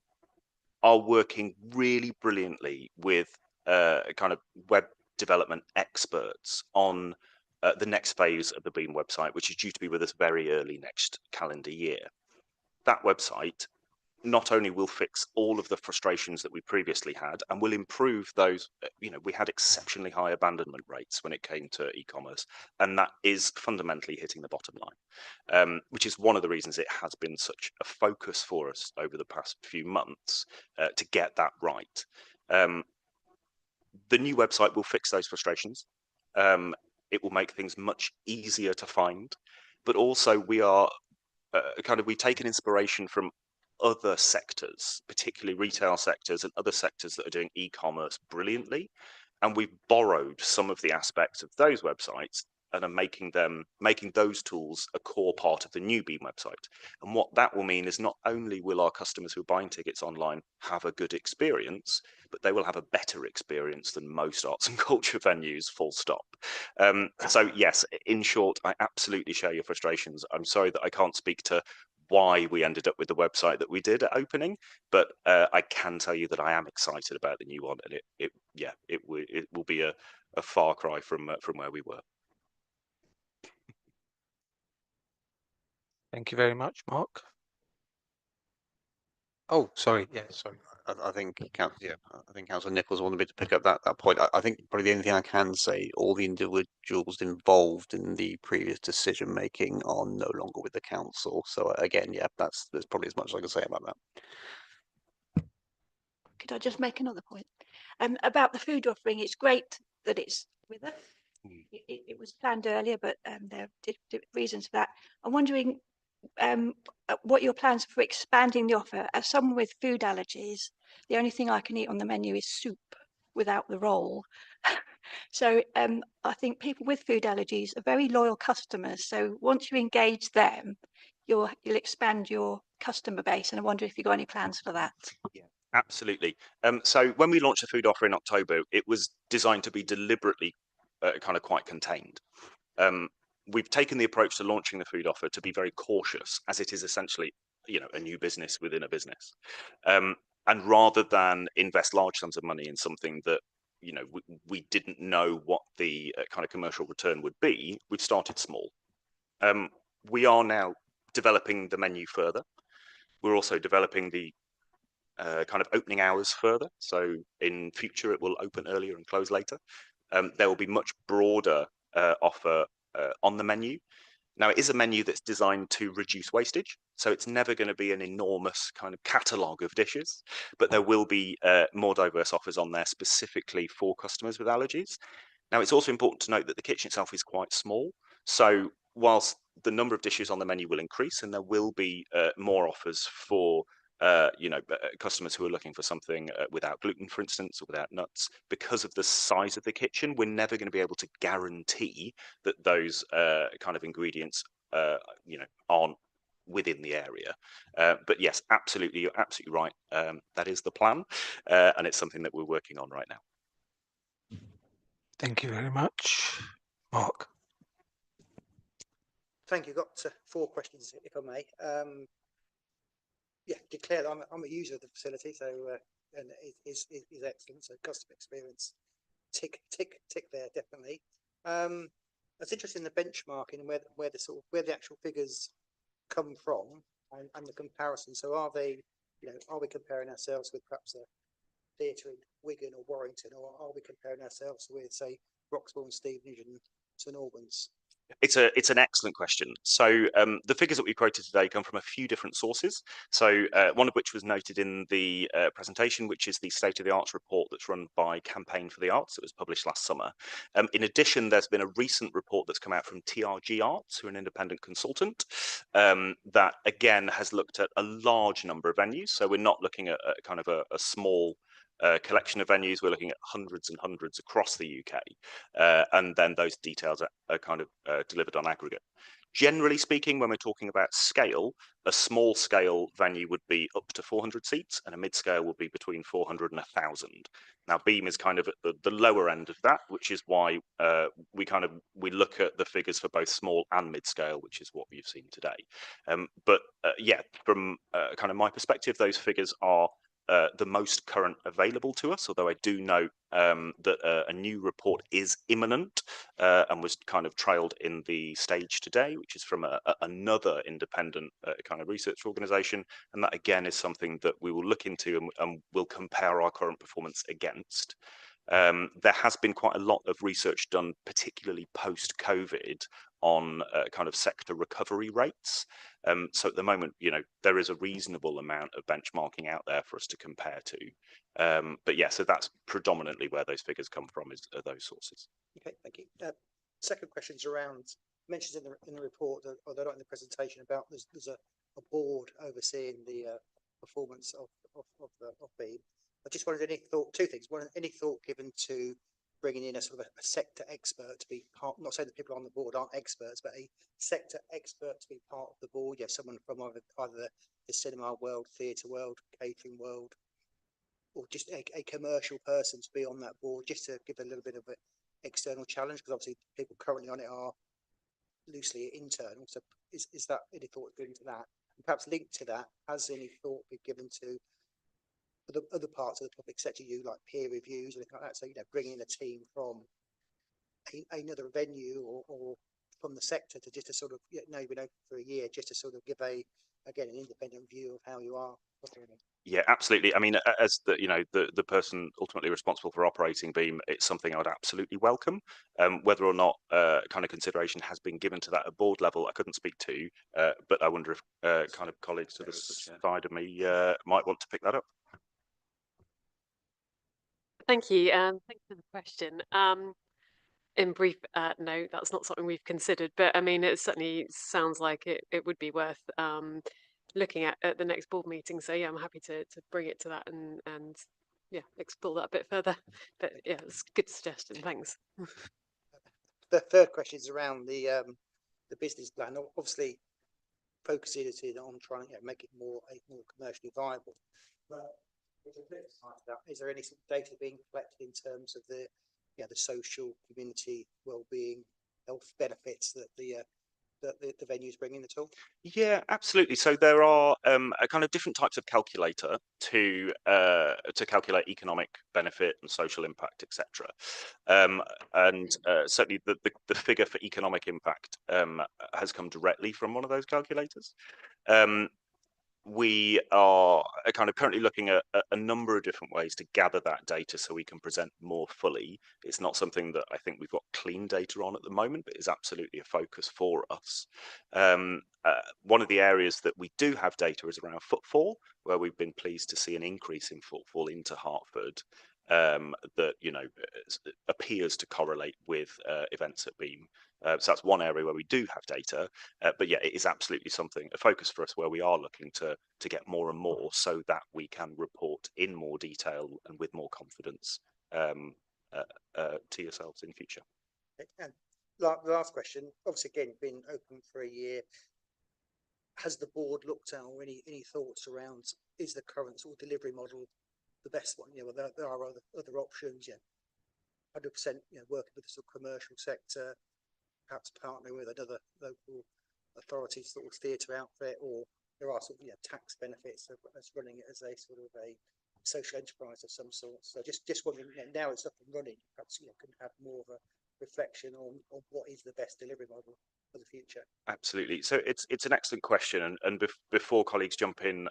Speaker 18: are working really brilliantly with kind of web development experts on the next phase of the Beam website, which is due to be with us very early next calendar year. That website not only will fix all of the frustrations that we previously had and will improve those, we had exceptionally high abandonment rates when it came to e-commerce, and that is fundamentally hitting the bottom line, which is one of the reasons it has been such a focus for us over the past few months to get that right. The new website will fix those frustrations. It will make things much easier to find, but also we are we've taken inspiration from other sectors, particularly retail sectors and other sectors that are doing e-commerce brilliantly, and we've borrowed some of the aspects of those websites and are making those tools a core part of the new Beam website. And what that will mean is not only will our customers who are buying tickets online have a good experience, but they will have a better experience than most arts and culture venues, full stop. So yes, in short, I absolutely share your frustrations. I'm sorry that I can't speak to why we ended up with the website that we did at opening, but I can tell you that I am excited about the new one, and it will be a far cry from where we were.
Speaker 1: Thank you very much, Mark. Oh, sorry. Yeah, sorry.
Speaker 16: I think Councillor Nichols wanted me to pick up that point. I think probably the only thing I can say, all the individuals involved in the previous decision making are no longer with the council. So again, yeah, that's probably as much as I can say about that.
Speaker 2: Could I just make another point? About the food offering, it's great that it's with us. It was planned earlier, but there are reasons for that. I'm wondering what your plans for expanding the offer. As someone with food allergies, the only thing I can eat on the menu is soup without the roll. So I think people with food allergies are very loyal customers. So once you engage them, you'll expand your customer base. And I wonder if you've got any plans for that.
Speaker 18: Yeah, absolutely. So when we launched the food offer in October, it was designed to be deliberately kind of quite contained. We've taken the approach to launching the food offer to be very cautious, as it is essentially, a new business within a business. And rather than invest large sums of money in something that, we didn't know what the kind of commercial return would be, we've started small. We are now developing the menu further. We're also developing the kind of opening hours further. So in future, it will open earlier and close later. There will be much broader offer on the menu. Now, it is a menu that's designed to reduce wastage, so it's never going to be an enormous kind of catalogue of dishes, but there will be more diverse offers on there specifically for customers with allergies. Now, it's also important to note that the kitchen itself is quite small, so whilst the number of dishes on the menu will increase and there will be more offers for customers who are looking for something without gluten, for instance, or without nuts, because of the size of the kitchen, we're never going to be able to guarantee that those kind of ingredients, aren't within the area. But yes, absolutely, you're absolutely right. That is the plan, and it's something that we're working on right now.
Speaker 1: Thank you very much, Mark.
Speaker 8: Thank you. Got 4 questions, if I may. Yeah, declare that I'm a user of the facility, so and it is excellent. So customer experience, tick there definitely. That's interesting, the benchmarking and where the actual figures come from and the comparison. So are they, are we comparing ourselves with perhaps a theatre in Wigan or Warrington, or are we comparing ourselves with, say, Roxburgh and Stevenage and St Albans?
Speaker 18: It's an excellent question. So the figures that we quoted today come from a few different sources. So one of which was noted in the presentation, which is the State of the Arts report that's run by Campaign for the Arts. It was published last summer. In addition, there's been a recent report that's come out from TRG Arts, who are an independent consultant, that again has looked at a large number of venues. So we're not looking at kind of a small collection of venues. We're looking at hundreds and hundreds across the UK, and then those details are kind of delivered on aggregate. Generally speaking, when we're talking about scale, a small scale venue would be up to 400 seats, and a mid scale would be between 400 and 1,000. Now, Beam is kind of at the lower end of that, which is why we look at the figures for both small and mid scale, which is what we've seen today. But yeah, from kind of my perspective, those figures are the most current available to us, although I do note that a new report is imminent and was kind of trailed in the stage today, which is from another independent kind of research organisation. And that again is something that we will look into and will compare our current performance against. There has been quite a lot of research done, particularly post-COVID, on kind of sector recovery rates. So at the moment, there is a reasonable amount of benchmarking out there for us to compare to. But yeah, so that's predominantly where those figures come from, are those sources.
Speaker 8: Okay, thank you. Second question's around mentions in the report, although not in the presentation, about there's a board overseeing the performance of Beam. I just wondered two things. One, any thought given to bringing in a sort of a sector expert to be part, not saying that people on the board aren't experts, but a sector expert to be part of the board? Yeah, someone from either the cinema world, theatre world, catering world, or just a commercial person to be on that board, just to give a little bit of an external challenge, because obviously people currently on it are loosely internal. So is that any thought given to that? And perhaps linked to that, has any thought been given to the other parts of the public sector, like peer reviews or anything like that? So, bringing in a team from another venue or from the sector to just to sort of, you've been open for a year, just to sort of give an independent view of how you are performing.
Speaker 18: Yeah, absolutely. I mean, as the person ultimately responsible for operating Beam, it's something I would absolutely welcome. Whether or not kind of consideration has been given to that at board level, I couldn't speak to, but I wonder if kind of colleagues to the side of me might want to pick that up.
Speaker 17: Thank you. Thanks for the question. In brief, no, that's not something we've considered, but I mean, it certainly sounds like it would be worth looking at the next board meeting. So yeah, I'm happy to bring it to that and yeah, explore that a bit further. But yeah, it's a good suggestion. Thanks.
Speaker 8: The third question is around the business plan. Obviously, focusing on trying to make it more commercially viable. But is there any sort of data being collected in terms of the social, community, well-being, health benefits that the venues bring in at all?
Speaker 18: Yeah, absolutely. So there are a kind of different types of calculator to calculate economic benefit and social impact, etc. And certainly the figure for economic impact has come directly from one of those calculators. We are kind of currently looking at a number of different ways to gather that data so we can present more fully. It's not something that I think we've got clean data on at the moment, but is absolutely a focus for us. One of the areas that we do have data is around footfall, where we've been pleased to see an increase in footfall into Hertford that appears to correlate with events at Beam. So that's one area where we do have data, but yeah, it is absolutely a focus for us, where we are looking to get more and more so that we can report in more detail and with more confidence to yourselves in future.
Speaker 8: And the last question, obviously again, been open for a year. Has the board looked at, or any thoughts around, is the current sort of delivery model the best one? There are other options, 100% working with the sort of commercial sector, perhaps partnering with another local authority, sort of theatre outfit, or there are sort of tax benefits of running it as a sort of a social enterprise of some sort. So just wondering, now it's up and running, perhaps can have more of a reflection on what is the best delivery model for the future.
Speaker 18: Absolutely. So it's an excellent question, and before colleagues jump in,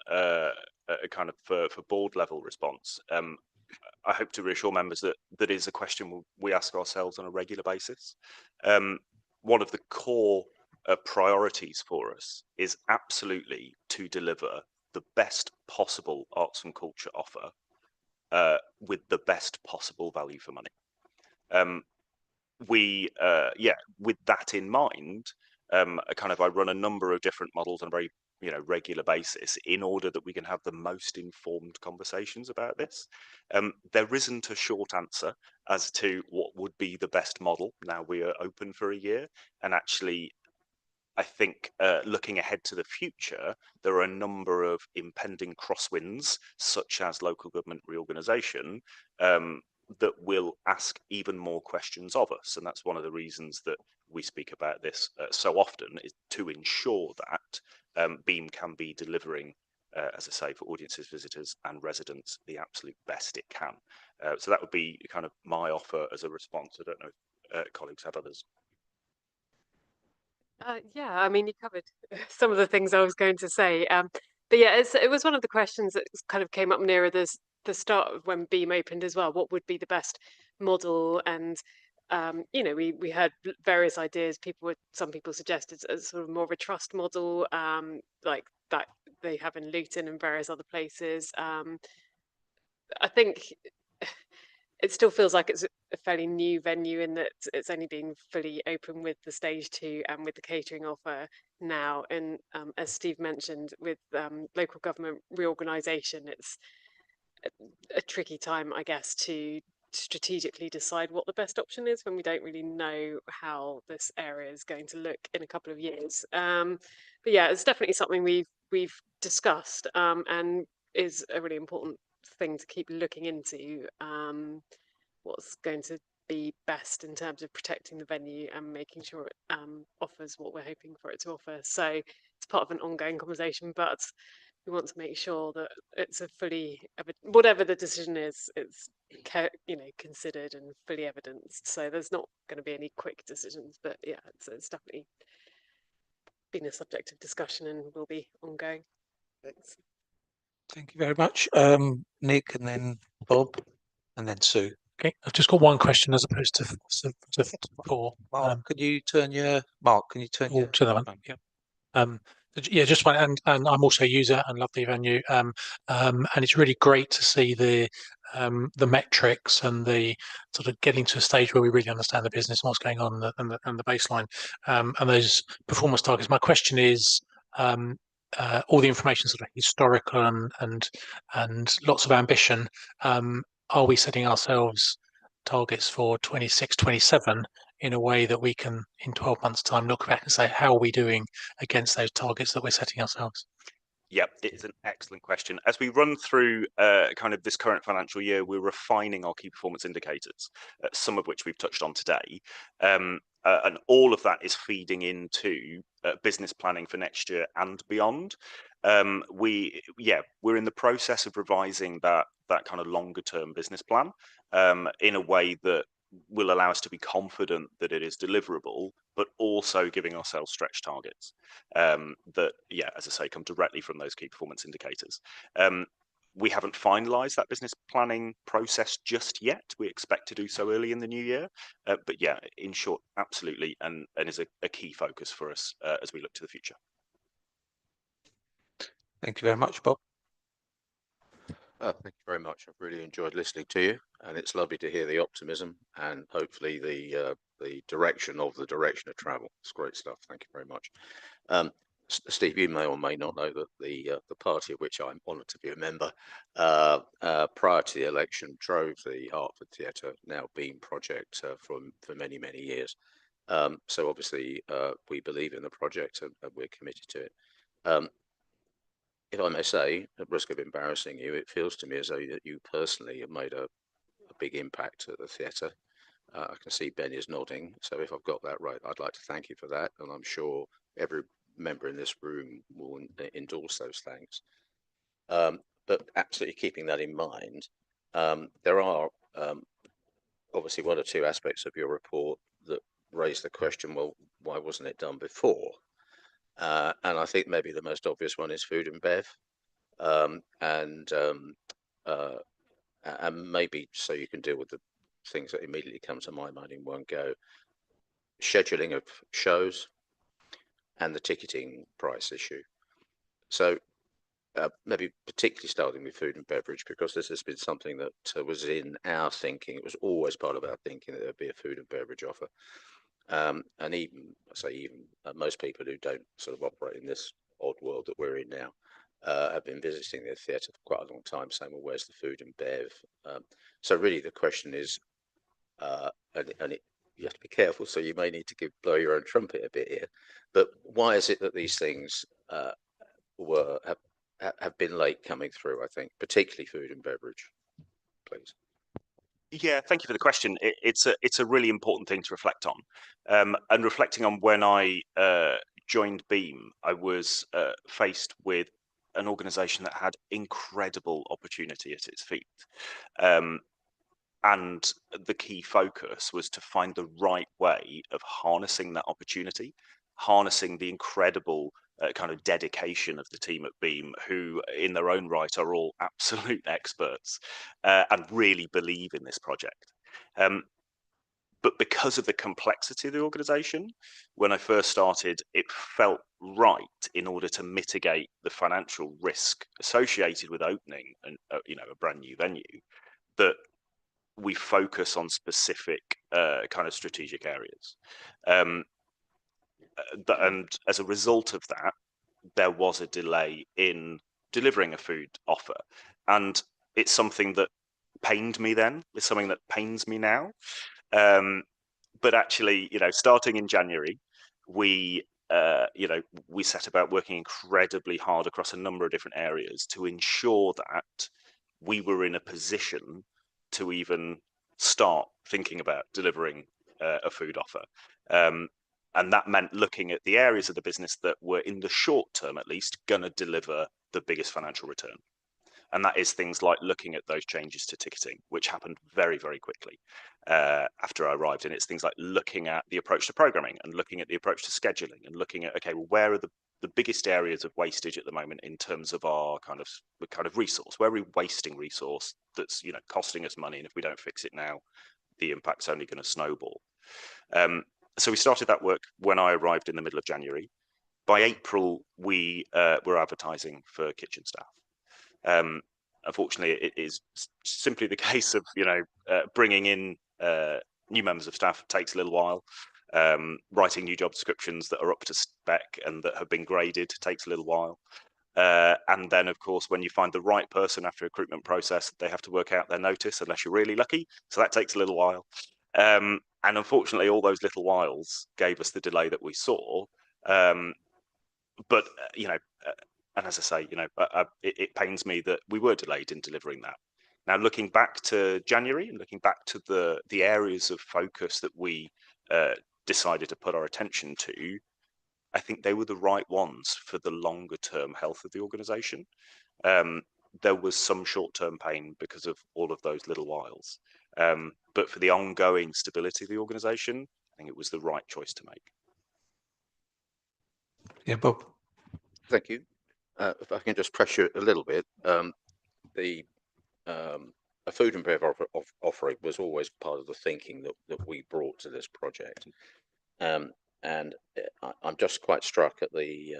Speaker 18: kind of for board level response, I hope to reassure members that is a question we ask ourselves on a regular basis. one of the core priorities for us is absolutely to deliver the best possible arts and culture offer with the best possible value for money. With that in mind, I run a number of different models on a very regular basis in order that we can have the most informed conversations about this. There isn't a short answer as to what would be the best model. Now we are open for a year, and actually I think looking ahead to the future, there are a number of impending crosswinds, such as local government reorganisation, that will ask even more questions of us. And that's one of the reasons that we speak about this so often, is to ensure that Beam can be delivering, as I say, for audiences, visitors and residents, the absolute best it can. So that would be kind of my offer as a response. I don't know if colleagues have others.
Speaker 17: Yeah, I mean, you covered some of the things I was going to say. But yeah, it was one of the questions that kind of came up nearer the start of when Beam opened as well. What would be the best model? And we had various ideas. Some people suggested a sort of more of a trust model, like that they have in Luton and various other places. I think it still feels like it's a fairly new venue in that it's only been fully open with the stage 2 and with the catering offer now. And as Steve mentioned, with local government reorganisation, it's a tricky time, I guess, to strategically decide what the best option is when we don't really know how this area is going to look in a couple of years. But yeah, it's definitely something we've discussed and is a really important thing to keep looking into. What's going to be best in terms of protecting the venue and making sure it offers what we're hoping for it to offer. So it's part of an ongoing conversation, but we want to make sure that it's a fully, whatever the decision is, it's considered and fully evidenced. So there's not going to be any quick decisions, but yeah, it's definitely been a subject of discussion and will be ongoing. Thanks.
Speaker 1: Thank you very much. Nick, and then Bob, and then Sue.
Speaker 6: Okay, I've just got one question as opposed to four.
Speaker 1: Mark, can you turn your
Speaker 6: to that one? Yeah. Yeah, just one, and I'm also a user and love the venue, and it's really great to see the metrics and the sort of getting to a stage where we really understand the business and what's going on and the baseline, and those performance targets. My question is, all the information sort of historical and lots of ambition. Are we setting ourselves targets for 26, 27 in a way that we can, in 12 months' time, look back and say, how are we doing against those targets that we're setting ourselves?
Speaker 18: Yeah, it is an excellent question. As we run through kind of this current financial year, we're refining our key performance indicators, some of which we've touched on today. And all of that is feeding into business planning for next year and beyond. We're in the process of revising that kind of longer term business plan in a way that will allow us to be confident that it is deliverable, but also giving ourselves stretch targets that, as I say, come directly from those key performance indicators. We haven't finalised that business planning process just yet. We expect to do so early in the new year. But yeah, in short, absolutely, and is a key focus for us as we look to the future.
Speaker 1: Thank you very much, Bob.
Speaker 5: Thank you very much. I've really enjoyed listening to you, and it's lovely to hear the optimism and hopefully the direction of travel. It's great stuff. Thank you very much. Steve, you may or may not know that the party of which I'm honoured to be a member, prior to the election, drove the Hertford Theatre, now Beam project, for many, many years. So obviously we believe in the project and we're committed to it. If I may say, at risk of embarrassing you, it feels to me as though that you personally have made a big impact at the theatre. I can see Ben is nodding, so if I've got that right, I'd like to thank you for that, and I'm sure every member in this room will endorse those thanks. But absolutely keeping that in mind, there are obviously one or two aspects of your report that raise the question, well, why wasn't it done before? And I think maybe the most obvious one is food and bev, and maybe so you can deal with the things that immediately come to my mind in one go. scheduling of shows, and the ticketing price issue. So maybe particularly starting with food and beverage, because this has been something that was in our thinking. It was always part of our thinking that there'd be a food and beverage offer. And even, I say even, most people who don't sort of operate in this odd world that we're in now have been visiting the theatre for quite a long time, saying, well, where's the food and bev? So really the question is, you have to be careful, so you may need to blow your own trumpet a bit here, but why is it that these things have been late coming through, I think, particularly food and beverage, please?
Speaker 18: Yeah, thank you for the question. It's a really important thing to reflect on. And reflecting on when I joined Beam, I was faced with an organisation that had incredible opportunity at its feet. And the key focus was to find the right way of harnessing that opportunity, harnessing the incredible kind of dedication of the team at Beam, who in their own right are all absolute experts and really believe in this project. But because of the complexity of the organisation, when I first started, it felt right in order to mitigate the financial risk associated with opening a brand new venue, that we focus on specific kind of strategic areas. And as a result of that, there was a delay in delivering a food offer. And it's something that pained me then. It's something that pains me now. But actually, starting in January, we set about working incredibly hard across a number of different areas to ensure that we were in a position to even start thinking about delivering a food offer. And that meant looking at the areas of the business that were, in the short term at least, going to deliver the biggest financial return. And that is things like looking at those changes to ticketing, which happened very, very quickly after I arrived. And it's things like looking at the approach to programming and looking at the approach to scheduling and looking at, okay, well, where are the biggest areas of wastage at the moment in terms of our kind of resource? Where are we wasting resource that's costing us money, and if we don't fix it now, the impact's only going to snowball. So we started that work when I arrived in the middle of January. By April, we were advertising for kitchen staff. Unfortunately, it is simply the case of bringing in new members of staff takes a little while. Writing new job descriptions that are up to spec and that have been graded takes a little while. And then, of course, when you find the right person after a recruitment process, they have to work out their notice unless you're really lucky. So that takes a little while. And unfortunately, all those little whiles gave us the delay that we saw. But and as I say, it pains me that we were delayed in delivering that. Now, looking back to January and looking back to the areas of focus that we decided to put our attention to, I think they were the right ones for the longer term health of the organisation. There was some short term pain because of all of those little whiles. But for the ongoing stability of the organisation, I think it was the right choice to make.
Speaker 1: Yeah, Bob.
Speaker 5: Thank you. If I can just press you a little bit, a food and bev offering was always part of the thinking that we brought to this project. And I'm just quite struck at the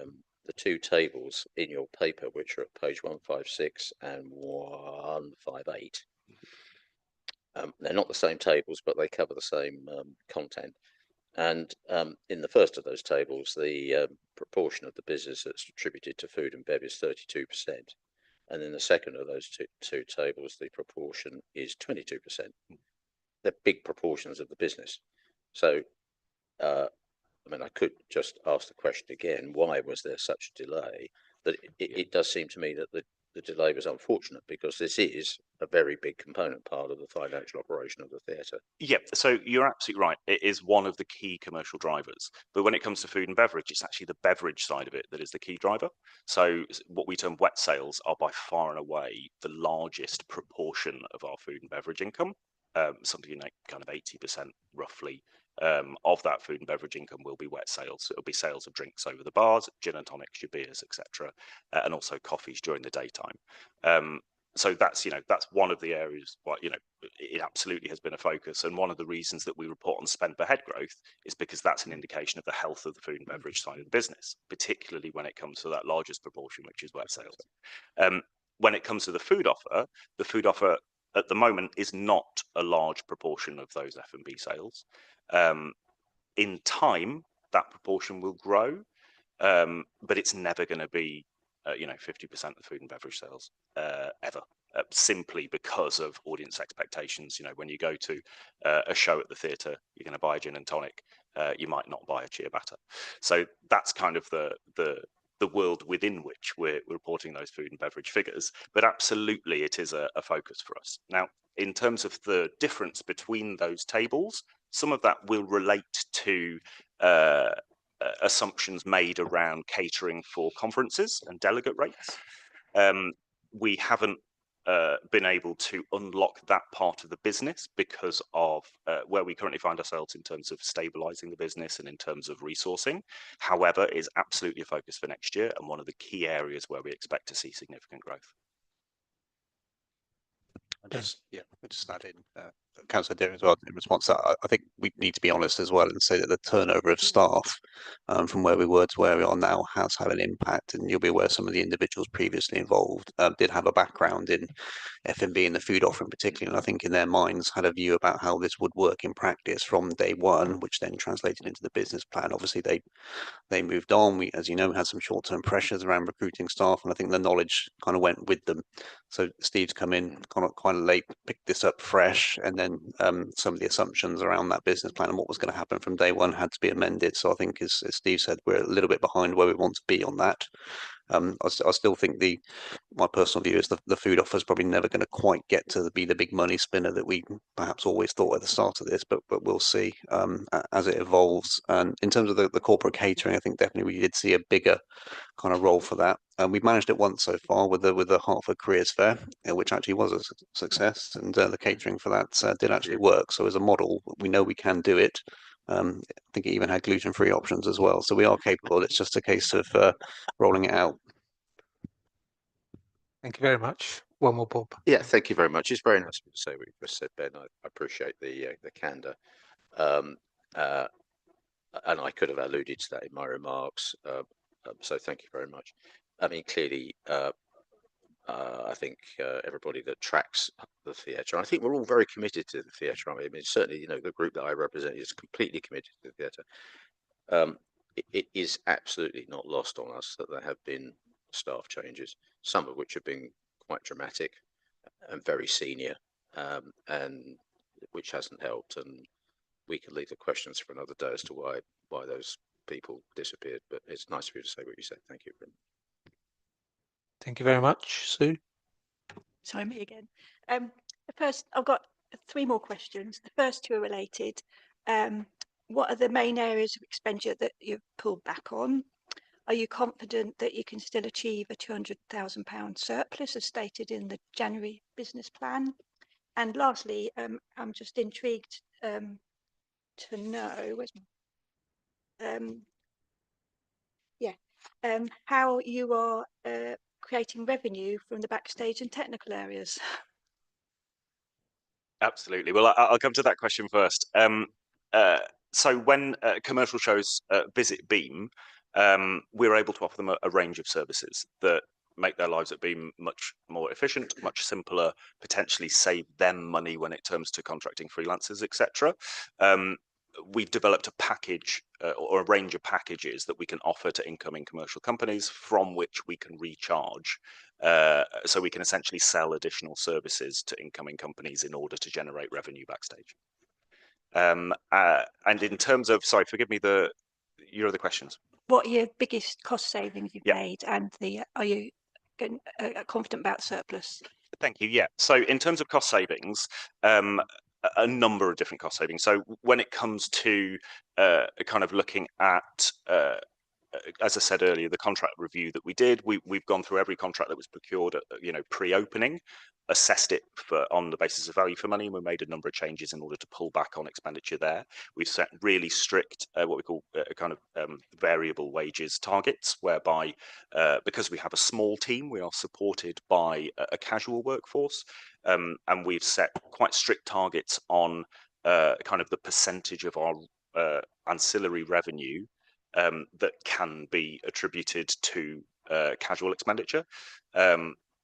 Speaker 5: two tables in your paper, which are at page 156 and 158. They're not the same tables, but they cover the same content. And in the first of those tables, the proportion of the business that's attributed to food and bev is 32%. And in the second of those two tables, the proportion is 22%. They're big proportions of the business. So, I could just ask the question again, why was there such a delay? But it does seem to me that the delay was unfortunate, because this is a very big component part of the financial operation of the theatre.
Speaker 18: Yeah, so you're absolutely right. It is one of the key commercial drivers. But when it comes to food and beverage, it's actually the beverage side of it that is the key driver. So what we term wet sales are by far and away the largest proportion of our food and beverage income. Something like kind of 80% roughly of that food and beverage income will be wet sales. So it'll be sales of drinks over the bars, gin and tonics, your beers, etc., and also coffees during the daytime. So that's, you know, that's one of the areas where, you know, it absolutely has been a focus. And one of the reasons that we report on spend per head growth is because that's an indication of the health of the food and beverage side of the business, particularly when it comes to that largest proportion, which is web sales. When it comes to the food offer at the moment is not a large proportion of those F&B sales. In time, that proportion will grow, but it's never going to be, you know, 50% of food and beverage sales ever, simply because of audience expectations. You know, when you go to a show at the theatre, you're going to buy a gin and tonic. You might not buy a ciabatta. So that's kind of the world within which we're reporting those food and beverage figures. But absolutely, it is a focus for us. Now, in terms of the difference between those tables, some of that will relate to assumptions made around catering for conferences and delegate rates. We haven't been able to unlock that part of the business because of where we currently find ourselves in terms of stabilizing the business and in terms of resourcing. However, it is absolutely a focus for next year and one of the key areas where we expect to see significant growth.
Speaker 16: I just add in, Councillor Deering as well, in response to that, I think we need to be honest as well and say that the turnover of staff from where we were to where we are now has had an impact, and you'll be aware some of the individuals previously involved did have a background in F&B and the food offering particularly, and I think in their minds had a view about how this would work in practice from day one, which then translated into the business plan. Obviously they moved on. We, as you know, had some short-term pressures around recruiting staff, and I think the knowledge kind of went with them. So Steve's come in quite late, picked this up fresh, and then some of the assumptions around that business plan and what was going to happen from day one had to be amended. So I think, as Steve said, we're a little bit behind where we want to be on that. I still think my personal view is the food offer is probably never going to quite get to be the big money spinner that we perhaps always thought at the start of this, but we'll see as it evolves. And in terms of the corporate catering, I think definitely we did see a bigger kind of role for that. And we've managed it once so far with the Hertford Careers Fair, which actually was a success, and the catering for that did actually work. So as a model, we know we can do it. I think it even had gluten-free options as well. So we are capable. It's just a case of rolling it out.
Speaker 1: Thank you very much. One more, Bob.
Speaker 5: Yeah, thank you very much. It's very nice of you to say what you just said, Ben. I appreciate the candour. And I could have alluded to that in my remarks. So thank you very much. I mean, clearly, I think everybody that tracks the theatre, I think we're all very committed to the theatre. I mean, certainly, you know, the group that I represent is completely committed to the theatre. It is absolutely not lost on us that there have been staff changes, some of which have been quite dramatic and very senior, and which hasn't helped. And we can leave the questions for another day as to why those people disappeared. But it's nice for you to say what you said. Thank you.
Speaker 1: Thank you very much, Sue.
Speaker 2: Sorry, me again. First, I've got 3 more questions. The first 2 are related. What are the main areas of expenditure that you've pulled back on? Are you confident that you can still achieve a £200,000 surplus as stated in the January business plan? And lastly, I'm just intrigued to know how you are creating revenue from the backstage and technical areas.
Speaker 18: Absolutely. Well, I'll come to that question first. So when commercial shows visit Beam, we're able to offer them a range of services that make their lives at Beam much more efficient, much simpler, potentially save them money when it comes to contracting freelancers, etc. We've developed a package or a range of packages that we can offer to incoming commercial companies from which we can recharge. So we can essentially sell additional services to incoming companies in order to generate revenue backstage. And in terms of, sorry, forgive me, your other questions.
Speaker 2: What are your biggest cost savings you've made, and are you confident about surplus?
Speaker 18: Thank you. Yeah. So in terms of cost savings, a number of different cost savings. So when it comes to kind of looking at, as I said earlier, the contract review that we did, we've gone through every contract that was procured, pre-opening, assessed it on the basis of value for money, and we made a number of changes in order to pull back on expenditure there. We've set really strict what we call variable wages targets, whereby because we have a small team, we are supported by a casual workforce, and we've set quite strict targets on kind of the percentage of our ancillary revenue that can be attributed to casual expenditure.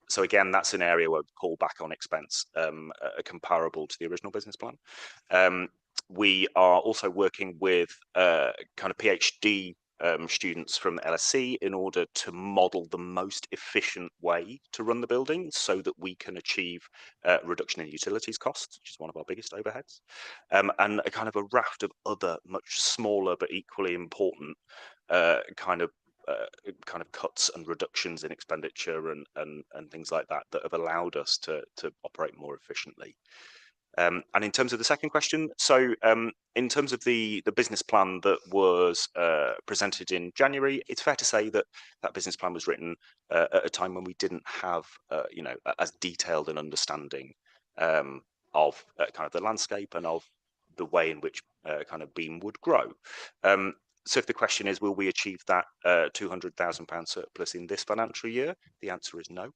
Speaker 18: So again, that's an area where we pull back on expense comparable to the original business plan. We are also working with kind of PhD students from LSE in order to model the most efficient way to run the building so that we can achieve reduction in utilities costs, which is one of our biggest overheads, and a kind of a raft of other much smaller but equally important kind of cuts and reductions in expenditure and things like that that have allowed us to operate more efficiently. And in terms of the second question, so in terms of the business plan that was presented in January, it's fair to say that that business plan was written at a time when we didn't have as detailed an understanding of kind of the landscape and of the way in which kind of Beam would grow. So if the question is, will we achieve that £200,000 surplus in this financial year? The answer is no.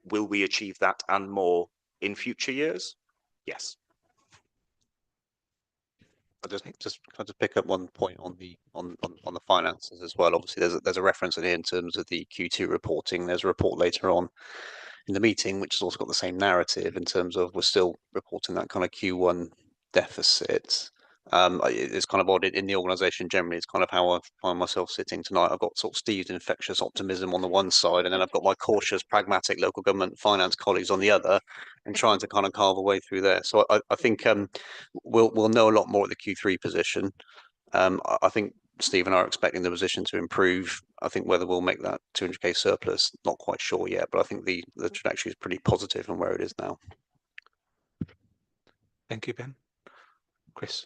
Speaker 18: Will we achieve that and more in future years? Yes.
Speaker 16: I just kind of pick up one point on the finances as well. Obviously, there's a reference in here in terms of the Q2 reporting. There's a report later on in the meeting which has also got the same narrative in terms of we're still reporting that kind of Q1 deficit. It's kind of odd in the organisation generally. It's kind of how I find myself sitting tonight. I've got sort of Steve's infectious optimism on the one side, and then I've got my cautious, pragmatic local government finance colleagues on the other, and trying to kind of carve a way through there. So I think we'll know a lot more at the Q3 position. I think Steve and I are expecting the position to improve. I think whether we'll make that 200k surplus, not quite sure yet, but I think the trajectory is pretty positive from where it is now.
Speaker 1: Thank you, Ben. Chris.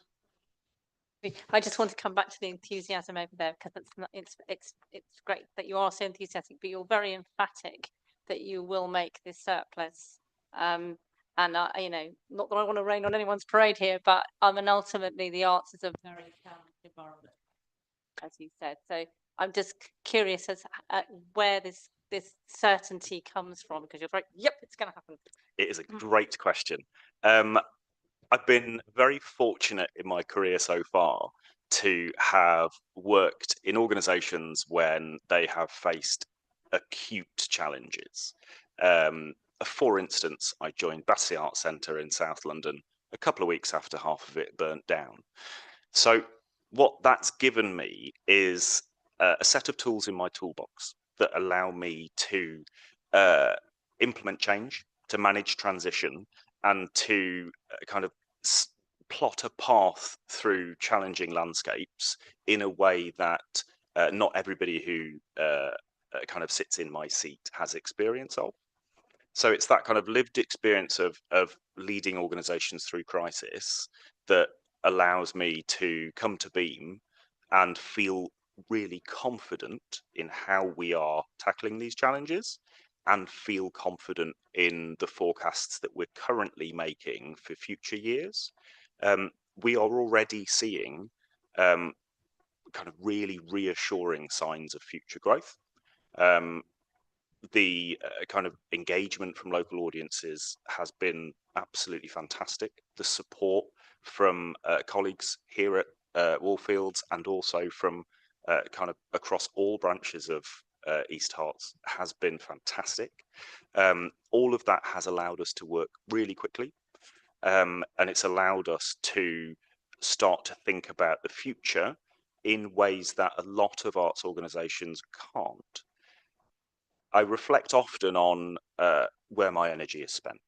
Speaker 15: I just want to come back to the enthusiasm over there, because it's great that you are so enthusiastic, but you're very emphatic that you will make this surplus. And not that I want to rain on anyone's parade here, but ultimately the arts is a very challenging environment, as you said. So I'm just curious as where this certainty comes from, because you're like, yep, it's going to happen.
Speaker 18: It is a great question. I've been very fortunate in my career so far to have worked in organisations when they have faced acute challenges. For instance, I joined Battersea Arts Centre in South London a couple of weeks after half of it burnt down. So what that's given me is a set of tools in my toolbox that allow me to implement change, to manage transition, and to kind of plot a path through challenging landscapes in a way that not everybody who kind of sits in my seat has experience of. So it's that kind of lived experience of leading organisations through crisis that allows me to come to Beam and feel really confident in how we are tackling these challenges, and feel confident in the forecasts that we're currently making for future years. We are already seeing kind of really reassuring signs of future growth. The kind of engagement from local audiences has been absolutely fantastic. The support from colleagues here at Wallfields and also from kind of across all branches of East Herts has been fantastic. All of that has allowed us to work really quickly, and it's allowed us to start to think about the future in ways that a lot of arts organisations can't. I reflect often on where my energy is spent,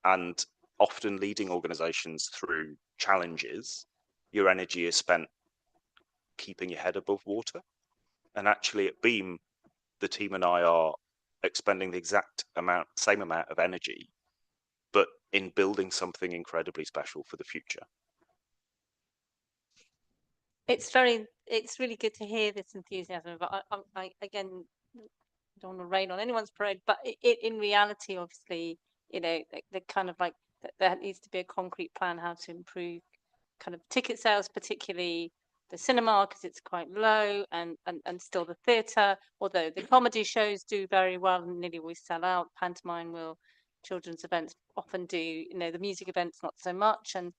Speaker 18: and often leading organisations through challenges, your energy is spent keeping your head above water. And actually at Beam, the team and I are expending the same amount of energy, but in building something incredibly special for the future.
Speaker 15: It's really good to hear this enthusiasm, but I again don't want to rain on anyone's parade, but in reality, obviously, you know, they kind of like there needs to be a concrete plan how to improve kind of ticket sales, particularly the cinema, because it's quite low, and still the theatre, although the comedy shows do very well and nearly always sell out. Pantomime will, children's events often do, you know, the music events not so much, and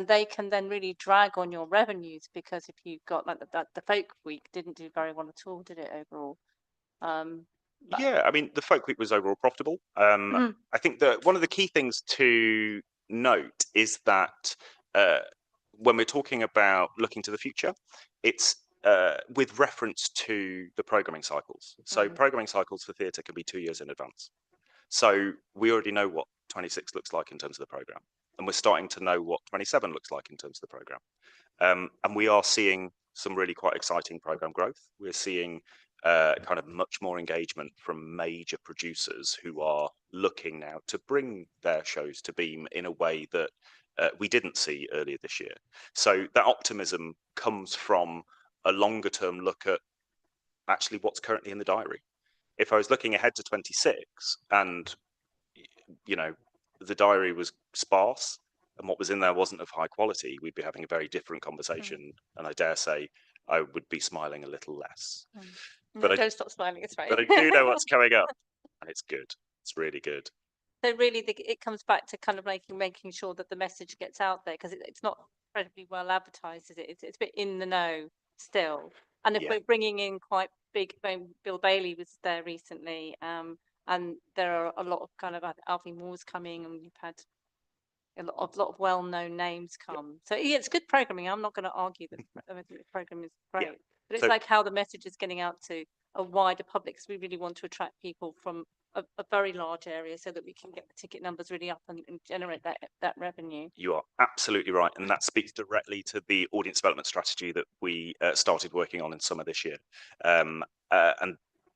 Speaker 15: they can then really drag on your revenues, because if you've got like the folk week didn't do very well at all, did it overall?
Speaker 18: Yeah, I mean, the Folk Week was overall profitable. I think that one of the key things to note is that when we're talking about looking to the future, it's with reference to the programming cycles. So programming cycles for theatre can be 2 years in advance. So we already know what 26 looks like in terms of the programme, and we're starting to know what 27 looks like in terms of the programme. And we are seeing some really quite exciting programme growth. We're seeing kind of much more engagement from major producers who are looking now to bring their shows to Beam in a way that we didn't see earlier this year. So that optimism comes from a longer term look at actually what's currently in the diary. If I was looking ahead to 26 and, you know, the diary was sparse and what was in there wasn't of high quality, we'd be having a very different conversation. And I dare say I would be smiling a little less.
Speaker 15: But don't stop smiling, it's right.
Speaker 18: But I do know what's coming up, and it's good. It's really good.
Speaker 15: So really, it comes back to kind of making sure that the message gets out there, because it's not incredibly well advertised, is it? It's a bit in the know still. And if we're bringing in quite big, Bill Bailey was there recently, and there are a lot of kind of Alfie Moore's coming, and we've had a lot of well-known names come. So yeah, it's good programming. I'm not going to argue that the program is great, but it's like how the message is getting out to a wider public, because we really want to attract people from a very large area so that we can get the ticket numbers really up and generate that revenue.
Speaker 18: You are absolutely right, and that speaks directly to the audience development strategy that we started working on in summer this year. And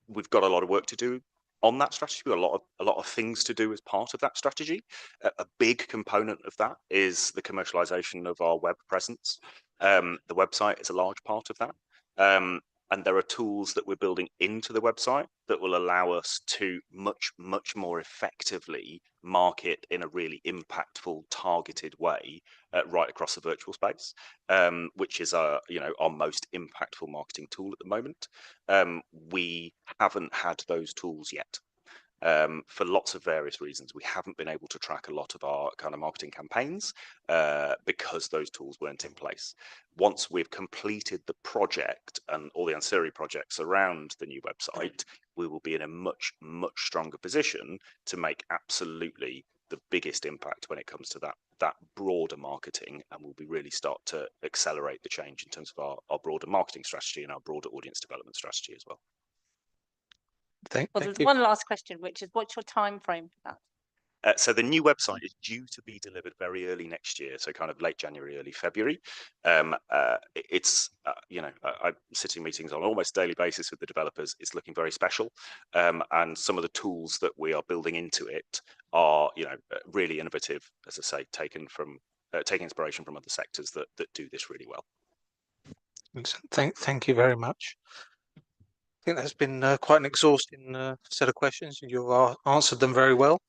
Speaker 18: we've got a lot of work to do on that strategy. We've got a lot of things to do as part of that strategy. A big component of that is the commercialization of our web presence. The website is a large part of that. And there are tools that we're building into the website that will allow us to much more effectively market in a really impactful, targeted way right across the virtual space, which is our most impactful marketing tool at the moment. We haven't had those tools yet. For lots of various reasons. We haven't been able to track a lot of our kind of marketing campaigns because those tools weren't in place. Once we've completed the project and all the ancillary projects around the new website, we will be in a much stronger position to make absolutely the biggest impact when it comes to that broader marketing, and we'll be really start to accelerate the change in terms of our broader marketing strategy and our broader audience development strategy as well.
Speaker 15: Well, there's one last question, which is, what's your time frame for that?
Speaker 18: So the new website is due to be delivered very early next year, so kind of late January, early February. It's I'm sitting meetings on an almost daily basis with the developers. It's looking very special, and some of the tools that we are building into it are really innovative, as I say, taking inspiration from other sectors that do this really well.
Speaker 1: Thank you very much. I think that's been quite an exhausting set of questions, and you've answered them very well.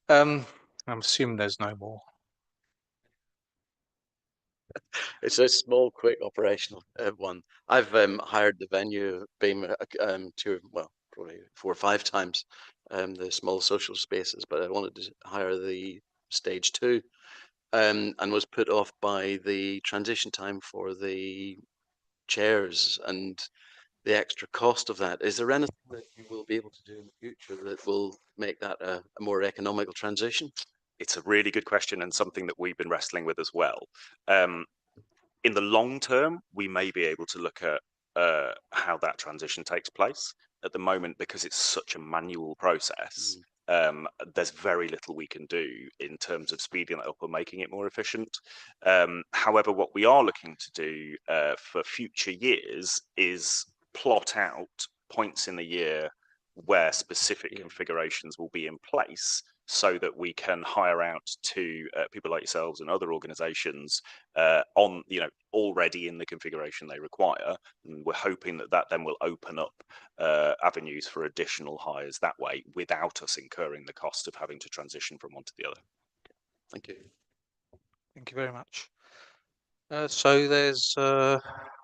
Speaker 1: I'm assuming there's no more.
Speaker 9: It's a small, quick operational one. I've hired the venue Beam probably 4 or 5 times, the small social spaces, but I wanted to hire the stage 2, and was put off by the transition time for the chairs and the extra cost of that. Is there anything that you will be able to do in the future that will make that a more economical transition?
Speaker 18: It's a really good question, and something that we've been wrestling with as well. In the long term, we may be able to look at how that transition takes place. At the moment, because it's such a manual process, there's very little we can do in terms of speeding that up or making it more efficient. However, what we are looking to do for future years is plot out points in the year where specific configurations will be in place so that we can hire out to people like yourselves and other organisations on, already in the configuration they require. And we're hoping that that then will open up avenues for additional hires that way without us incurring the cost of having to transition from one to the other.
Speaker 9: Thank you.
Speaker 1: Thank you very much. So there's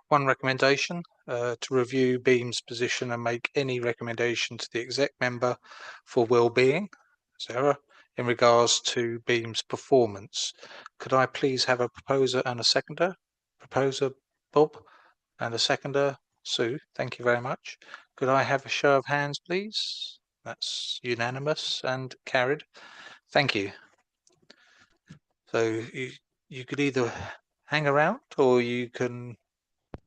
Speaker 1: one recommendation to review Beam's position and make any recommendation to the exec member for well-being, Sarah, in regards to Beam's performance. Could I please have a proposer and a seconder? Proposer, Bob, and a seconder, Sue. Thank you very much. Could I have a show of hands, please? That's unanimous and carried. Thank you. So you could either hang around or you can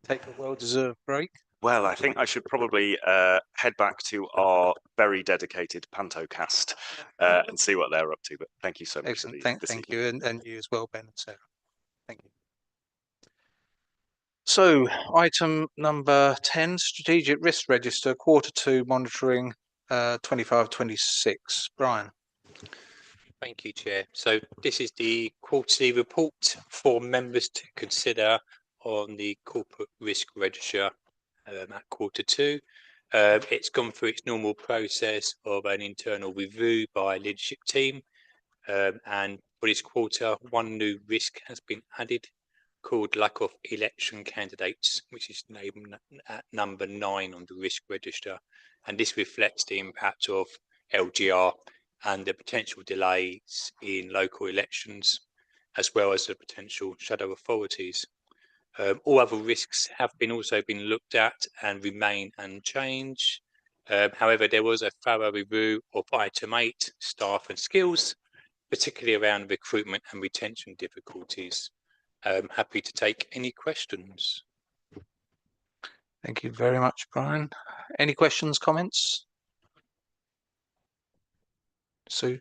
Speaker 1: take a well-deserved break.
Speaker 18: Well, I think I should probably head back to our very dedicated Pantocast and see what they're up to. But thank you so much.
Speaker 1: Excellent.
Speaker 18: For this
Speaker 1: Thank
Speaker 18: evening.
Speaker 1: you, and you as well, Ben and Sarah. Thank you. So, item number 10, Strategic Risk Register, Q2 monitoring 25-26. Brian.
Speaker 7: Thank you, Chair. So this is the quarterly report for members to consider on the corporate risk register at Q2. It's gone through its normal process of an internal review by leadership team, and for this quarter, one new risk has been added called lack of election candidates, which is named at number 9 on the risk register, and this reflects the impact of LGR and the potential delays in local elections, as well as the potential shadow authorities. All other risks have also been looked at and remain unchanged. However, there was a thorough review of item 8, staff and skills, particularly around recruitment and retention difficulties. Happy to take any questions.
Speaker 1: Thank you very much, Brian. Any questions, comments? Sue?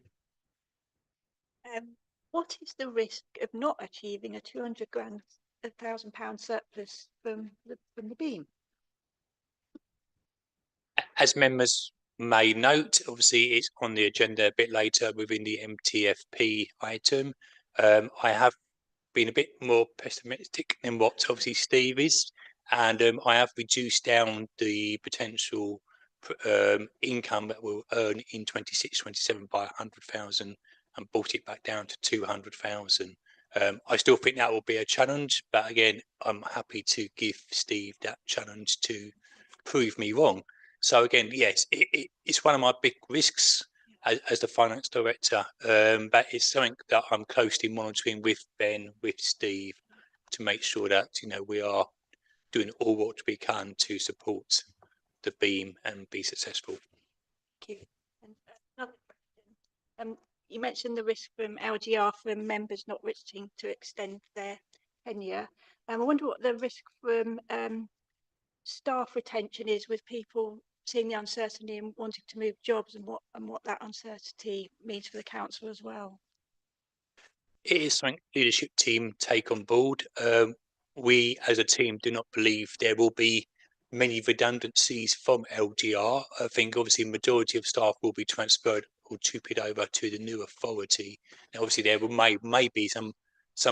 Speaker 2: What is the risk of not achieving a £200,000 surplus from the Beam?
Speaker 7: As members may note, obviously it's on the agenda a bit later within the MTFP item. I have been a bit more pessimistic than what obviously Steve is, and I have reduced down the potential income that we'll earn in 26-27 by 100,000 and brought it back down to 200,000. I still think that will be a challenge, but again, I'm happy to give Steve that challenge to prove me wrong. So again, yes, it's one of my big risks as the finance director, but it's something that I'm closely monitoring with Ben, with Steve, to make sure that we are doing all what we can to support the Beam and be successful.
Speaker 2: Thank you. And another question. You mentioned the risk from LGR from members not wishing to extend their tenure. I wonder what the risk from staff retention is with people seeing the uncertainty and wanting to move jobs, and what that uncertainty means for the council as well.
Speaker 7: It is something the leadership team take on board. We as a team do not believe there will be many redundancies from LGR. I think obviously majority of staff will be transferred or tupied over to the new authority. Now obviously there may be some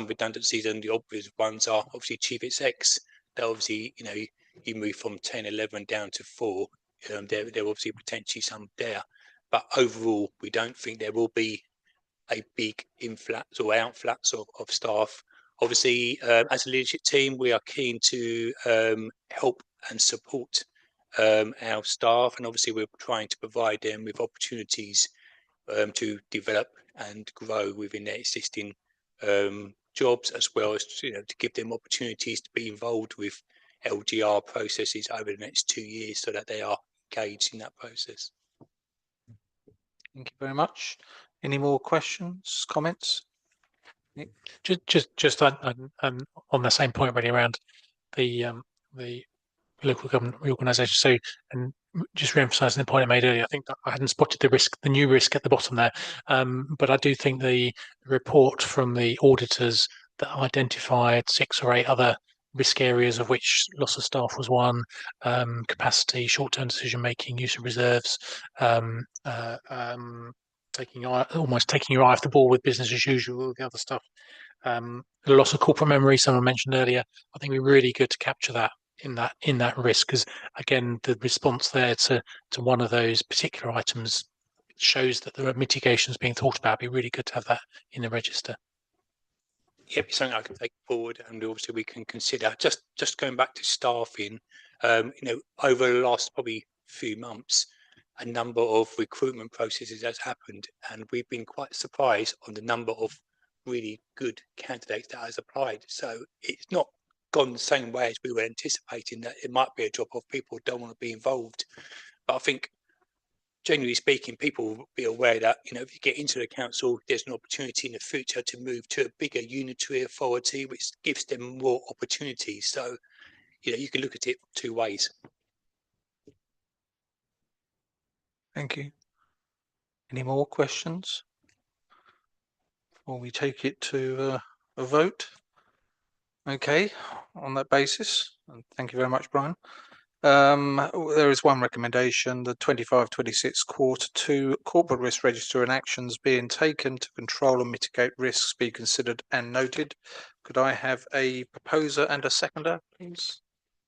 Speaker 7: redundancies, and the obvious ones are obviously chief execs. That obviously you move from 10, 11 down to 4. There obviously potentially some there, but overall we don't think there will be a big influx or outflux of staff. Obviously, as a leadership team, we are keen to help and support our staff, and obviously we're trying to provide them with opportunities to develop and grow within their existing jobs, as well as to give them opportunities to be involved with LGR processes over the next 2 years, so that they are engaged in that process.
Speaker 1: Thank you very much. Any more questions, comments?
Speaker 6: Just on the same point, really, around the local government reorganisation. So, and just re-emphasising the point I made earlier, I think that I hadn't spotted the new risk at the bottom there, but I do think the report from the auditors that identified 6 or 8 other risk areas, of which loss of staff was one, capacity, short-term decision making, use of reserves, almost taking your eye off the ball with business as usual, all the other stuff. The loss of corporate memory, someone mentioned earlier. I think we're really good to capture that in that risk, because again, the response there to one of those particular items shows that there are mitigations being thought about. It'd be really good to have that in the register.
Speaker 7: Yep, it's something I can take forward, and obviously we can consider. Just going back to staffing, over the last probably few months, a number of recruitment processes has happened, and we've been quite surprised on the number of really good candidates that has applied. So it's not gone the same way as we were anticipating, that it might be a drop off, people don't want to be involved. But I think, generally speaking, people will be aware that, if you get into the council, there's an opportunity in the future to move to a bigger unitary authority, which gives them more opportunities. So, you can look at it two ways.
Speaker 1: Thank you. Any more questions before we take it to a vote? Okay, on that basis, and thank you very much, Brian. There is one recommendation: the 25-26 Q2 corporate risk register and actions being taken to control and mitigate risks be considered and noted. Could I have a proposer and a seconder, please?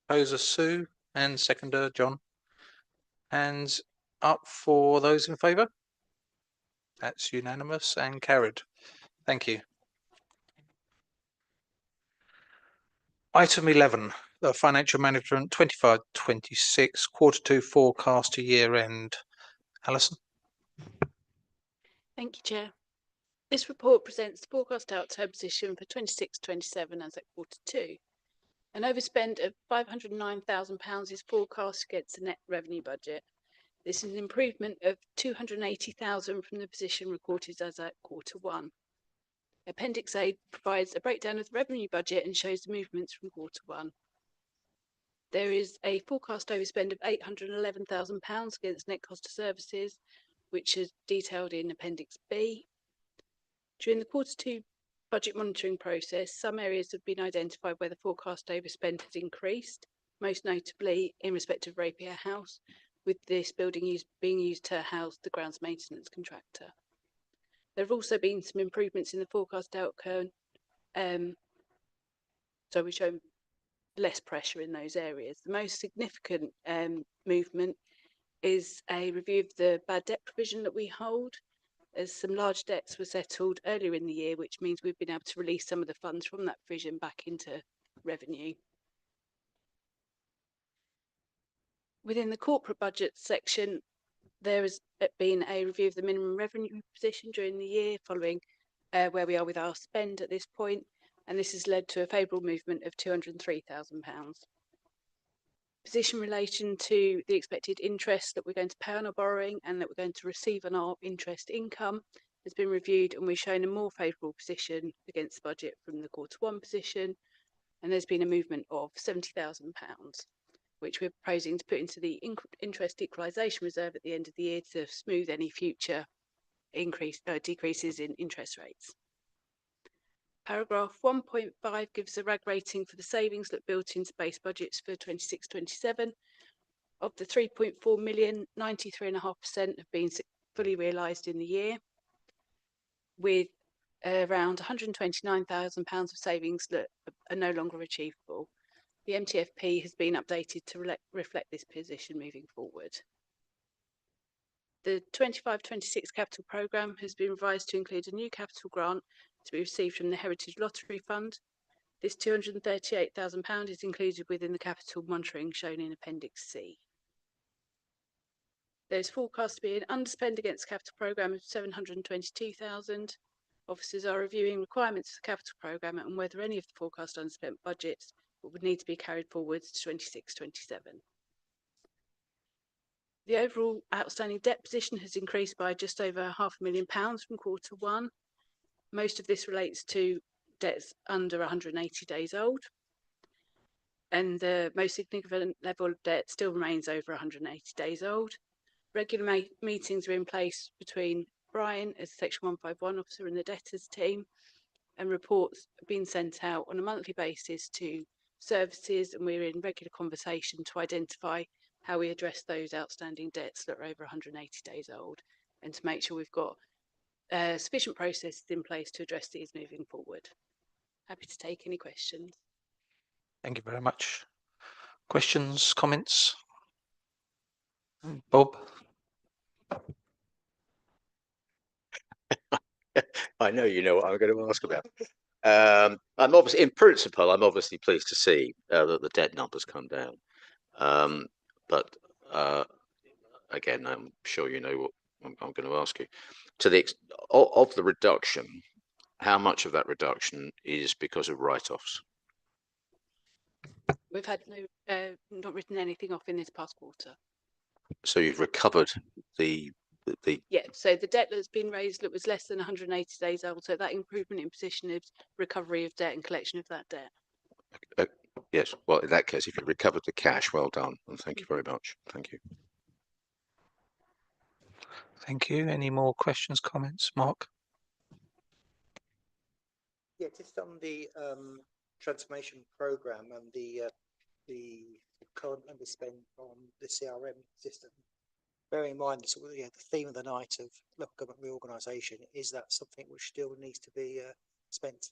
Speaker 1: Proposer Sue and seconder John. Hands up for those in favour. That's unanimous and carried. Thank you. Item 11, the financial management 25-26 Q2 forecast to year end. Alison.
Speaker 19: Thank you, Chair. This report presents the forecast outturn position for 26-27 as at Q2. An overspend of £509,000 is forecast against the net revenue budget. This is an improvement of £280,000 from the position recorded as at Q1. Appendix A provides a breakdown of the revenue budget and shows the movements from Q1. There is a forecast overspend of £811,000 against net cost of services, which is detailed in Appendix B. During the Q2 budget monitoring process, some areas have been identified where the forecast overspend has increased, most notably in respect of Rapier House, with this building being used to house the grounds maintenance contractor. There have also been some improvements in the forecast outcome, so we show less pressure in those areas. The most significant movement is a review of the bad debt provision that we hold, as some large debts were settled earlier in the year, which means we've been able to release some of the funds from that provision back into revenue. Within the corporate budget section, there has been a review of the minimum revenue position during the year, following where we are with our spend at this point, and this has led to a favourable movement of £203,000. Position in relation to the expected interest that we're going to pay on our borrowing and that we're going to receive on our interest income has been reviewed, and we've shown a more favourable position against the budget from the Q1 position, and there's been a movement of £70,000, which we're proposing to put into the interest equalisation reserve at the end of the year to smooth any future decreases in interest rates. Paragraph 1.5 gives a RAG rating for the savings that built into base budgets for 26-27. Of the 3.4 million, 93.5% have been fully realised in the year, with around £129,000 of savings that are no longer achievable. The MTFP has been updated to reflect this position moving forward. The 25-26 capital programme has been revised to include a new capital grant to be received from the Heritage Lottery Fund. This £238,000 is included within the capital monitoring shown in Appendix C. There is forecast to be an underspend against the capital programme of £722,000. Officers are reviewing requirements for the capital programme and whether any of the forecast unspent budgets would need to be carried forwards to 26-27. The overall outstanding debt position has increased by just over £500,000 from Q1. Most of this relates to debts under 180 days old, and the most significant level of debt still remains over 180 days old. Regular meetings are in place between Brian as Section 151 officer and the debtors team, and reports are being sent out on a monthly basis to services, and we're in regular conversation to identify how we address those outstanding debts that are over 180 days old, and to make sure we've got sufficient processes in place to address these moving forward. Happy to take any questions.
Speaker 1: Thank you very much. Questions, comments? Bob?
Speaker 20: I know you know what I'm going to ask about. I'm obviously, in principle, I'm obviously pleased to see that the debt numbers come down. But again, I'm sure you know what I'm going to ask you. To the of the reduction, how much of that reduction is because of write-offs?
Speaker 19: We've had not written anything off in this past quarter.
Speaker 20: So you've recovered the
Speaker 19: Yeah, so the debt that's been raised that was less than 180 days old, so that improvement in position is recovery of debt and collection of that debt.
Speaker 20: yes. Well, in that case, if you recovered the cash, well done, and thank you very much. Thank you.
Speaker 1: Thank you. Any more questions, comments, Mark?
Speaker 8: Yeah, just on the transformation program and the current underspend on the CRM system. Bearing in mind the theme of the night of local government reorganisation, is that something which still needs to be spent?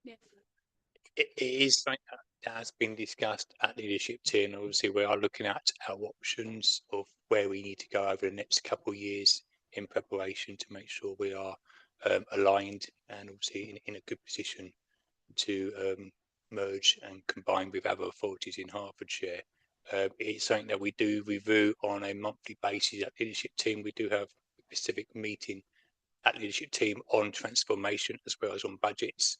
Speaker 19: Yeah.
Speaker 7: It is something that has been discussed at leadership team. Obviously, we are looking at our options of where we need to go over the next couple of years in preparation to make sure we are aligned and obviously in a good position to merge and combine with other authorities in Hertfordshire. It's something that we do review on a monthly basis at leadership team. We do have a specific meeting at leadership team on transformation as well as on budgets,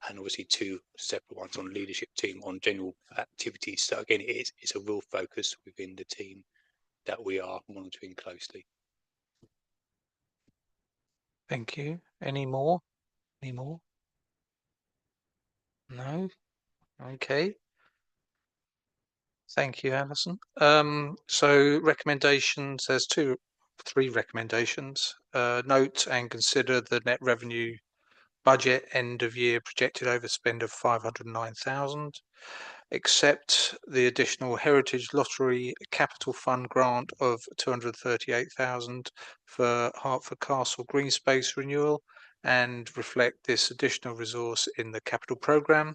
Speaker 7: and obviously 2 separate ones on leadership team on general activities. So again, it's a real focus within the team that we are monitoring closely.
Speaker 1: Thank you. Any more? Any more? No? Okay. Thank you, Alison. So recommendations, there's 3 recommendations. Note and consider the net revenue budget end of year projected overspend of 509,000. Accept the additional Heritage Lottery Capital Fund grant of 238,000 for Hertford Castle Green Space renewal and reflect this additional resource in the capital programme.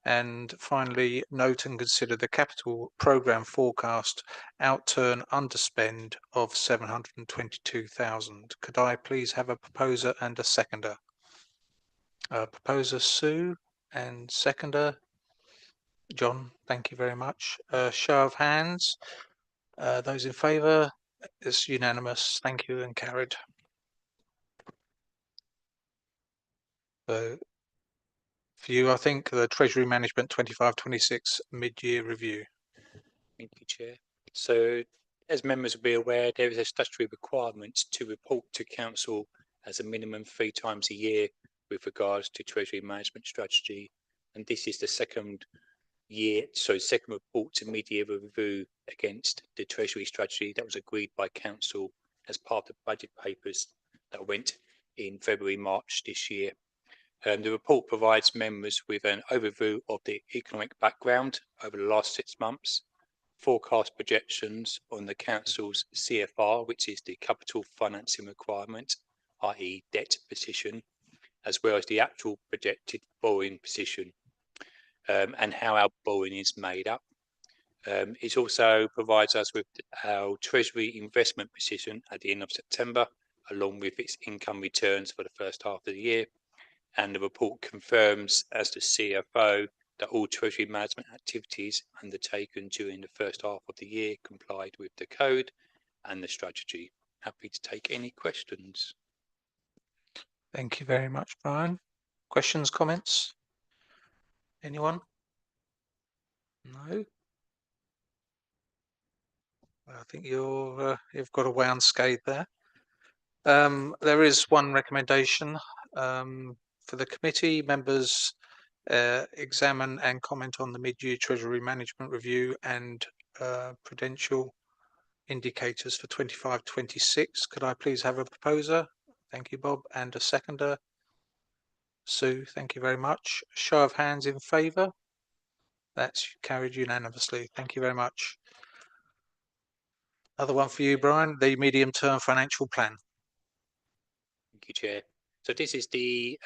Speaker 1: And finally, note and consider the capital programme forecast outturn underspend of 722,000. Could I please have a proposer and a seconder? Proposer Sue and seconder John. Thank you very much. Show of hands. Those in favour? It's unanimous. Thank you, and carried. So for you, I think the Treasury Management 25-26 mid-year review.
Speaker 7: Thank you, Chair. So as members will be aware, there is a statutory requirement to report to Council as a minimum 3 times a year with regards to Treasury Management strategy. And this is the second report to mid-year review against the Treasury strategy that was agreed by Council as part of the budget papers that went in February, March this year. The report provides members with an overview of the economic background over the last 6 months, forecast projections on the Council's CFR, which is the capital financing requirement, i.e. debt position, as well as the actual projected borrowing position, and how our borrowing is made up. It also provides us with our Treasury investment position at the end of September, along with its income returns for the first half of the year. And the report confirms, as the CFO, that all Treasury management activities undertaken during the first half of the year complied with the code and the strategy. Happy to take any questions.
Speaker 1: Thank you very much, Brian. Questions, comments? Anyone? No? I think you've got away unscathed there. There is one recommendation for the committee. Members examine and comment on the mid-year Treasury Management Review and prudential indicators for 25-26. Could I please have a proposer? Thank you, Bob, and a seconder. Sue, thank you very much. Show of hands in favour. That's carried unanimously. Thank you very much. Another one for you, Brian, the medium-term financial plan.
Speaker 7: Thank you, Chair. So this is the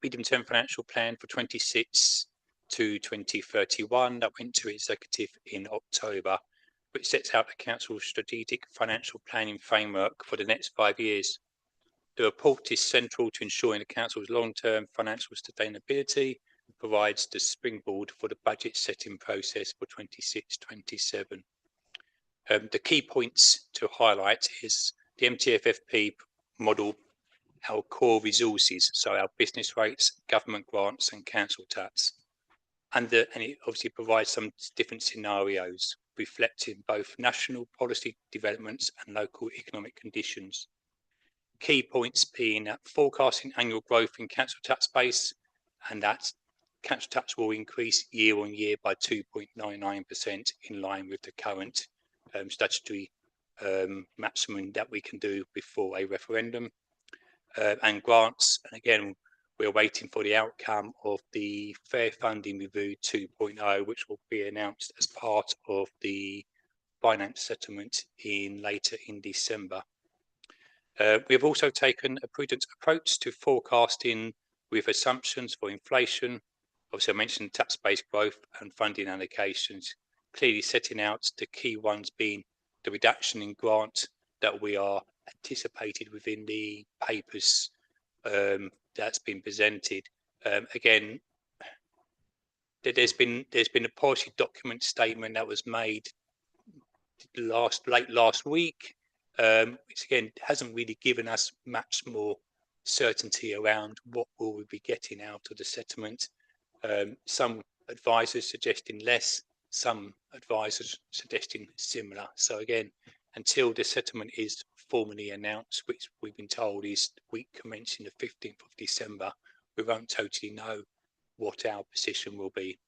Speaker 7: medium-term financial plan for 26 to 2031 that went to executive in October, which sets out the council's strategic financial planning framework for the next 5 years. The report is central to ensuring the council's long-term financial sustainability and provides the springboard for the budget setting process for 26-27. The key points to highlight is the MTFFP model, our core resources, so our business rates, government grants and council tax. And it obviously provides some different scenarios reflecting both national policy developments and local economic conditions. Key points being that forecasting annual growth in council tax base, and that council tax will increase year on year by 2.99% in line with the current statutory maximum that we can do before a referendum. And grants, and again, we're waiting for the outcome of the Fair Funding Review 2.0, which will be announced as part of the finance settlement later in December. We have also taken a prudent approach to forecasting with assumptions for inflation. Obviously, I mentioned tax-based growth and funding allocations, clearly setting out the key ones being the reduction in grant that we are anticipated within the papers that's been presented. Again, there's been a policy document statement that was made late last week, which again hasn't really given us much more certainty around what will we be getting out of the settlement. Some advisors suggesting less, some advisors suggesting similar. So again, until the settlement is formally announced, which we've been told is week commencing the 15th of December, we won't totally know what our position will be.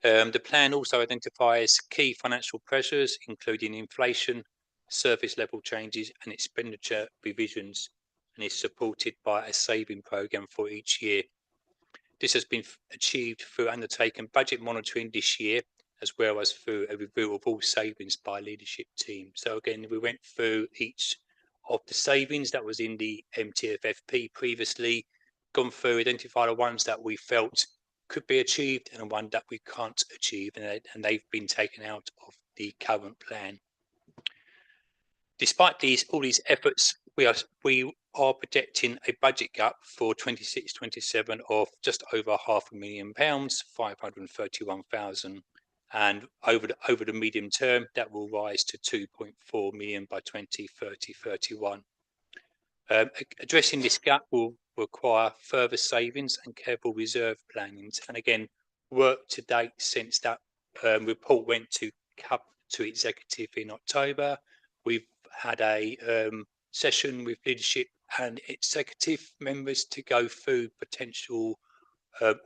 Speaker 7: The plan also identifies key financial pressures, including inflation, service level changes and expenditure revisions, and is supported by a saving programme for each year. This has been achieved through undertaking budget monitoring this year, as well as through a review of all savings by leadership team. So again, we went through each of the savings that was in the MTFFP previously, gone through, identified the ones that we felt could be achieved and one that we can't achieve, and they've been taken out of the current plan. Despite all these efforts, we are projecting a budget gap for 26-27 of just over £500,000, 531,000, and over the medium term that will rise to 2.4 million by 2030-31. Addressing this gap will require further savings and careful reserve plannings, and again, work to date since that report went to executive in October. We've had a session with leadership and executive members to go through potential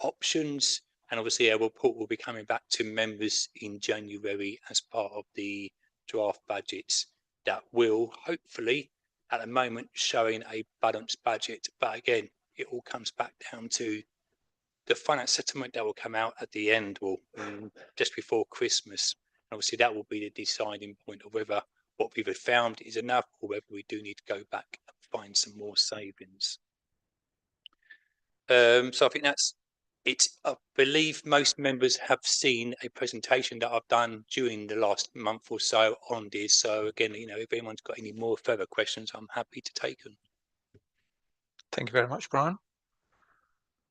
Speaker 7: options, and obviously our report will be coming back to members in January as part of the draft budgets that will hopefully, at the moment, showing a balanced budget. But again, it all comes back down to the finance settlement that will come out at the end, or just before Christmas. And obviously, that will be the deciding point of whether what we've found is enough or whether we do need to go back and find some more savings. So I think that's it. I believe most members have seen a presentation that I've done during the last month or so on this. So again, if anyone's got any more further questions, I'm happy to take them.
Speaker 1: Thank you very much, Brian.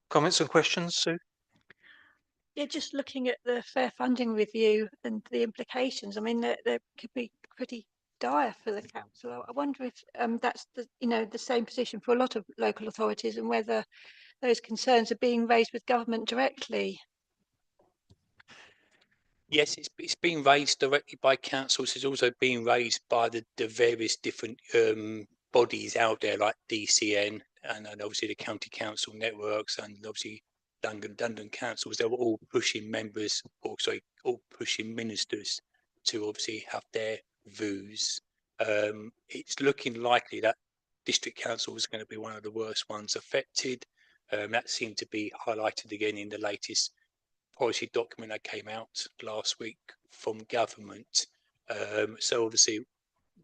Speaker 1: Comments and questions, Sue?
Speaker 2: Yeah, just looking at the fair funding review and the implications, I mean, they could be pretty dire for the council. I wonder if that's the same position for a lot of local authorities, and whether those concerns are being raised with government directly.
Speaker 7: Yes, it's being raised directly by councils. It's also being raised by the various different bodies out there, like DCN and obviously the county council networks, and obviously London councils. They were all pushing members, all pushing ministers to obviously have their views. It's looking likely that district council is going to be one of the worst ones affected. That seemed to be highlighted again in the latest policy document that came out last week from government. So obviously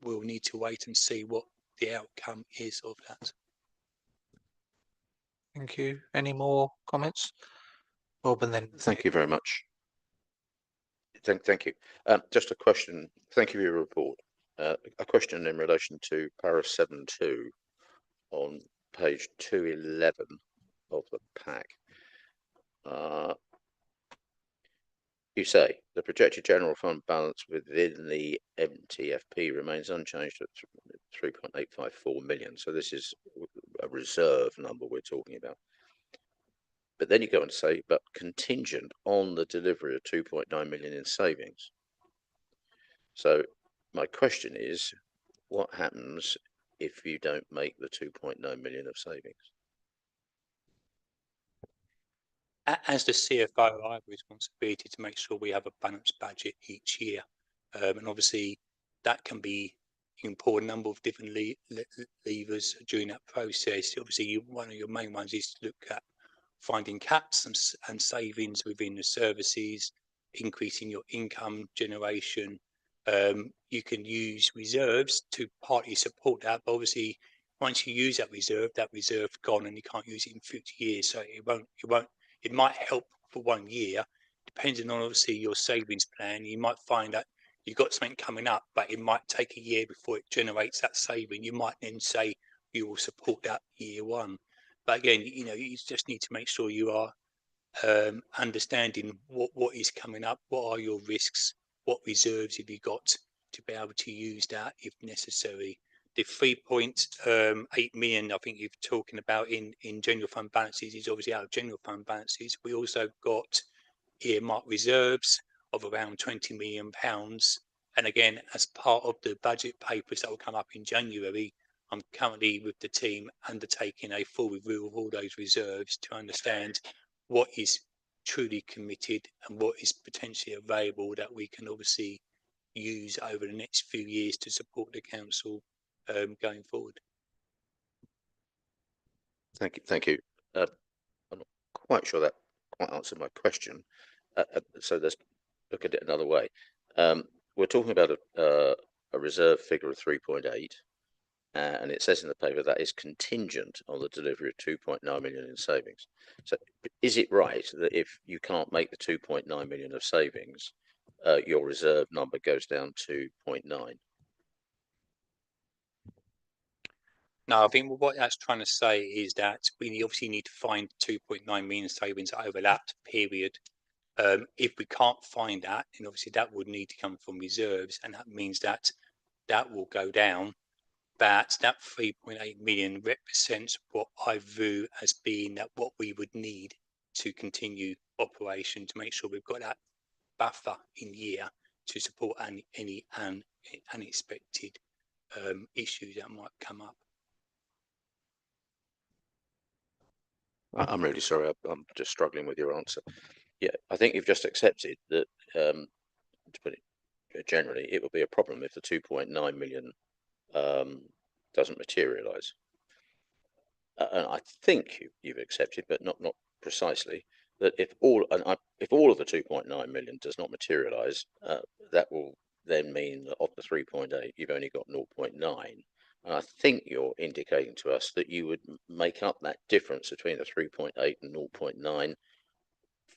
Speaker 7: we'll need to wait and see what the outcome is of that.
Speaker 1: Thank you. Any more comments? Bob, and then
Speaker 5: Thank you very much. Thank you. Just a question. Thank you for your report. A question in relation to para 7.2 on page 211 of the pack. You say the projected general fund balance within the MTFP remains unchanged at 3.854 million. So this is a reserve number we're talking about. But then you go on to say, but contingent on the delivery of 2.9 million in savings. So my question is, what happens if you don't make the 2.9 million of savings?
Speaker 7: As the CFO, I have a responsibility to make sure we have a balanced budget each year. And obviously that can be you can pull a number of different levers during that process. Obviously, one of your main ones is to look at finding caps and savings within the services, increasing your income generation. You can use reserves to partly support that, but obviously once you use that reserve's gone and you can't use it in future years. So it might help for 1 year, depending on obviously your savings plan. You might find that you've got something coming up, but it might take a year before it generates that saving. You might then say you will support that year one. But again, you just need to make sure you are understanding what is coming up, what are your risks, what reserves have you got to be able to use that if necessary. The 3.8 million I think you're talking about in general fund balances is obviously out of general fund balances. We also got earmarked reserves of around £20 million. And again, as part of the budget papers that will come up in January, I'm currently with the team undertaking a full review of all those reserves to understand what is truly committed and what is potentially available that we can obviously use over the next few years to support the council going forward.
Speaker 5: Thank you. I'm not quite sure that quite answered my question. So let's look at it another way. We're talking about a reserve figure of 3.8, and it says in the paper that is contingent on the delivery of 2.9 million in savings. So is it right that if you can't make the 2.9 million of savings, your reserve number goes down to 0.9?
Speaker 7: No, I think what that's trying to say is that we obviously need to find 2.9 million savings over that period. If we can't find that, then obviously that would need to come from reserves, and that means that that will go down. But that 3.8 million represents what I view as being that what we would need to continue operation to make sure we've got that buffer in year to support any unexpected issues that might come up.
Speaker 5: I'm really sorry. I'm just struggling with your answer. Yeah, I think you've just accepted that, to put it generally, it would be a problem if the 2.9 million doesn't materialise. And I think you've accepted, but not precisely, that if all of the 2.9 million does not materialise, that will then mean that of the 3.8, you've only got 0.9. And I think you're indicating to us that you would make up that difference between the 3.8 and 0.9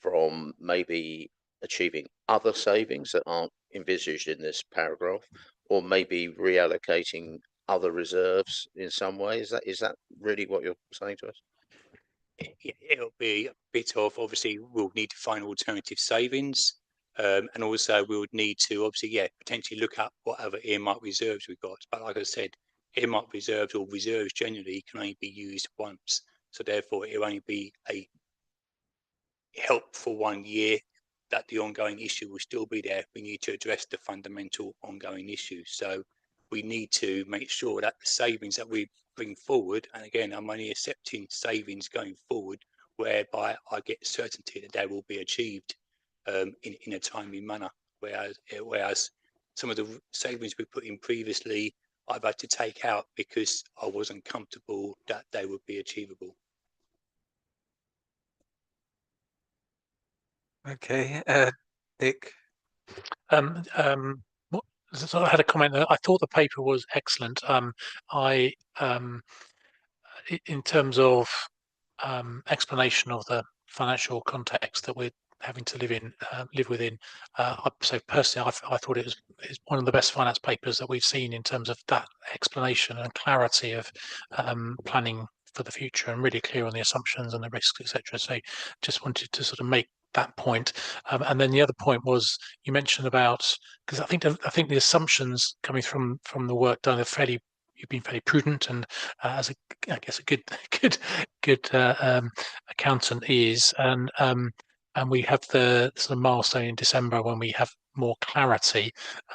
Speaker 5: from maybe achieving other savings that aren't envisaged in this paragraph, or maybe reallocating other reserves in some way. Is that really what you're saying to us?
Speaker 7: It'll be a bit of, obviously we'll need to find alternative savings, and also we would need to obviously potentially look up what other earmarked reserves we've got. But like I said, earmarked reserves or reserves generally can only be used once, so therefore it'll only be a help for 1 year. That the ongoing issue will still be there. We need to address the fundamental ongoing issues. So we need to make sure that the savings that we bring forward, and again, I'm only accepting savings going forward whereby I get certainty that they will be achieved in a timely manner. Whereas some of the savings we put in previously, I've had to take out because I wasn't comfortable that they would be achievable.
Speaker 1: Okay, Dick.
Speaker 6: What So I had a comment there. I thought the paper was excellent. In terms of explanation of the financial context that we're having to live within. So personally, I thought it was one of the best finance papers that we've seen in terms of that explanation and clarity of planning for the future, and really clear on the assumptions and the risks, etc. So just wanted to sort of make that point. And then the other point was you mentioned about, because I think the assumptions coming from the work done are fairly, you've been fairly prudent, and as I guess a good accountant is, and we have the sort of milestone in December when we have more clarity.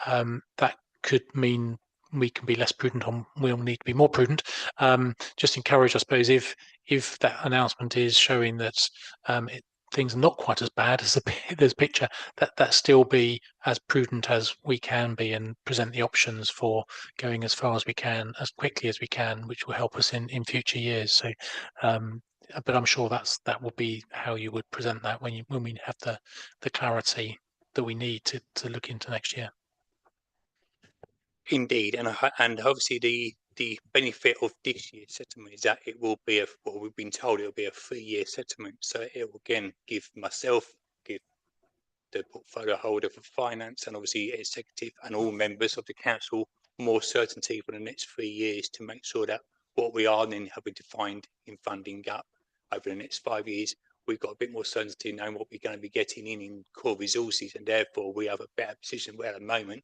Speaker 6: That could mean we can be less prudent, on we'll need to be more prudent. Just encourage, I suppose, if that announcement is showing that things are not quite as bad as the picture, that still be as prudent as we can be, and present the options for going as far as we can, as quickly as we can, which will help us in future years. So but I'm sure that will be how you would present that when we have the clarity that we need to look into next year.
Speaker 7: Indeed, and obviously the benefit of this year's settlement is that it will be what we've been told, it will be a 3-year settlement. So it will again give myself, give the portfolio holder for finance, and obviously executive and all members of the council more certainty for the next 3 years, to make sure that what we are then having to find in funding up over the next 5 years, we've got a bit more certainty knowing what we're going to be getting in core resources, and therefore we have a better position. Where at the moment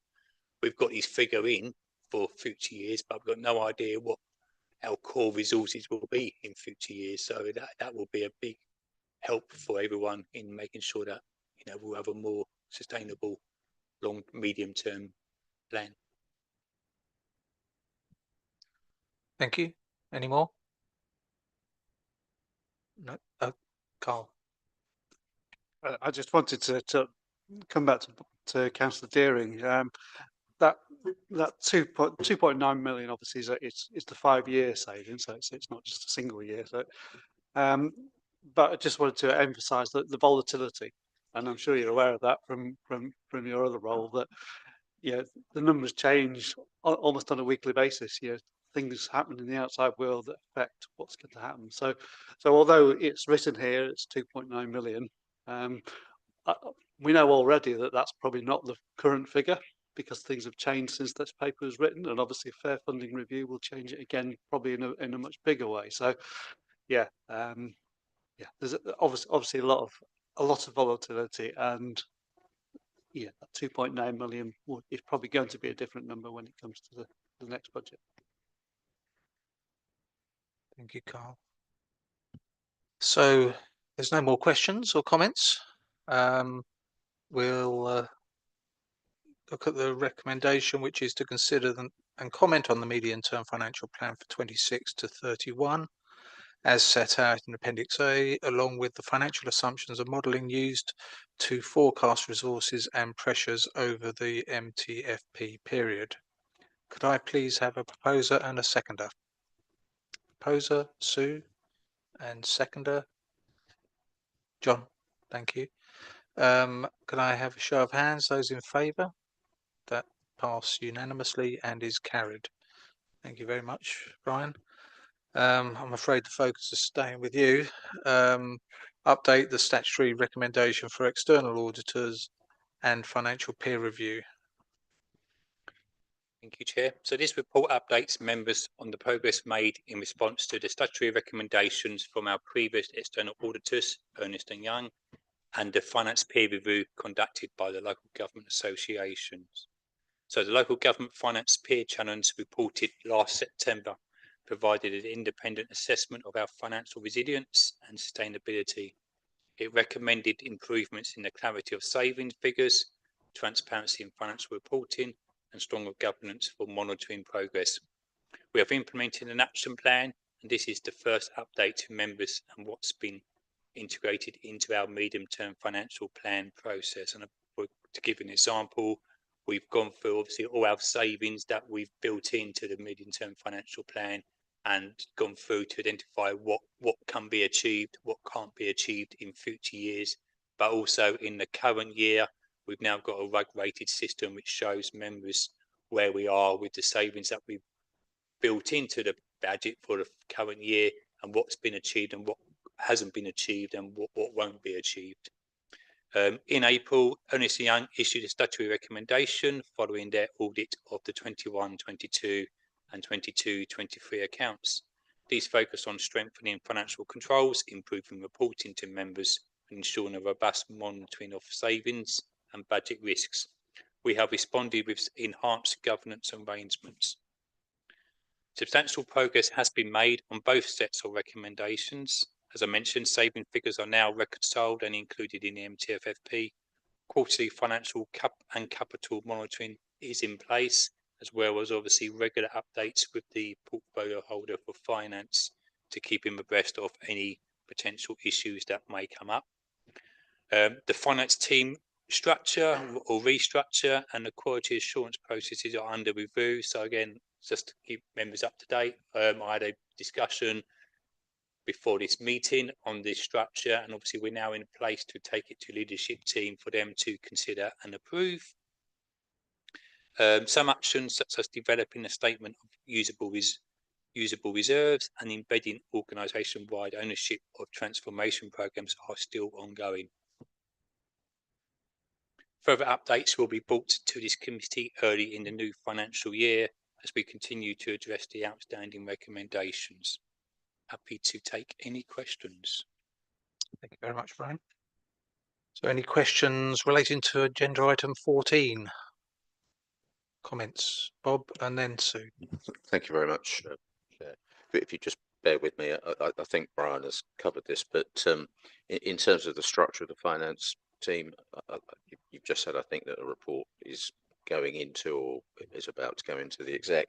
Speaker 7: we've got this figure in for future years, but we've got no idea what our core resources will be in future years. So that will be a big help for everyone in making sure that we'll have a more sustainable medium term plan.
Speaker 1: Thank you. Any more? No. Carl.
Speaker 10: I just wanted to come back to Councillor Deering. That 2.9 million obviously is it's the 5-year saving, so it's not just a single year. So, but I just wanted to emphasise that the volatility, and I'm sure you're aware of that from your other role, that the numbers change almost on a weekly basis. Things happen in the outside world that affect what's going to happen. So although it's written here, it's 2.9 million. We know already that that's probably not the current figure, because things have changed since this paper was written, and obviously a fair funding review will change it again, probably in a much bigger way. So there's obviously a lot of volatility, and that 2.9 million is probably going to be a different number when it comes to the next budget.
Speaker 1: Thank you, Carl. So there's no more questions or comments. We'll look at the recommendation, which is to consider and comment on the medium-term financial plan for 26 to 31, as set out in Appendix A, along with the financial assumptions and modelling used to forecast resources and pressures over the MTFP period. Could I please have a proposer and a seconder? Proposer, Sue, and seconder, John. Thank you. Can I have a show of hands? Those in favour? That passed unanimously and is carried. Thank you very much, Brian. I'm afraid the focus is staying with you. Update the statutory recommendation for external auditors and financial peer review.
Speaker 7: Thank you, Chair. So this report updates members on the progress made in response to the statutory recommendations from our previous external auditors, Ernst & Young, and the finance peer review conducted by the local government associations. So the local government finance peer challenge reported last September provided an independent assessment of our financial resilience and sustainability. It recommended improvements in the clarity of savings figures, transparency in financial reporting, and stronger governance for monitoring progress. We have implemented an action plan, and this is the first update to members and what's been integrated into our medium-term financial plan process. And to give an example, we've gone through obviously all our savings that we've built into the medium-term financial plan, and gone through to identify what can be achieved, what can't be achieved in future years. But also in the current year, we've now got a RUG rated system which shows members where we are with the savings that we've built into the budget for the current year, and what's been achieved and what hasn't been achieved, and what won't be achieved. In April, Ernst & Young issued a statutory recommendation following their audit of the 21-22 and 22-23 accounts. These focus on strengthening financial controls, improving reporting to members, and ensuring a robust monitoring of savings and budget risks. We have responded with enhanced governance arrangements. Substantial progress has been made on both sets of recommendations. As I mentioned, saving figures are now reconciled and included in the MTFFP. Quarterly financial and capital monitoring is in place, as well as obviously regular updates with the portfolio holder for finance to keep him abreast of any potential issues that may come up. The finance team structure or restructure and the quality assurance processes are under review. So again, just to keep members up to date, I had a discussion before this meeting on this structure, and obviously we're now in place to take it to leadership team for them to consider and approve. Some actions such as developing a statement of usable reserves and embedding organisation-wide ownership of transformation programs are still ongoing. Further updates will be brought to this committee early in the new financial year as we continue to address the outstanding recommendations. Happy to take any questions.
Speaker 1: Thank you very much, Brian. So any questions relating to agenda item 14? Comments, Bob, and then Sue.
Speaker 20: Thank you very much, Chair. If you just bear with me, I think Brian has covered this, but in terms of the structure of the finance team, you've just said, I think, that a report is going into or is about to go into the exec,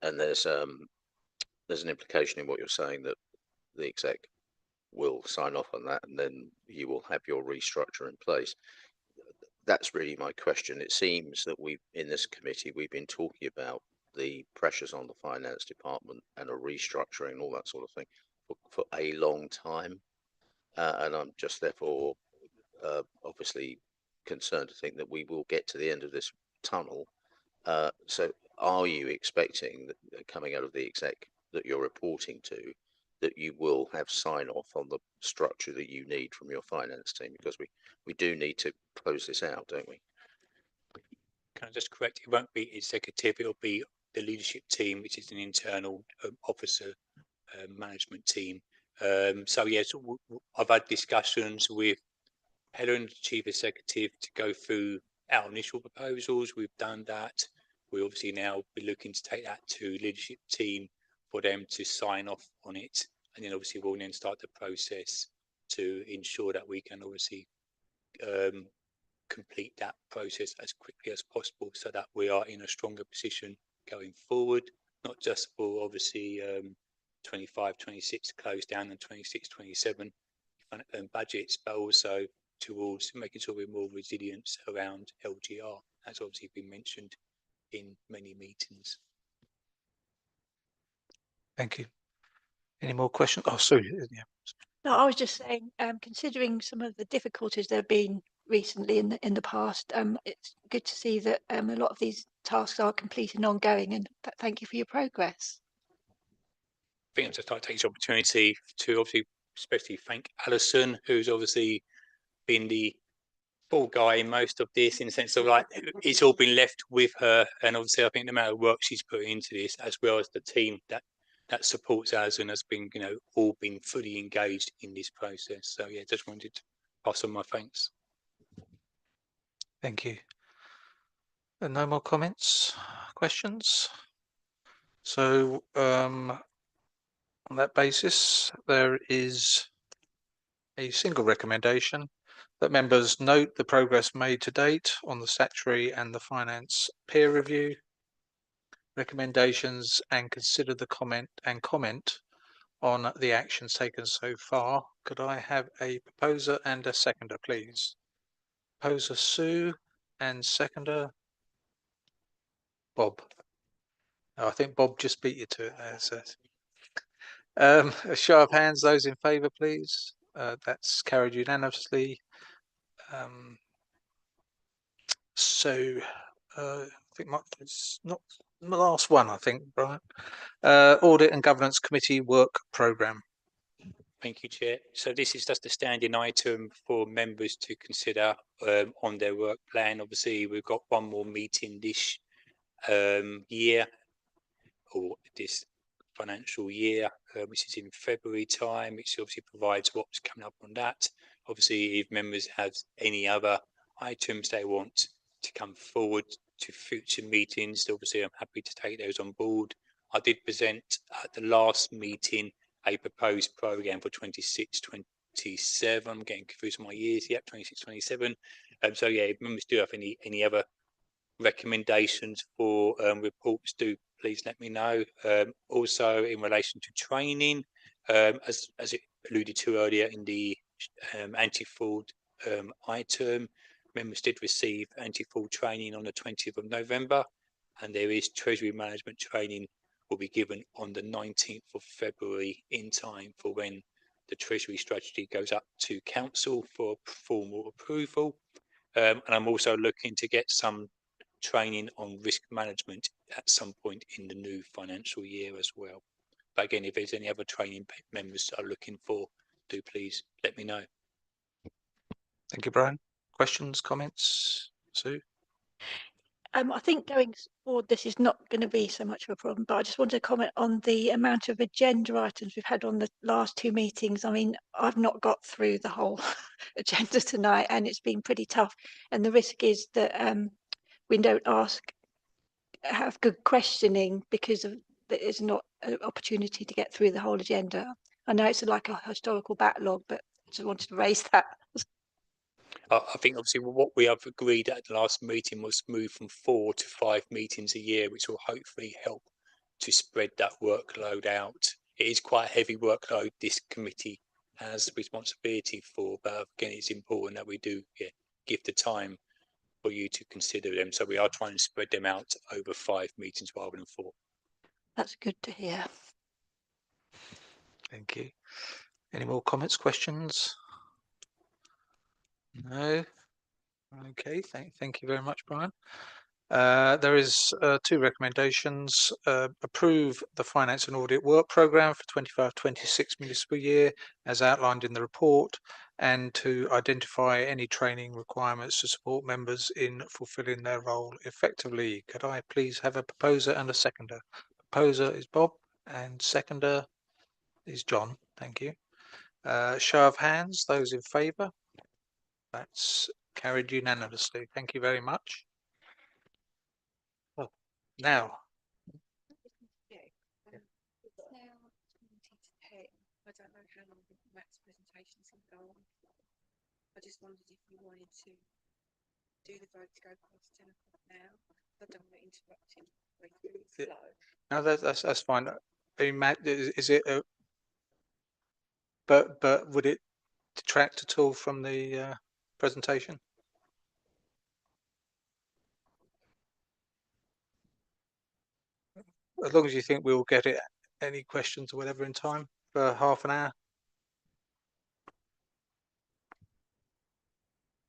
Speaker 20: and there's an implication in what you're saying that the exec will sign off on that, and then you will have your restructure in place. That's really my question. It seems that in this committee, we've been talking about the pressures on the finance department and a restructuring and all that sort of thing for a long time. And I'm just therefore obviously concerned to think that we will get to the end of this tunnel. So are you expecting that coming out of the exec that you're reporting to, that you will have sign off on the structure that you need from your finance team? Because we do need to close this out, don't we?
Speaker 7: Can I just correct? It won't be executive, it'll be the leadership team, which is an internal officer management team. So yes, I've had discussions with Helen, chief executive, to go through our initial proposals. We've done that. We obviously now be looking to take that to leadership team for them to sign off on it, and then obviously we'll then start the process to ensure that we can obviously complete that process as quickly as possible, so that we are in a stronger position going forward, not just for obviously 25-26 close down and 26-27 budgets, but also towards making sure we're more resilient around LGR, as obviously been mentioned in many meetings.
Speaker 1: Thank you. Any more questions? Oh, sorry. Yeah.
Speaker 2: No, I was just saying, considering some of the difficulties there have been recently in the past, it's good to see that a lot of these tasks are complete and ongoing, and thank you for your progress.
Speaker 7: I think I'd just like to take this opportunity to obviously especially thank Alison, who's obviously been the fall guy in most of this, in the sense of like it's all been left with her, and obviously I think the amount of work she's put into this, as well as the team that supports us and has been, all been fully engaged in this process. So yeah, just wanted to pass on my thanks.
Speaker 1: Thank you. And no more comments, questions? So on that basis, there is a single recommendation that members note the progress made to date on the statutory and the finance peer review recommendations, and consider the comment on the actions taken so far. Could I have a proposer and a seconder, please? Proposer Sue and seconder Bob. Oh, I think Bob just beat you to it there. So, a show of hands, those in favour, please. That's carried unanimously. So think it's not the last one, I think, Brian. Audit and Governance Committee Work Programme.
Speaker 7: Thank you, Chair. So this is just a standing item for members to consider on their work plan. Obviously, we've got one more meeting this year, or this financial year, which is in February time, which obviously provides what's coming up on that. Obviously, if members have any other items they want to come forward to future meetings, obviously I'm happy to take those on board. I did present at the last meeting a proposed programme for 26-27. I'm getting confused with my years. Yep, 26-27. So yeah, if members do have any other recommendations for reports, do please let me know. Also, in relation to training, as it alluded to earlier in the anti-fraud item, members did receive anti-fraud training on the 20th of November, and there is treasury management training will be given on the 19th of February in time for when the treasury strategy goes up to council for formal approval. And I'm also looking to get some training on risk management at some point in the new financial year as well. But again, if there's any other training members are looking for, do please let me know.
Speaker 1: Thank you, Brian. Questions, comments, Sue?
Speaker 2: I think going forward, this is not going to be so much of a problem, but I just wanted to comment on the amount of agenda items we've had on the last two meetings. I mean, I've not got through the whole agenda tonight, and it's been pretty tough. And the risk is that we don't have good questioning because of there's not an opportunity to get through the whole agenda. I know it's like a historical backlog, but I just wanted to raise that.
Speaker 7: I think obviously what we have agreed at the last meeting was move from 4 to 5 meetings a year, which will hopefully help to spread that workload out. It is quite a heavy workload this committee has responsibility for, but again, it's important that we do give the time for you to consider them. So we are trying to spread them out over 5 meetings rather than 4.
Speaker 2: That's good to hear.
Speaker 1: Thank you. Any more comments, questions? No. Okay, thank you very much, Brian. There is 2 recommendations. Approve the Finance and Audit Work Programme for 25-26 municipal year as outlined in the report, and to identify any training requirements to support members in fulfilling their role effectively. Could I please have a proposer and a seconder? Proposer is Bob and seconder is John. Thank you. Show of hands, those in favour? That's carried unanimously. Thank you very much. Well, now.
Speaker 21: I don't know how long Matt's presentation is going to go on. I just wondered if you wanted to do the vote to go past 10 o'clock now. I don't want to interrupt him when he's slow.
Speaker 1: No, that's fine. I mean, Matt, is it? But would it detract at all from the presentation? As long as you think we'll get it, any questions or whatever in time for half an hour.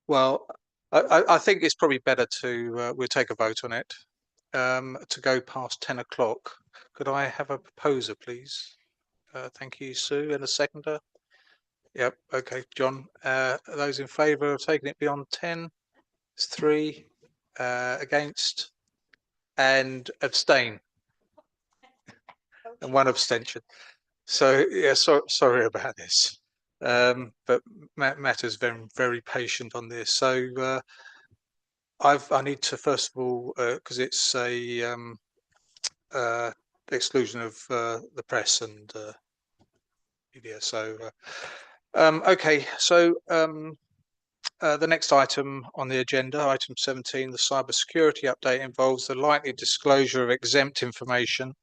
Speaker 1: Well, I think it's probably better to we'll take a vote on it to go past 10 o'clock. Could I have a proposer, please? Thank you, Sue, and a seconder. Yep. Okay, John. Those in favour of taking it beyond 10? It's 3 against and abstain. And 1 abstention. So yeah, sorry about this. But Matt is very patient on this. So I need to first of all because it's a exclusion of the press and media. So okay. So the next item on the agenda, item 17, the cybersecurity update, involves the likely disclosure of exempt information.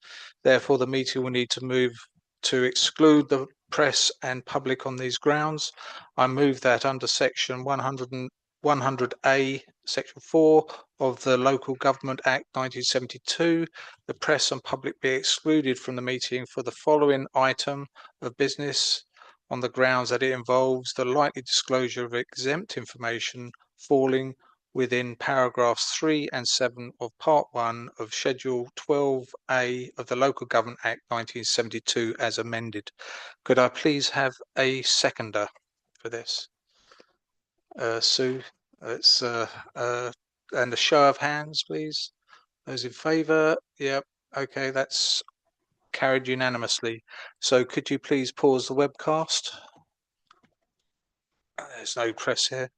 Speaker 1: Therefore, the meeting will need to move to exclude the press and public on these grounds. I move that under section 100A, section 4 of the Local Government Act 1972, the press and public be excluded from the meeting for the following item of business, on the grounds that it involves the likely disclosure of exempt information falling within paragraphs 3 and 7 of Part 1 of Schedule 12A of the Local Government Act 1972 as amended. Could I please have a seconder for this? Sue, it's and a show of hands, please. Those in favour? Yep. Okay, that's carried unanimously. So could you please pause the webcast? There's no press here.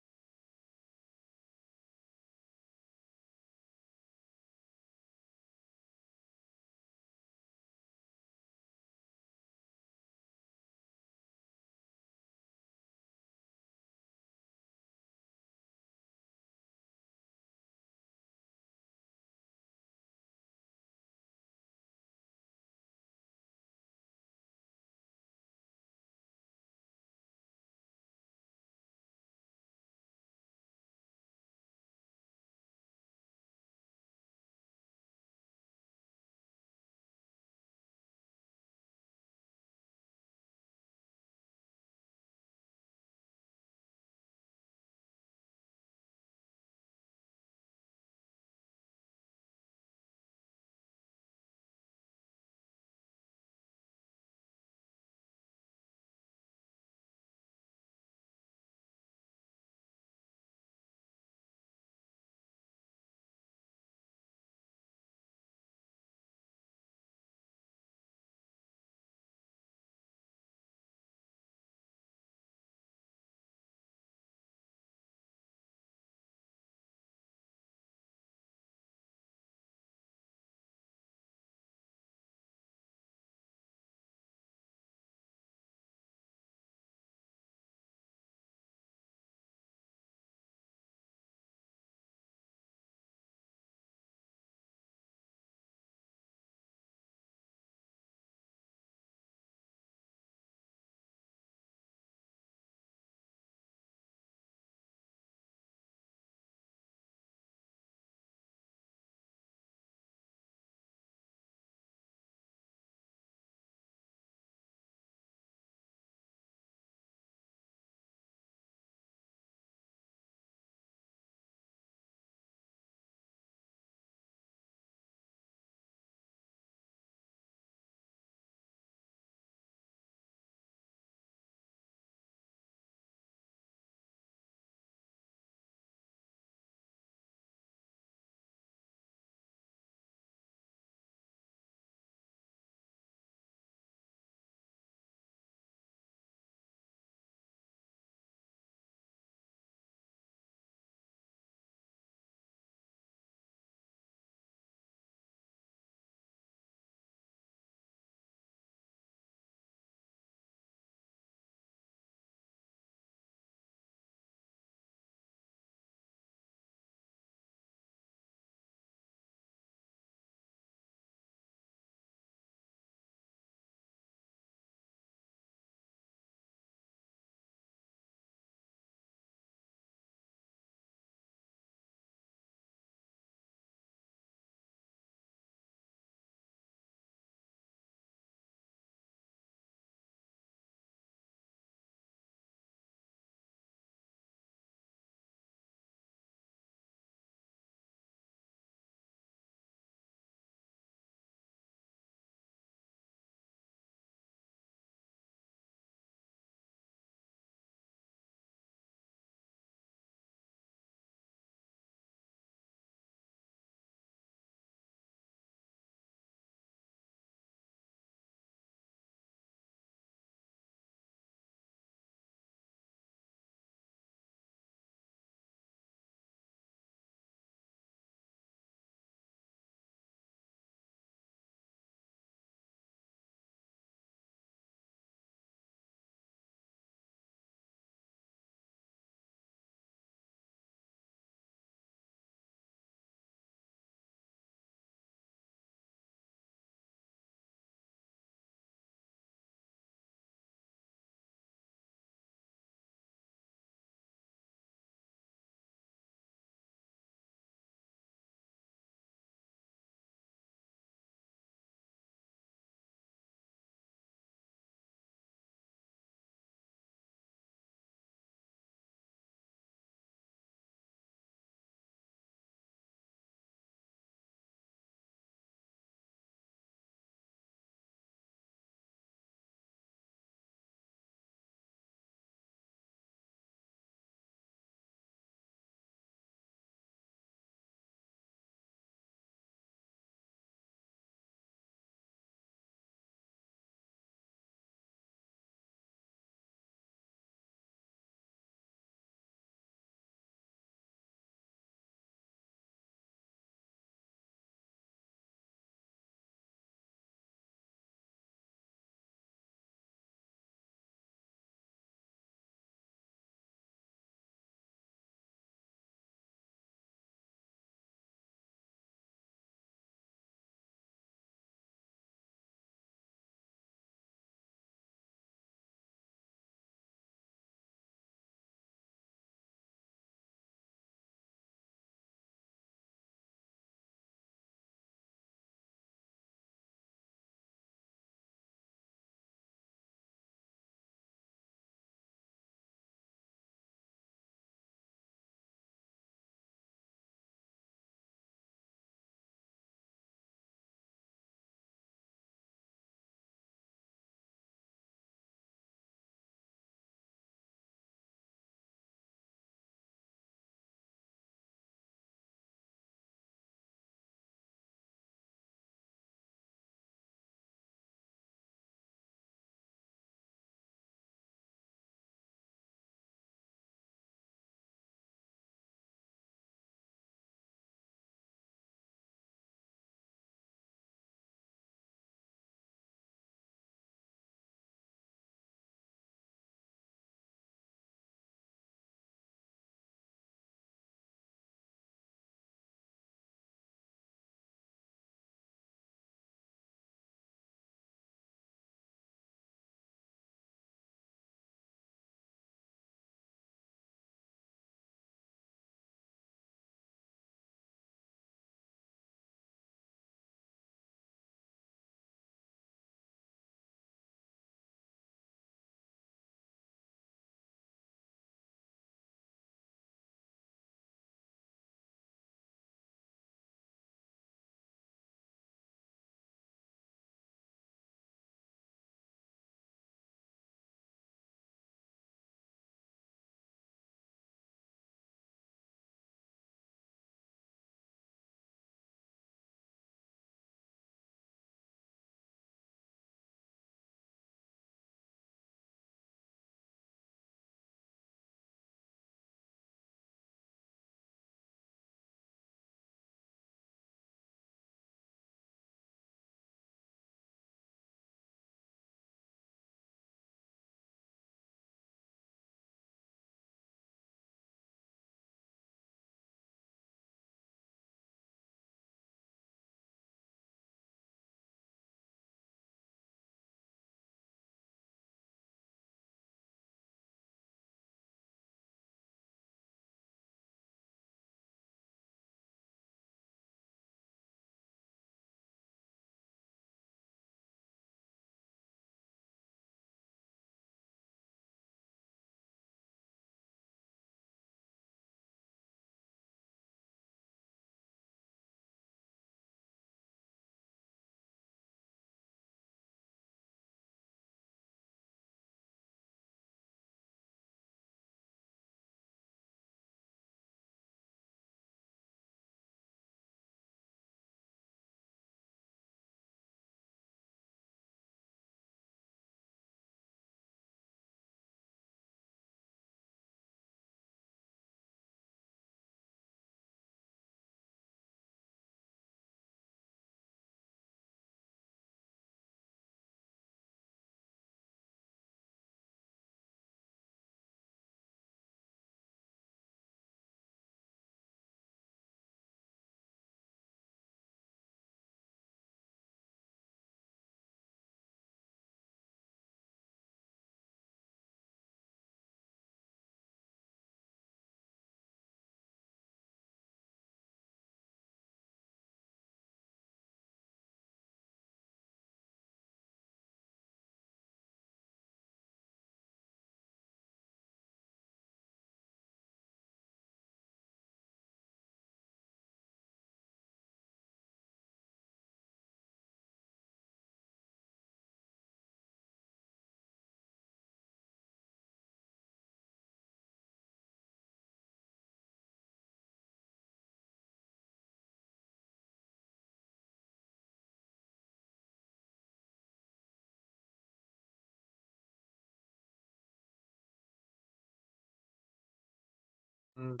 Speaker 1: and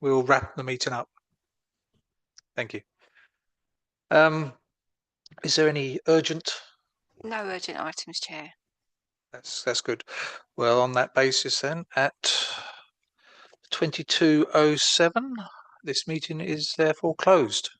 Speaker 1: we'll wrap the meeting up. Thank you. Is there any urgent?
Speaker 4: No urgent items, Chair.
Speaker 1: That's good. Well, on that basis then, at 22:07, this meeting is therefore closed.